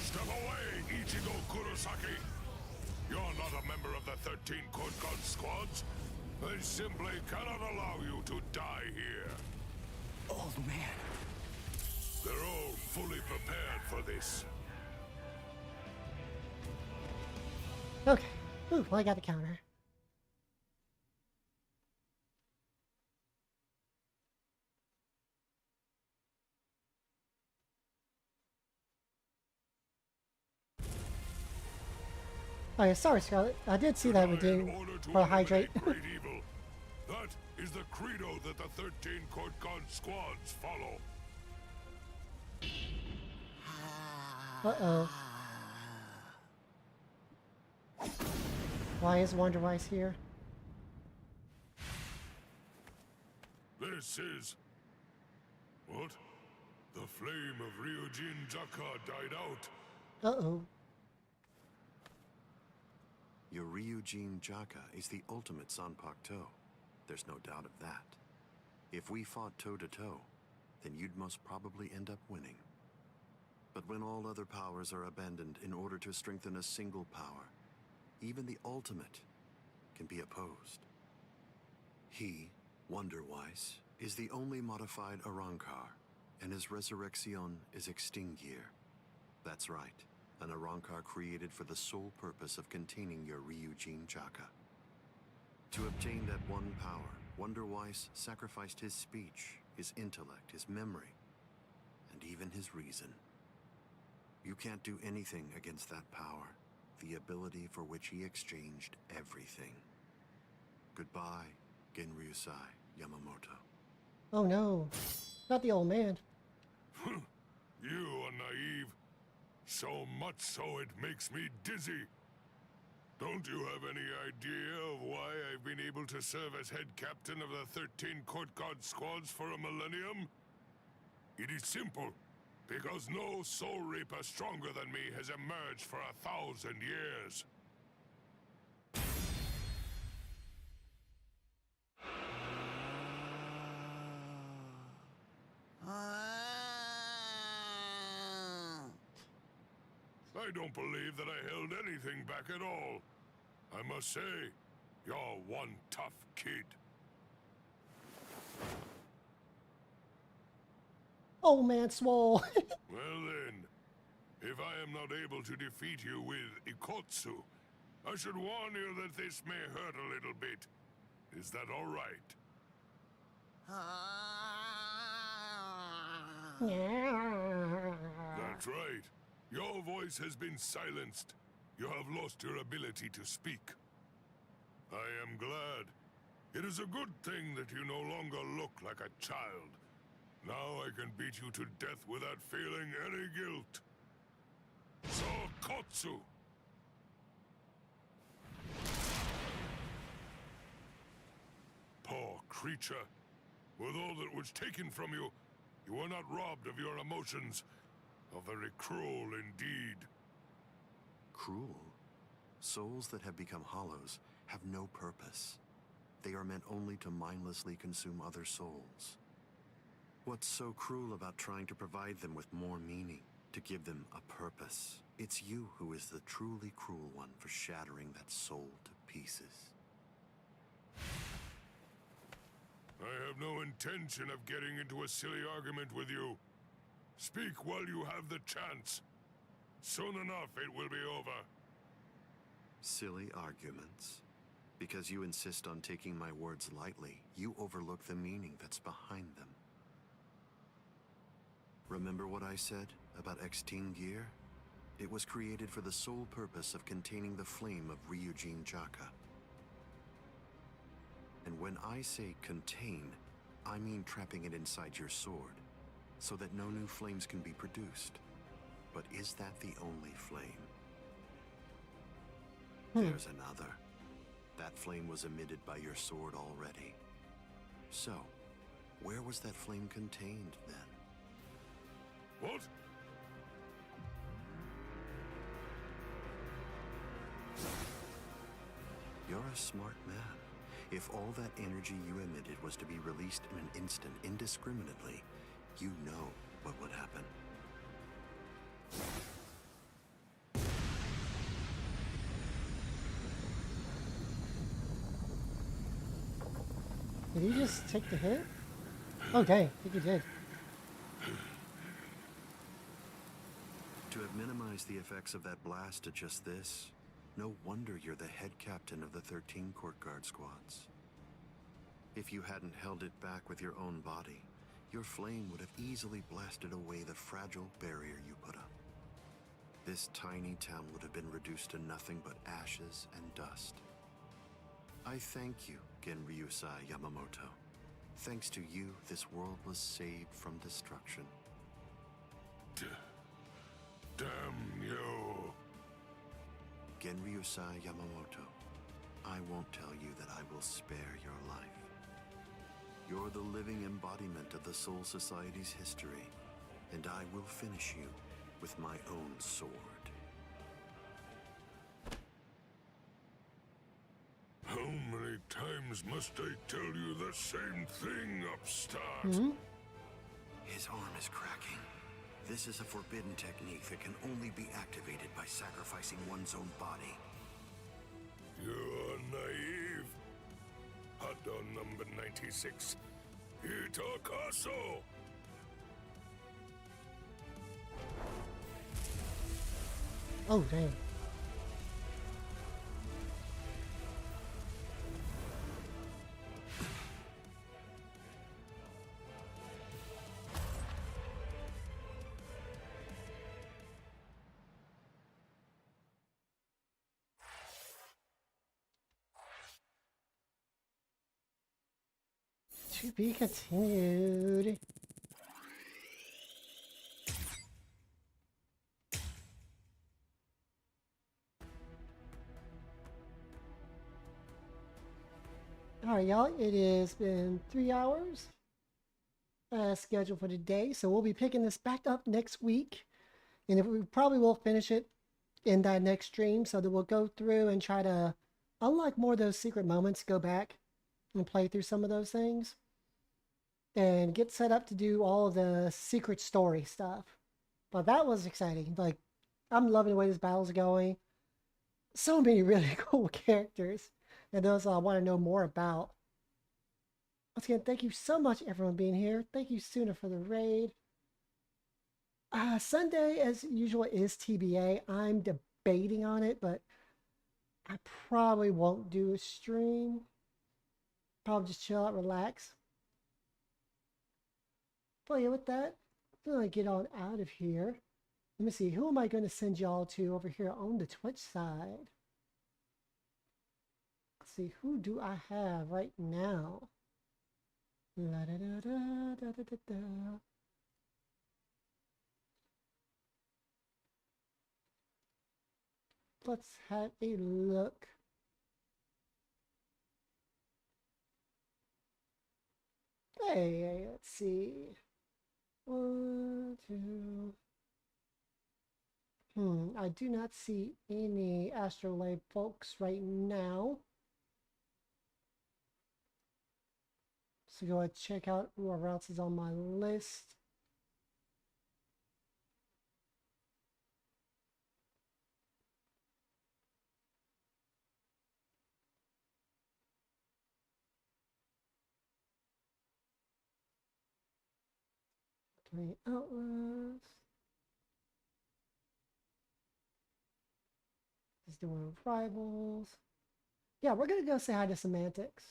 Step away, Ichigo Kurosaki! You're not a member of the 13 court guard squads. They simply cannot allow you to die here. Old man. They're all fully prepared for this. Okay. Ooh, well, I got the counter. Oh yeah, sorry Scarlet. I did see that we did for hydrate. That is the credo that the 13 court guard squads follow. Uh-oh. Why is Wonder Wise here? This is... What? The flame of Ryujin Jaka died out. Uh-oh. Your Ryujin Jaka is the ultimate Zanpakuto. There's no doubt of that. If we fought toe-to-toe, then you'd most probably end up winning. But when all other powers are abandoned in order to strengthen a single power, even the ultimate can be opposed. He, Wonderwise, is the only modified Arrancar, and his resurrection is Extinguir. That's right, an Arrancar created for the sole purpose of containing your Ryujin Jaka. To obtain that one power, Wonderwise sacrificed his speech, his intellect, his memory, and even his reason. You can't do anything against that power, the ability for which he exchanged everything. Goodbye, Genryusai Yamamoto. Oh no, not the old man. You are naive. So much so it makes me dizzy. Don't you have any idea of why I've been able to serve as head captain of the 13 court guard squads for a millennium? It is simple. Because no soul reaper stronger than me has emerged for 1,000 years. I don't believe that I held anything back at all. I must say, you're one tough kid. Old man swole. Well then, if I am not able to defeat you with Ikotsu, I should warn you that this may hurt a little bit. Is that all right? That's right. Your voice has been silenced. You have lost your ability to speak. I am glad. It is a good thing that you no longer look like a child. Now I can beat you to death without feeling any guilt. So, Kotsu! Poor creature. With all that was taken from you, you were not robbed of your emotions. How very cruel indeed. Cruel? Souls that have become hollows have no purpose. They are meant only to mindlessly consume other souls. What's so cruel about trying to provide them with more meaning, to give them a purpose? It's you who is the truly cruel one for shattering that soul to pieces. I have no intention of getting into a silly argument with you. Speak while you have the chance. Soon enough, it will be over. Silly arguments? Because you insist on taking my words lightly, you overlook the meaning that's behind them. Remember what I said about X-Teen Gear? It was created for the sole purpose of containing the flame of Ryujin Jaka. And when I say contain, I mean trapping it inside your sword, so that no new flames can be produced. But is that the only flame? There's another. That flame was emitted by your sword already. So, where was that flame contained then? What? You're a smart man. If all that energy you emitted was to be released in an instant, indiscriminately, you know what would happen. Did he just take the hit? Okay, I think he did. To have minimized the effects of that blast to just this, no wonder you're the head captain of the 13 Court Guard squads. If you hadn't held it back with your own body, your flame would have easily blasted away the fragile barrier you put up. This tiny town would have been reduced to nothing but ashes and dust. I thank you, Genryusai Yamamoto. Thanks to you, this world was saved from destruction. Damn you. Genryusai Yamamoto, I won't tell you that I will spare your life. You're the living embodiment of the Soul Society's history, and I will finish you with my own sword. How many times must I tell you the same thing, upstart? His arm is cracking. This is a forbidden technique that can only be activated by sacrificing one's own body. You're naive. Hado number 96. Itakaso! Oh, damn. To be continued. Alright, y'all, it has been 3 hours scheduled for today, so we'll be picking this back up next week. And if we probably will finish it in that next stream, so that we'll go through and try to unlock more of those secret moments, go back and play through some of those things. And get set up to do all of the secret story stuff. But that was exciting. Like, I'm loving the way this battle's going. So many really cool characters. And those I want to know more about. Once again, thank you so much, everyone, being here. Thank you, Suna, for the raid. Sunday, as usual, is TBA. I'm debating on it, but I probably won't do a stream. Probably just chill out, relax. But yeah, with that, I'm going to get on out of here. Let me see, who am I going to send y'all to over here on the Twitch side? Let's see, who do I have right now? La da da da da da da da. Let's have a look. Okay, let's see. 1, 2. I do not see any Astrolabe folks right now. So go ahead and check out whoever else is on my list. Three outlets. Just doing rivals. Yeah, we're gonna go say hi to Semantics.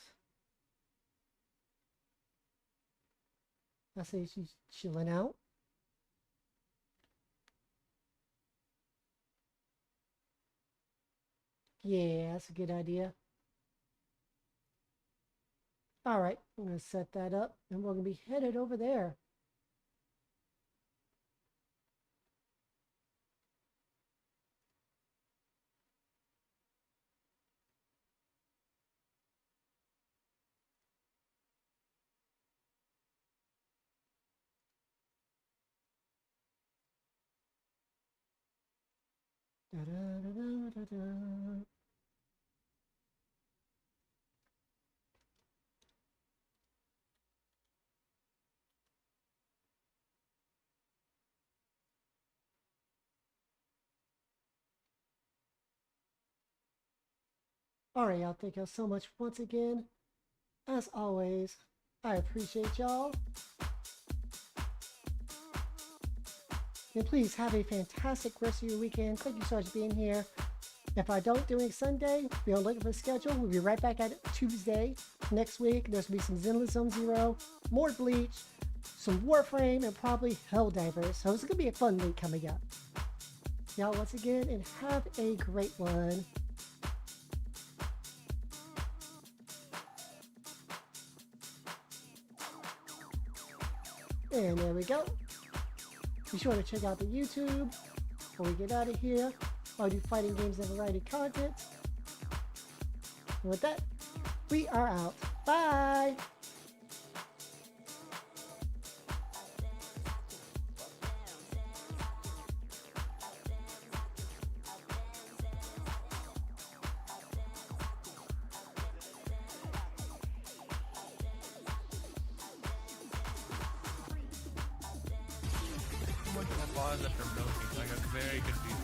I see she's chilling out. Yeah, that's a good idea. All right, I'm gonna set that up and we're gonna be headed over there. Da, da, da, da, da, da. All right, y'all. Thank y'all so much once again. As always, I appreciate y'all. And please have a fantastic rest of your weekend. Thank you so much for being here. If I don't during Sunday, be on looking for the schedule. We'll be right back at it Tuesday next week. There's going to be some Zenless Zone Zero, more Bleach, some Warframe, and probably Helldivers. So it's going to be a fun week coming up. Y'all, once again, and have a great one. And there we go. Be sure to check out the YouTube before we get out of here. I do fighting games and variety content. And with that, we are out. Bye! Pause after milking. I got very confused.